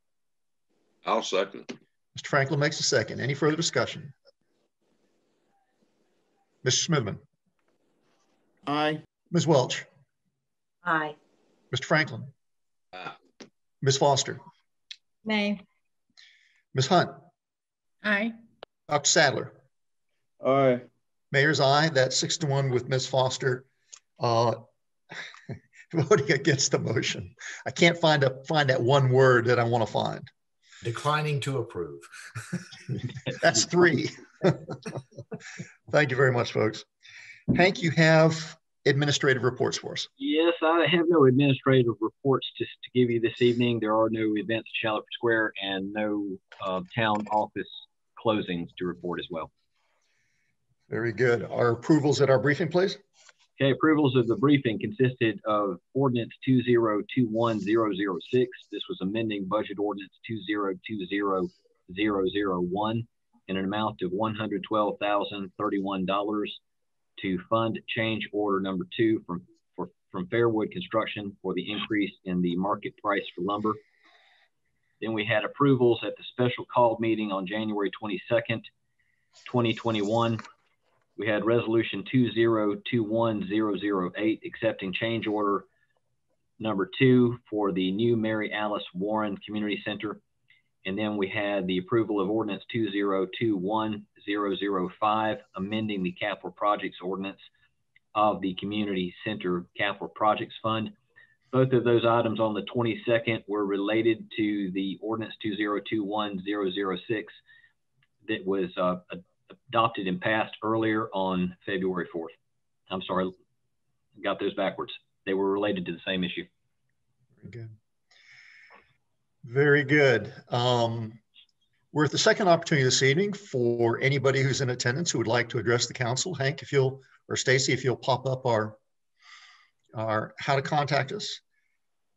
Speaker 5: I'll second.
Speaker 1: Mr. Franklin makes a second. Any further discussion? Mr. Smitherman.
Speaker 2: Aye.
Speaker 1: Ms. Welch.
Speaker 13: Aye.
Speaker 1: Mr. Franklin.
Speaker 5: Aye.
Speaker 1: Ms. Foster.
Speaker 3: Nay.
Speaker 1: Ms. Hunt.
Speaker 3: Aye.
Speaker 1: Dr. Sadler.
Speaker 11: Aye.
Speaker 1: Mayor's aye. That's 6-1 with Ms. Foster voting against the motion. I can't find that one word that I want to find.
Speaker 12: Declining to approve.
Speaker 1: That's 3. Thank you very much, folks. Hank, you have administrative reports for us.
Speaker 7: Yes, I have no administrative reports just to give you this evening. There are no events at Shallop Square and no town office closings to report as well.
Speaker 1: Very good. Our approvals at our briefing, please.
Speaker 7: Okay, approvals of the briefing consisted of Ordinance 2021006. This was amending Budget Ordinance 2020001 in an amount of $112,031 to fund change order number 2 from Fairwood Construction for the increase in the market price for lumber. Then we had approvals at the special call meeting on January 22nd, 2021. We had resolution 2021008 accepting change order number 2 for the new Mary Alice Warren Community Center. And then we had the approval of ordinance 2021005 amending the capital projects ordinance of the Community Center Capital Projects Fund. Both of those items on the 22nd were related to the ordinance 2021006 that was adopted and passed earlier on February 4th. I'm sorry, I got those backwards. They were related to the same issue.
Speaker 1: Very good. Very good. We're at the second opportunity this evening for anybody who's in attendance who would like to address the council. Hank, if you'll, or Stacy, if you'll pop up our how to contact us.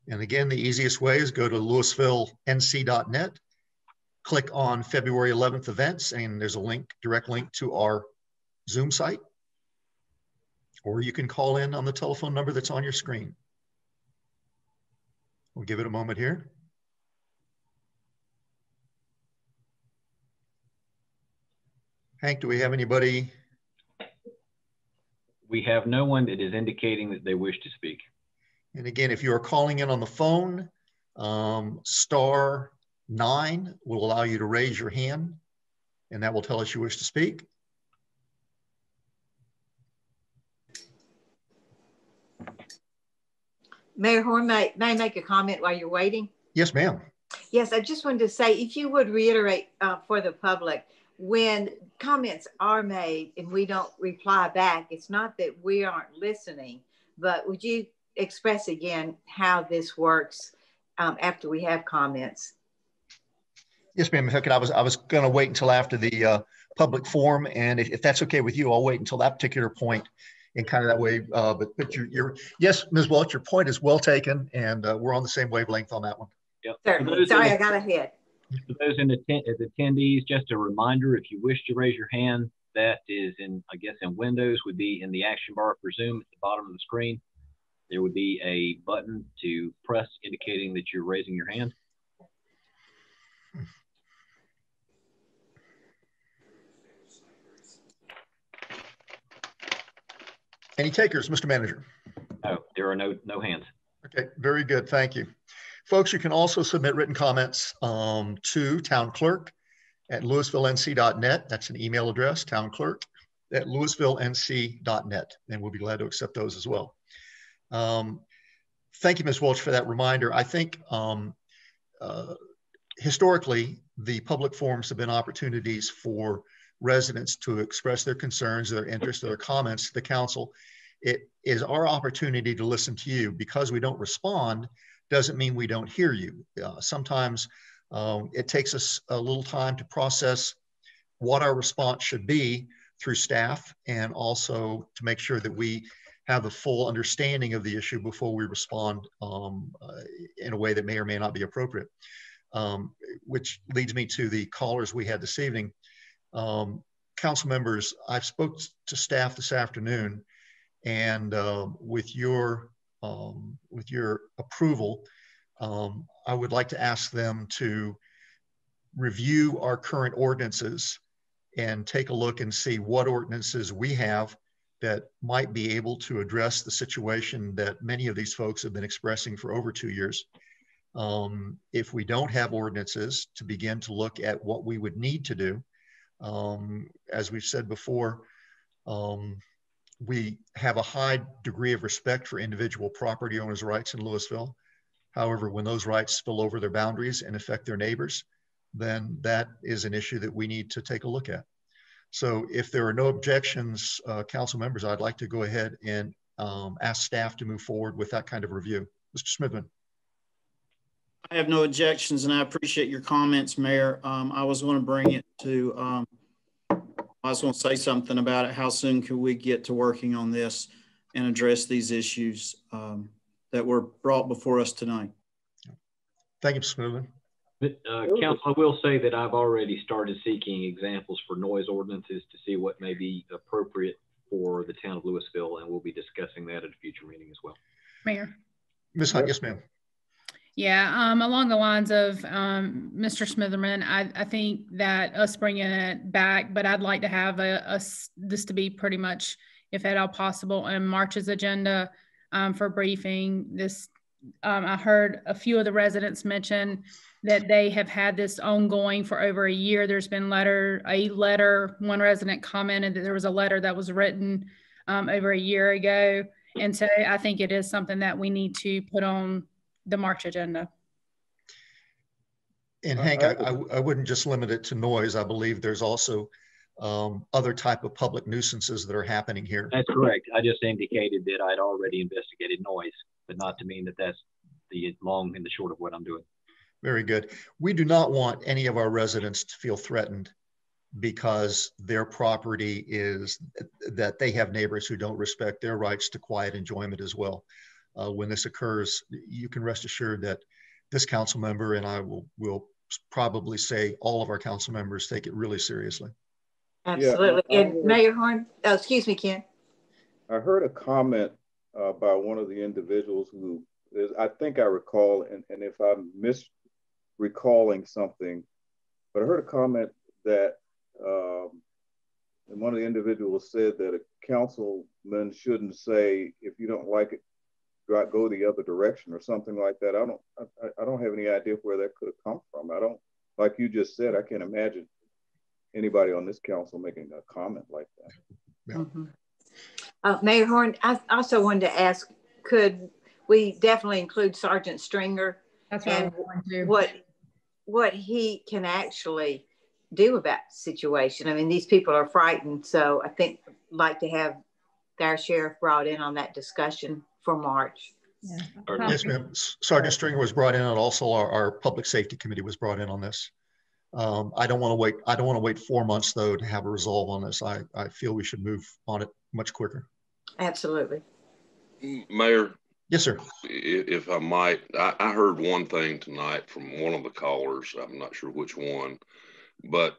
Speaker 1: And again, the easiest way is go to louisvillenc.net, click on February 11th events, and there's a link, direct link to our Zoom site. Or you can call in on the telephone number that's on your screen. We'll give it a moment here. Hank, do we have anybody?
Speaker 7: We have no one that is indicating that they wish to speak.
Speaker 1: And again, if you are calling in on the phone, *9 will allow you to raise your hand, and that will tell us you wish to speak.
Speaker 13: Mayor Horn, may I make a comment while you're waiting?
Speaker 1: Yes, ma'am.
Speaker 13: Yes, I just wanted to say, if you would reiterate for the public, when comments are made and we don't reply back, it's not that we aren't listening, but would you express again how this works after we have comments?
Speaker 1: Yes, ma'am. I was going to wait until after the public forum, and if that's okay with you, I'll wait until that particular point, and kind of that way. But yes, Ms. Welch, your point is well taken, and we're on the same wavelength on that one.
Speaker 7: Yep.
Speaker 13: Certainly. Sorry, I got ahead.
Speaker 7: For those in attendees, just a reminder, if you wish to raise your hand, that is in, I guess, in Windows would be in the action bar for Zoom at the bottom of the screen. There would be a button to press indicating that you're raising your hand.
Speaker 1: Any takers, Mr. Manager?
Speaker 7: No, there are no hands.
Speaker 1: Okay, very good. Thank you. Folks, you can also submit written comments to town clerk at louisvillenc.net. That's an email address, townclerk@louisvillenc.net, and we'll be glad to accept those as well. Thank you, Ms. Welch, for that reminder. I think historically, the public forums have been opportunities for residents to express their concerns, their interests, their comments to the council. It is our opportunity to listen to you. Because we don't respond doesn't mean we don't hear you. Sometimes it takes us a little time to process what our response should be through staff, and also to make sure that we have a full understanding of the issue before we respond in a way that may or may not be appropriate. Which leads me to the callers we had this evening. Council members, I've spoke to staff this afternoon, and with your approval, I would like to ask them to review our current ordinances and take a look and see what ordinances we have that might be able to address the situation that many of these folks have been expressing for over 2 years. If we don't have ordinances, to begin to look at what we would need to do. As we've said before, we have a high degree of respect for individual property owners' rights in Louisville. However, when those rights spill over their boundaries and affect their neighbors, then that is an issue that we need to take a look at. So if there are no objections, council members, I'd like to go ahead and ask staff to move forward with that kind of review. Mr. Smithman.
Speaker 2: I have no objections, and I appreciate your comments, Mayor. I was going to bring it to, I was going to say something about it. How soon can we get to working on this and address these issues that were brought before us tonight?
Speaker 1: Thank you, Mr. Smithman.
Speaker 7: Council, I will say that I've already started seeking examples for noise ordinances to see what may be appropriate for the town of Louisville, and we'll be discussing that at a future meeting as well.
Speaker 14: Mayor.
Speaker 1: Ms. Hunt, yes, ma'am.
Speaker 14: Yeah, along the lines of Mr. Smitherman, I think that us bringing it back, but I'd like to have this to be pretty much, if at all possible, in March's agenda for briefing. This, I heard a few of the residents mention that they have had this ongoing for over a year. There's been a letter, one resident commented that there was a letter that was written over a year ago. And so I think it is something that we need to put on the March agenda.
Speaker 1: And Hank, I wouldn't just limit it to noise. I believe there's also other type of public nuisances that are happening here.
Speaker 7: That's correct. I just indicated that I'd already investigated noise, but not to mean that that's the long and the short of what I'm doing.
Speaker 1: Very good. We do not want any of our residents to feel threatened because their property is, that they have neighbors who don't respect their rights to quiet enjoyment as well. When this occurs, you can rest assured that this council member and I will probably say all of our council members take it really seriously.
Speaker 13: Absolutely.
Speaker 11: Yeah,
Speaker 13: and Mayor Horn, oh, excuse me, Ken.
Speaker 11: I heard a comment by one of the individuals who is, I think I recall, and if I'm misrecalling something, but I heard a comment that and one of the individuals said that a councilman shouldn't say, if you don't like it, go the other direction or something like that. I don't have any idea where that could have come from. I don't, like you just said, I can't imagine anybody on this council making a comment like that.
Speaker 1: Yeah.
Speaker 13: Mm-hmm. Mayor Horn, I also wanted to ask, could we definitely include Sergeant Stringer?
Speaker 14: That's
Speaker 13: and what he can actually do about the situation? I mean, these people are frightened, so I think I'd like to have our sheriff brought in on that discussion for March.
Speaker 14: Yeah.
Speaker 1: Yes, ma'am. Sergeant Stringer was brought in, and also our public safety committee was brought in on this. I don't want to wait. I don't want to wait 4 months though to have a resolve on this. I feel we should move on it much quicker.
Speaker 13: Absolutely.
Speaker 5: Mayor,
Speaker 1: Yes, sir.
Speaker 5: If I might, I heard one thing tonight from one of the callers. I'm not sure which one, but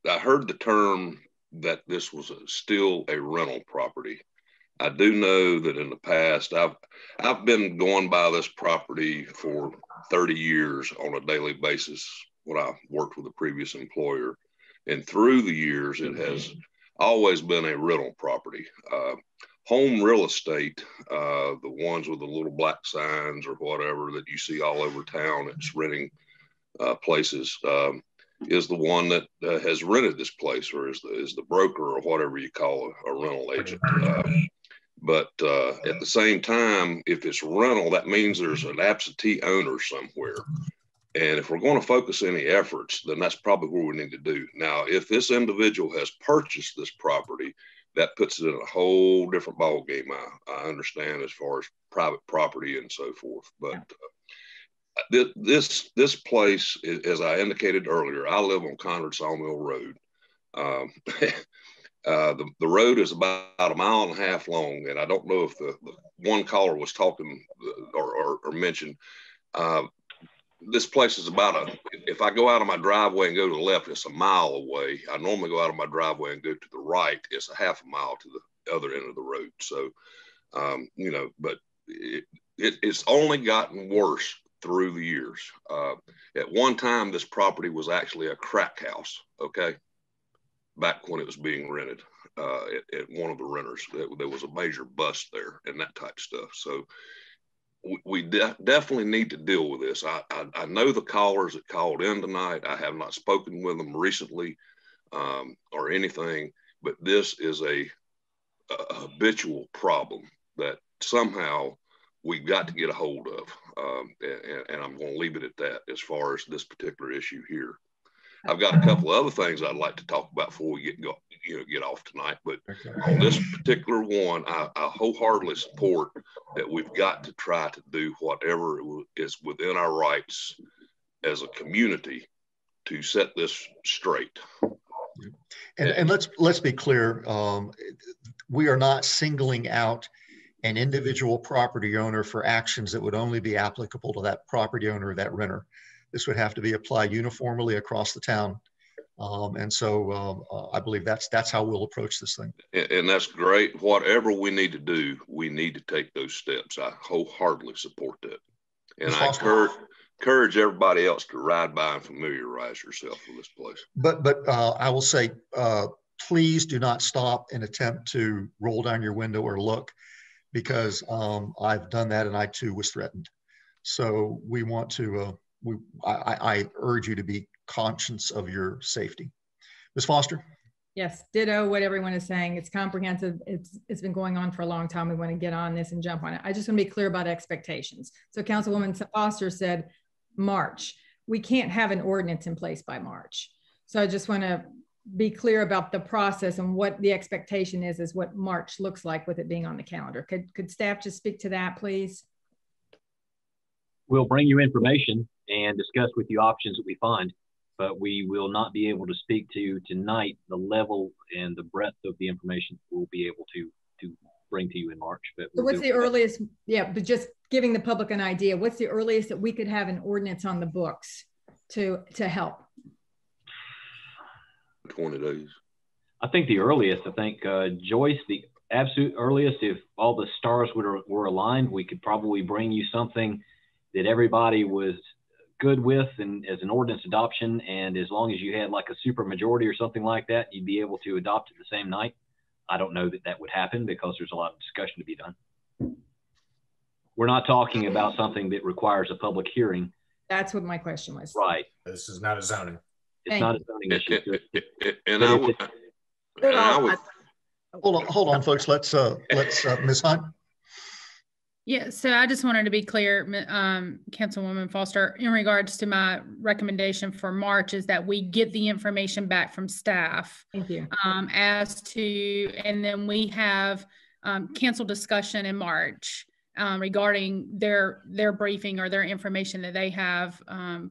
Speaker 5: I heard the term that this was still a rental property. I do know that in the past, I've been going by this property for 30 years on a daily basis when I worked with a previous employer. And through the years, it has always been a rental property. Home real estate, the ones with the little black signs or whatever that you see all over town, it's renting places, is the one that has rented this place, or is the broker, or whatever you call a rental agent. But at the same time, if it's rental, that means there's an absentee owner somewhere. And if we're going to focus any efforts, then that's probably what we need to do. Now, if this individual has purchased this property, that puts it in a whole different ballgame. I understand, as far as private property and so forth. But this place, as I indicated earlier, I live on Conrad Sawmill Road. The road is about a mile and a half long, and I don't know if the one caller was talking or mentioned. This place is if I go out of my driveway and go to the left, it's a mile away. I normally go out of my driveway and go to the right. It's a half a mile to the other end of the road. So, but it's only gotten worse through the years. At one time, this property was actually a crack house, okay? Back when it was being rented at one of the renters. There was a major bust there and that type of stuff. So, we definitely need to deal with this. I know the callers that called in tonight. I have not spoken with them recently or anything, but this is a habitual problem that somehow we've got to get a hold of. And I'm going to leave it at that as far as this particular issue here. I've got a couple of other things I'd like to talk about before we get off tonight. But on this particular one, I wholeheartedly support that we've got to try to do whatever is within our rights as a community to set this straight.
Speaker 1: And let's be clear. We are not singling out an individual property owner for actions that would only be applicable to that property owner or that renter. This would have to be applied uniformly across the town. And so I believe that's how we'll approach this thing.
Speaker 5: And that's great. Whatever we need to do, we need to take those steps. I wholeheartedly support that. And I encourage everybody else to ride by and familiarize yourself with this place.
Speaker 1: But I will say, please do not stop and attempt to roll down your window or look, because I've done that and I too was threatened. So we want to, I urge you to be conscious of your safety. Ms. Foster?
Speaker 3: Yes, ditto what everyone is saying. It's comprehensive. It's been going on for a long time. We want to get on this and jump on it. I just want to be clear about expectations. So Councilwoman Foster said March. We can't have an ordinance in place by March. So I just want to be clear about the process and what the expectation is what March looks like with it being on the calendar. Could staff just speak to that, please?
Speaker 7: We'll bring you information and discuss with you options that we find, but we will not be able to speak to tonight the level and the breadth of the information we'll be able to bring to you in March. But
Speaker 3: so what's the earliest, but just giving the public an idea, what's the earliest that we could have an ordinance on the books to help?
Speaker 5: 20 days.
Speaker 7: I think the earliest, Joyce, the absolute earliest, if all the stars were aligned, we could probably bring you something that everybody was good with and as an ordinance adoption. And as long as you had like a super majority or something like that, you'd be able to adopt it the same night. I don't know that would happen because there's a lot of discussion to be done. We're not talking about something that requires a public hearing.
Speaker 3: That's what my question was.
Speaker 7: Right.
Speaker 12: This is not a zoning.
Speaker 7: It's not a zoning issue.
Speaker 1: Hold on, folks. Let's Ms. Hunt.
Speaker 14: Yeah, so I just wanted to be clear, Councilwoman Foster, in regards to my recommendation for March is that we get the information back from staff.
Speaker 3: Thank you.
Speaker 14: And then we have council discussion in March regarding their briefing or their information that they have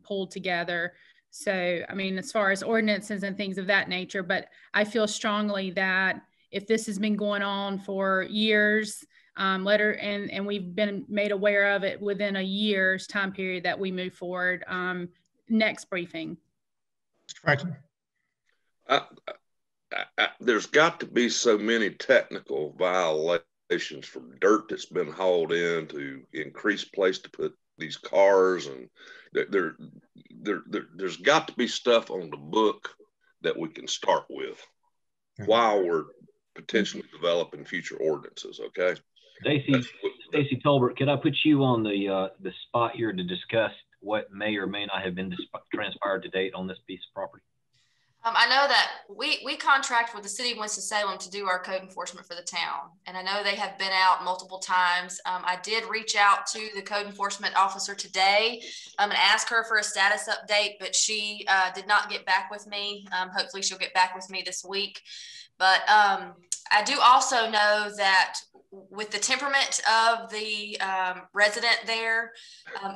Speaker 14: pulled together. So, I mean, as far as ordinances and things of that nature, but I feel strongly that if this has been going on for years, letter, and we've been made aware of it within a year's time period that we move forward. Next briefing.
Speaker 1: Mr. Franklin.
Speaker 5: There's got to be so many technical violations from dirt that's been hauled in to increase place to put these cars, and there's got to be stuff on the book that we can start with while we're potentially developing future ordinances. Okay.
Speaker 7: Stacy Tolbert, could I put you on the spot here to discuss what may or may not have been transpired to date on this piece of property?
Speaker 17: I know that we contract with the city of Winston-Salem to do our code enforcement for the town. And I know they have been out multiple times. I did reach out to the code enforcement officer today and ask her for a status update, but she did not get back with me. Hopefully she'll get back with me this week. But I do also know that with the temperament of the resident there,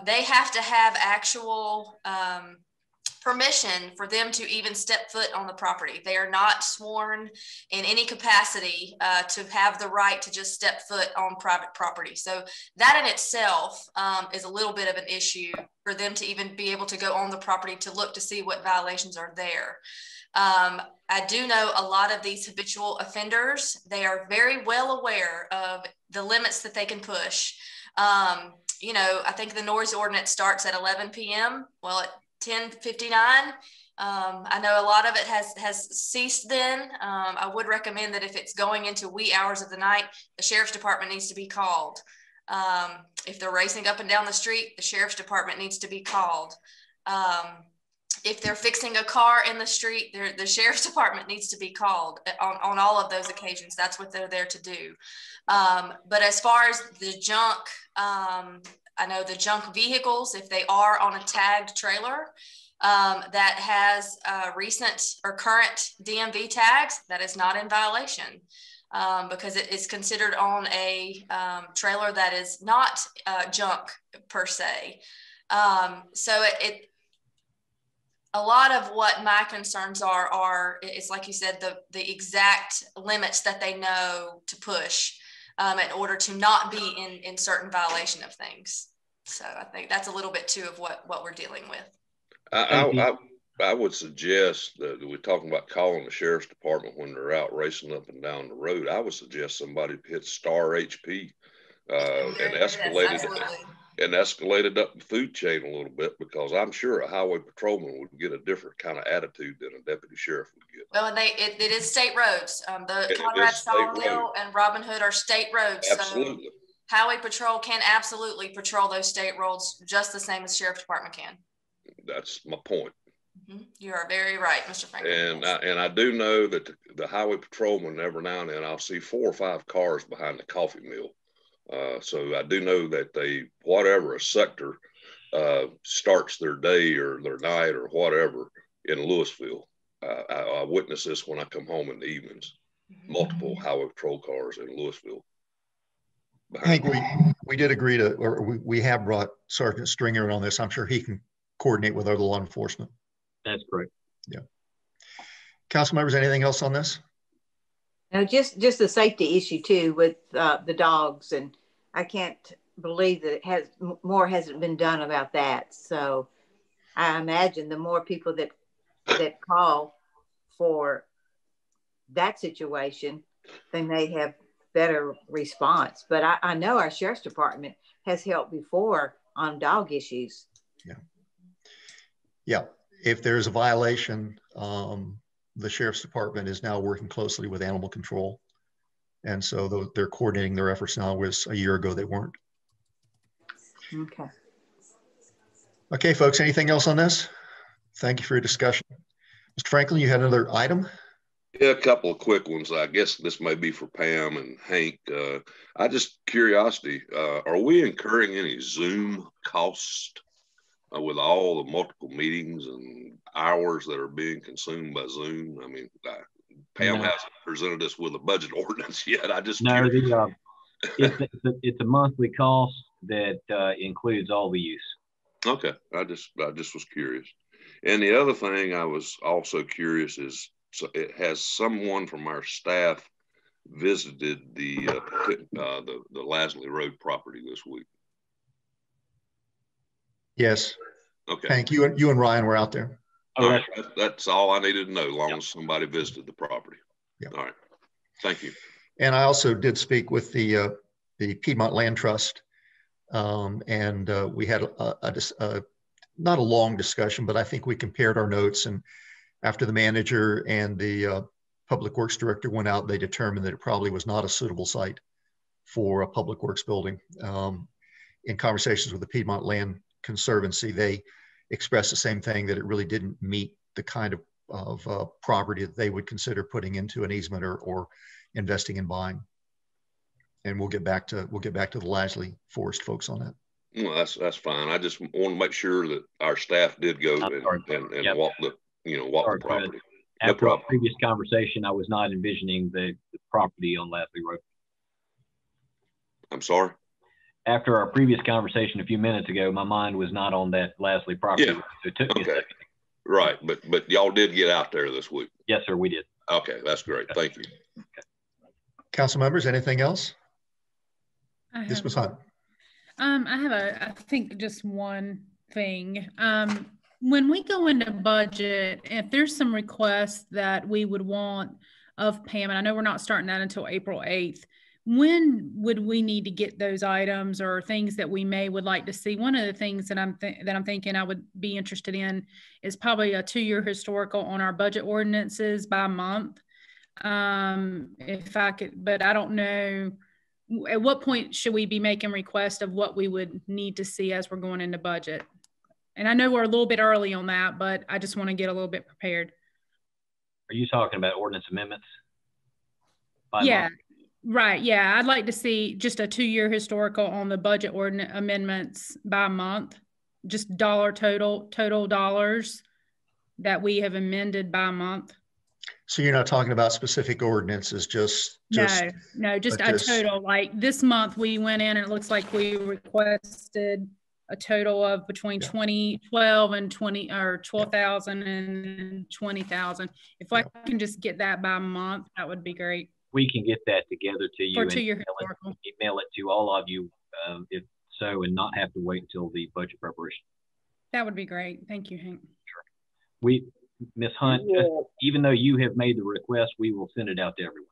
Speaker 17: they have to have actual permission for them to even step foot on the property. They are not sworn in any capacity to have the right to just step foot on private property. So that in itself is a little bit of an issue for them to even be able to go on the property to look to see what violations are there. I do know a lot of these habitual offenders, they are very well aware of the limits that they can push. You know, I think the noise ordinance starts at 11 p.m. Well, at 10:59. I know a lot of it has ceased then. I would recommend that if it's going into wee hours of the night, the sheriff's department needs to be called. If they're racing up and down the street, the sheriff's department needs to be called. If they're fixing a car in the street, the sheriff's department needs to be called on all of those occasions. That's what they're there to do. But as far as the junk, I know the junk vehicles, if they are on a tagged trailer that has recent or current DMV tags, that is not in violation because it is considered on a trailer that is not junk per se. So a lot of what my concerns are it's like you said, the exact limits that they know to push in order to not be in certain violation of things. So I think that's a little bit too of what we're dealing with.
Speaker 5: I would suggest that we're talking about calling the sheriff's department when they're out racing up and down the road. I would suggest somebody hit star HP and escalated up the food chain a little bit, because I'm sure a highway patrolman would get a different kind of attitude than a deputy sheriff would get.
Speaker 17: Well, and it is state roads. The Conrad Sawmill and Robin Hood are state roads.
Speaker 5: Absolutely.
Speaker 17: So highway patrol can absolutely patrol those state roads just the same as sheriff's department can.
Speaker 5: That's my point.
Speaker 17: Mm-hmm. You are very right, Mr. Franklin.
Speaker 5: And I do know that the highway patrolman, every now and then I'll see 4 or 5 cars behind the coffee mill. So I do know that whatever a sector starts their day or their night or whatever in Louisville. I witness this when I come home in the evenings. Mm-hmm. Multiple highway patrol cars in Louisville.
Speaker 1: I think we did agree to, or we have brought Sergeant Stringer on this. I'm sure he can coordinate with other law enforcement.
Speaker 7: That's correct.
Speaker 1: Yeah. Council members, anything else on this?
Speaker 13: No, just the safety issue too with the dogs, and I can't believe that more hasn't been done about that. So I imagine the more people that call for that situation, they may have better response. But I know our sheriff's department has helped before on dog issues.
Speaker 1: Yeah. If there's a violation, the sheriff's department is now working closely with animal control. And so they're coordinating their efforts now, whereas a year ago they weren't.
Speaker 13: Okay.
Speaker 1: Okay, folks, anything else on this? Thank you for your discussion. Mr. Franklin, you had another item?
Speaker 5: Yeah, a couple of quick ones. I guess this may be for Pam and Hank. I just curiosity, are we incurring any Zoom cost with all the multiple meetings and hours that are being consumed by Zoom? I mean, Pam hasn't presented us with a budget ordinance yet. I just
Speaker 7: it's a monthly cost that includes all the use.
Speaker 5: Okay, I just was curious. And the other thing I was also curious is, so it has someone from our staff visited the Lasley Road property this week?
Speaker 1: Yes.
Speaker 5: Okay.
Speaker 1: Hank, you and Ryan were out there.
Speaker 5: All right. That's all I needed to know, as long as somebody visited the property.
Speaker 1: Yeah.
Speaker 5: All right. Thank you.
Speaker 1: And I also did speak with the Piedmont Land Trust, and we had not a long discussion, but I think we compared our notes. And after the manager and the public works director went out, they determined that it probably was not a suitable site for a public works building. In conversations with the Piedmont Land Conservancy, they expressed the same thing, that it really didn't meet the kind of property that they would consider putting into an easement or investing in buying. And we'll get back to the Lasley Forest folks on that.
Speaker 5: Well, that's fine. I just want to make sure that our staff did go and walk the walk the property.
Speaker 7: After our previous conversation, I was not envisioning the property on Lasley Road.
Speaker 5: I'm sorry?
Speaker 7: After our previous conversation a few minutes ago, my mind was not on that Lasley property.
Speaker 5: Yeah.
Speaker 7: So it took me a second.
Speaker 5: Right, but y'all did get out there this week.
Speaker 7: Yes, sir, we did.
Speaker 5: Okay, that's great. Thank you.
Speaker 7: Okay.
Speaker 1: Council members, anything else? This was Hunt.
Speaker 14: I have I think just one thing. When we go into budget, if there's some requests that we would want of Pam, and I know we're not starting that until April 8th, when would we need to get those items or things that we would like to see? One of the things that I'm thinking I would be interested in is probably a 2-year historical on our budget ordinances by month. If I could, but I don't know, at what point should we be making requests of what we would need to see as we're going into budget? And I know we're a little bit early on that, but I just want to get a little bit prepared.
Speaker 7: Are you talking about ordinance amendments?
Speaker 14: Yeah, right. Yeah, I'd like to see just a 2-year historical on the budget ordinance amendments by month, just total dollars that we have amended by month.
Speaker 1: So you're not talking about specific ordinances, just
Speaker 14: a total. Like this month we went in and it looks like we requested a total of between 12 and 20 or 12,000 and 20,000. If I can just get that by month, that would be great.
Speaker 7: We can get that together to you and
Speaker 14: email
Speaker 7: it to all of you, if so, and not have to wait until the budget preparation.
Speaker 14: That would be great. Thank you, Hank.
Speaker 7: Sure. Ms. Hunt, even though you have made the request, we will send it out to everyone.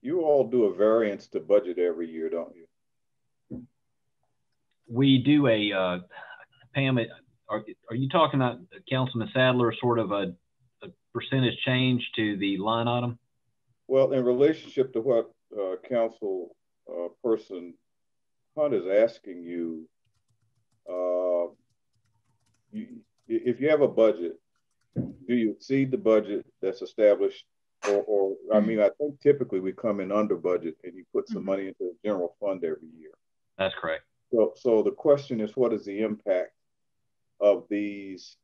Speaker 11: You all do a variance to budget every year, don't you?
Speaker 7: We do Pam, are you talking about Councilman Sadler, sort of a percentage change to the line item?
Speaker 11: Well, in relationship to what Council Person Hunt is asking you, if you have a budget, do you exceed the budget that's established? Or I mean, I think typically we come in under budget and you put some money into the general fund every year.
Speaker 7: That's correct.
Speaker 11: So the question is, what is the impact of these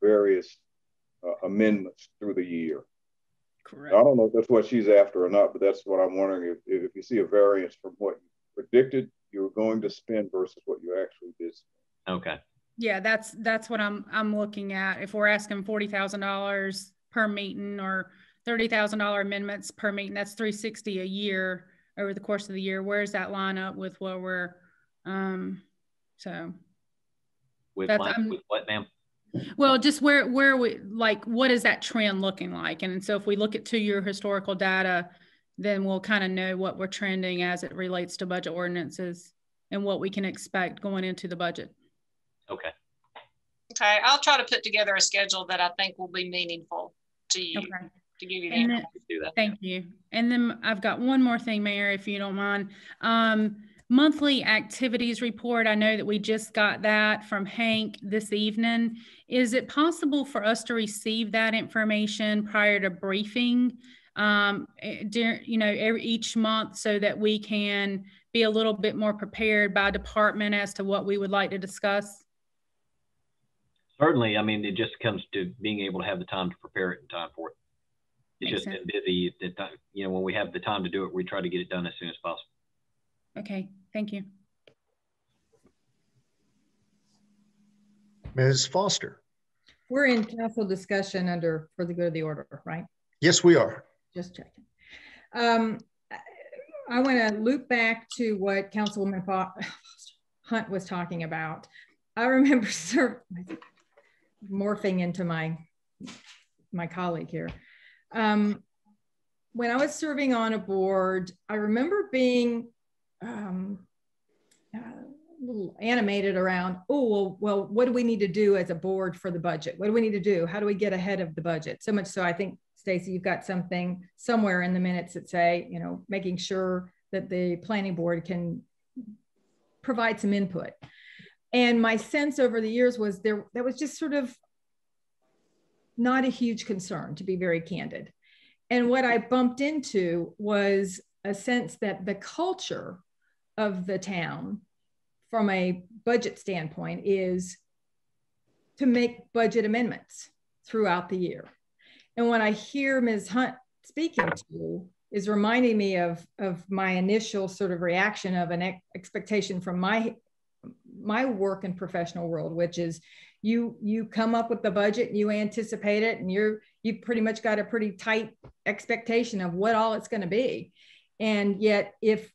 Speaker 11: various amendments through the year?
Speaker 14: Correct.
Speaker 11: I don't know if that's what she's after or not, but that's what I'm wondering. If you see a variance from what you predicted you were going to spend versus what you actually did spend.
Speaker 7: Okay.
Speaker 14: Yeah, that's what I'm looking at. If we're asking $40,000 per meeting or $30,000 amendments per meeting, that's $360 a year over the course of the year. Where's that line up with what we're
Speaker 7: with what, ma'am?
Speaker 14: Well, just where we, like, what is that trend looking like? And so if we look at 2-year historical data, then we'll kind of know what we're trending as it relates to budget ordinances and what we can expect going into the budget.
Speaker 7: Okay.
Speaker 9: Okay, I'll try to put together a schedule that I think will be meaningful to you, to give you the information.
Speaker 14: Thank you. And then I've got one more thing, Mayor, if you don't mind. Monthly activities report. I know that we just got that from Hank this evening. Is it possible for us to receive that information prior to briefing, each month, so that we can be a little bit more prepared by department as to what we would like to discuss?
Speaker 7: Certainly. I mean, it just comes to being able to have the time to prepare it in time for it. It's just been busy. When we have the time to do it, we try to get it done as soon as possible.
Speaker 14: Okay, thank you.
Speaker 1: Ms. Foster.
Speaker 3: We're in council discussion for the good of the order, right?
Speaker 1: Yes, we are.
Speaker 3: Just checking. I want to loop back to what Councilwoman Hunt was talking about. I remember morphing into my colleague here. When I was serving on a board, I remember being a little animated around, oh, well, what do we need to do as a board for the budget? What do we need to do? How do we get ahead of the budget? So much so, I think, Stacey, you've got something somewhere in the minutes that say, you know, making sure that the planning board can provide some input. And my sense over the years was that was just sort of not a huge concern, to be very candid. And what I bumped into was a sense that the culture of the town from a budget standpoint is to make budget amendments throughout the year. And what I hear Ms. Hunt speaking to is reminding me of my initial sort of reaction of an expectation from my work and professional world, which is you come up with the budget, you anticipate it, and you've pretty much got a pretty tight expectation of what all it's going to be. And yet, if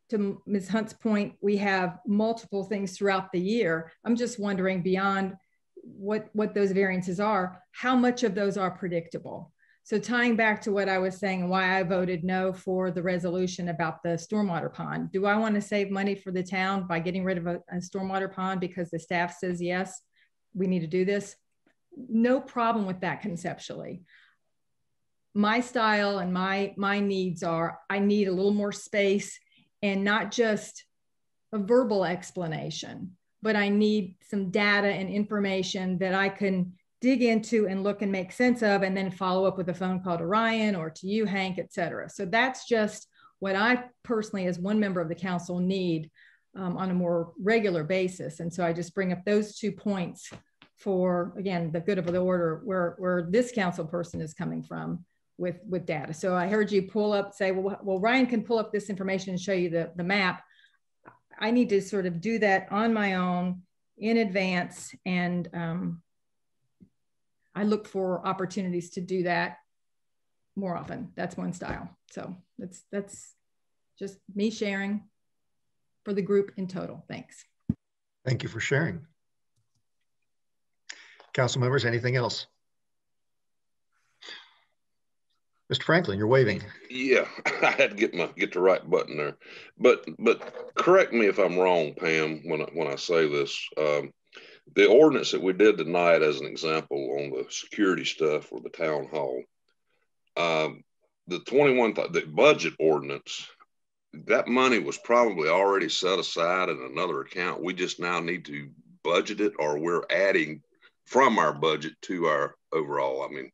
Speaker 3: to Ms. Hunt's point, we have multiple things throughout the year, I'm just wondering, beyond what those variances are, how much of those are predictable? So tying back to what I was saying, why I voted no for the resolution about the stormwater pond, do I want to save money for the town by getting rid of a stormwater pond because the staff says, yes, we need to do this? No problem with that conceptually. My style and my needs are, I need a little more space and not just a verbal explanation, but I need some data and information that I can dig into and look and make sense of, and then follow up with a phone call to Ryan or to you, Hank, et cetera. So that's just what I personally, as one member of the council, need on a more regular basis. And so I just bring up those 2 points for, again, the good of the order, where this council person is coming from with data. So I heard you pull up, say, well, Ryan can pull up this information and show you the map. I need to sort of do that on my own in advance. And I look for opportunities to do that more often. That's one style. So that's just me sharing for the group in total. Thanks.
Speaker 1: Thank you for sharing. Council members, anything else? Mr. Franklin, you're waving.
Speaker 5: Yeah, I had to get the right button there. But correct me if I'm wrong, Pam, when I say this. The ordinance that we did tonight, as an example, on the security stuff for the town hall, the budget ordinance, that money was probably already set aside in another account. We just now need to budget it, or we're adding from our budget to our overall. I mean,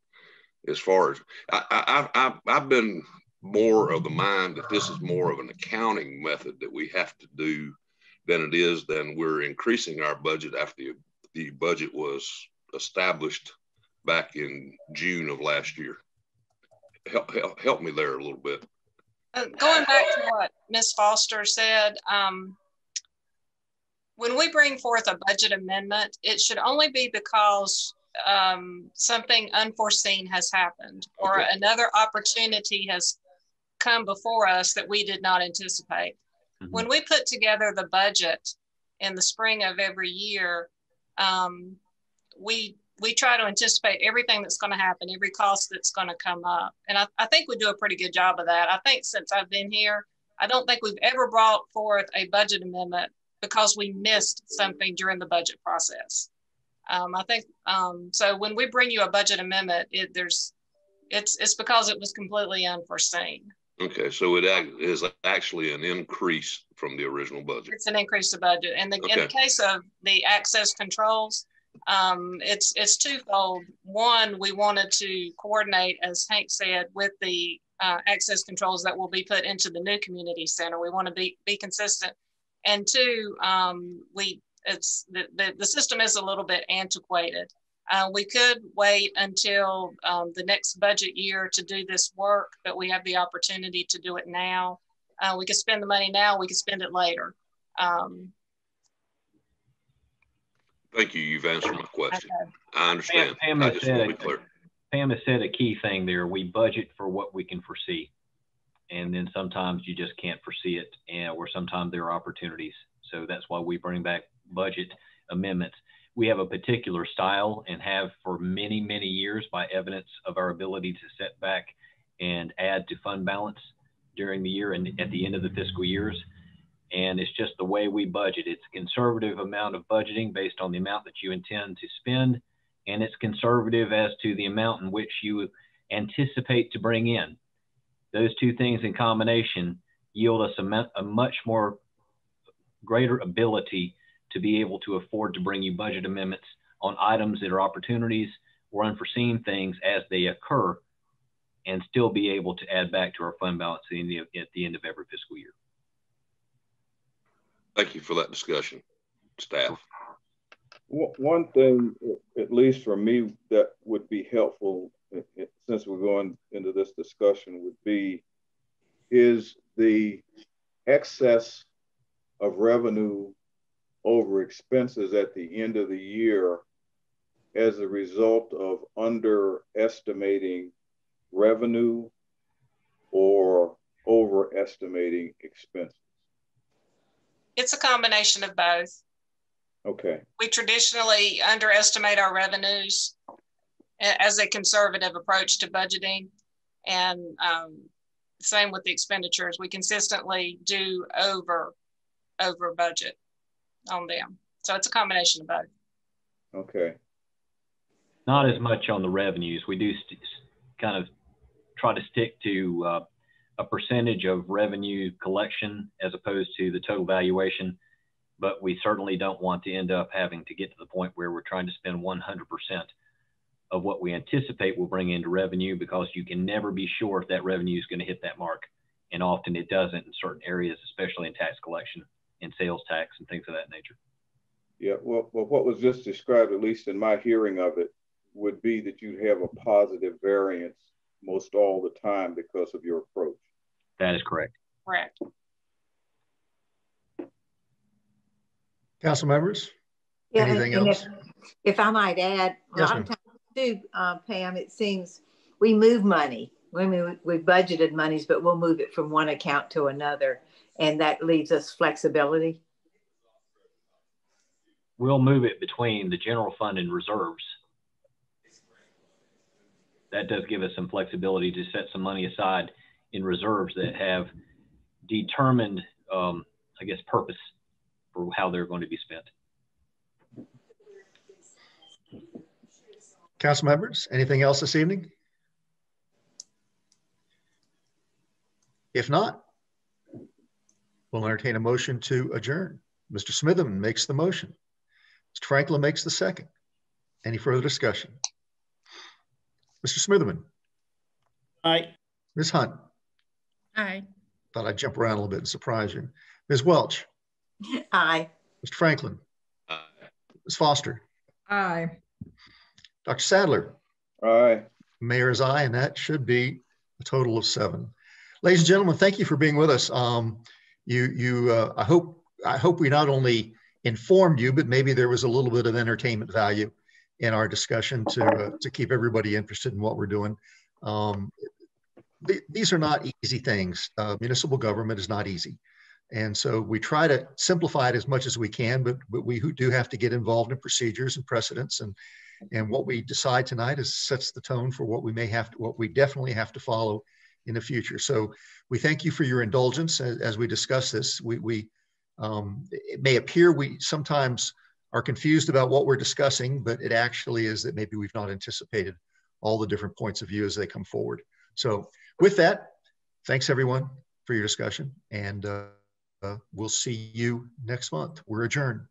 Speaker 5: as far as I've been more of the mind that this is more of an accounting method that we have to do than we're increasing our budget after the budget was established back in June of last year. Help me there a little bit.
Speaker 9: Going back to what Ms. Foster said, when we bring forth a budget amendment, it should only be because something unforeseen has happened, or another opportunity has come before us that we did not anticipate. Mm-hmm. When we put together the budget in the spring of every year, we try to anticipate everything that's going to happen, every cost that's going to come up. And I think we do a pretty good job of that. I think since I've been here, I don't think we've ever brought forth a budget amendment because we missed something during the budget process. I think, so when we bring you a budget amendment, it's because it was completely unforeseen.
Speaker 5: Okay, so it is actually an increase from the original budget.
Speaker 9: It's an increase of budget. And in the case of the access controls, it's twofold. One, we wanted to coordinate, as Hank said, with the access controls that will be put into the new community center. We want to be consistent. And two, the system is a little bit antiquated. We could wait until the next budget year to do this work, but we have the opportunity to do it now. We could spend the money now, we could spend it later.
Speaker 5: Thank you. You've answered my question. Okay. I understand.
Speaker 7: Pam has said a key thing there. We budget for what we can foresee. and then sometimes you just can't foresee it, or sometimes there are opportunities. So that's why we bring back budget amendments. We have a particular style and have for many, many years by evidence of our ability to set back and add to fund balance during the year and at the end of the fiscal years. And it's just the way we budget. It's a conservative amount of budgeting based on the amount that you intend to spend, and it's conservative as to the amount in which you anticipate to bring in. Those two things in combination yield us a much more greater ability to be able to afford to bring you budget amendments on items that are opportunities or unforeseen things as they occur, and still be able to add back to our fund balance at the end of every fiscal year.
Speaker 5: Thank you for that discussion, staff.
Speaker 11: One thing, at least for me, that would be helpful since we're going into this discussion would be, is the excess of revenue over expenses at the end of the year as a result of underestimating revenue or overestimating expenses?
Speaker 9: It's a combination of both.
Speaker 11: Okay.
Speaker 9: We traditionally underestimate our revenues as a conservative approach to budgeting, and same with the expenditures. We consistently do over budget on them. So it's a combination of both.
Speaker 11: Okay.
Speaker 7: Not as much on the revenues. We do kind of try to stick to a percentage of revenue collection as opposed to the total valuation, but we certainly don't want to end up having to get to the point where we're trying to spend 100% of what we anticipate will bring into revenue, because you can never be sure if that revenue is going to hit that mark. And often it doesn't in certain areas, especially in tax collection and sales tax and things of that nature.
Speaker 11: Yeah, well, what was just described, at least in my hearing of it, would be that you have a positive variance most all the time because of your approach.
Speaker 7: That is correct.
Speaker 9: Correct.
Speaker 1: Council members, anything else?
Speaker 13: If I might add, a
Speaker 1: Yes,
Speaker 13: lot of times too, Pam, it seems we move money. We budgeted monies, but we'll move it from one account to another, and that leaves us flexibility.
Speaker 7: We'll move it between the general fund and reserves. That does give us some flexibility to set some money aside in reserves that have determined, I guess, purpose for how they're going to be spent.
Speaker 1: Council members, anything else this evening? If not, we'll entertain a motion to adjourn. Mr. Smitherman makes the motion. Mr. Franklin makes the second. Any further discussion? Mr. Smitherman.
Speaker 2: Aye.
Speaker 1: Ms. Hunt.
Speaker 14: Aye.
Speaker 1: Thought I'd jump around a little bit and surprise you. Ms. Welch.
Speaker 13: Aye.
Speaker 1: Mr. Franklin.
Speaker 5: Aye.
Speaker 1: Ms. Foster.
Speaker 3: Aye.
Speaker 1: Dr. Sadler.
Speaker 11: Aye.
Speaker 1: Mayor's aye, and that should be a total of 7. Ladies and gentlemen, thank you for being with us. I hope we not only informed you, but maybe there was a little bit of entertainment value in our discussion to keep everybody interested in what we're doing. These are not easy things. Municipal government is not easy. And so we try to simplify it as much as we can, but we do have to get involved in procedures and precedents, and what we decide tonight sets the tone for what we definitely have to follow in the future. So we thank you for your indulgence as we discuss this. It may appear we sometimes are confused about what we're discussing, but it actually is that maybe we've not anticipated all the different points of view as they come forward. So with that, thanks everyone for your discussion, and we'll see you next month. We're adjourned.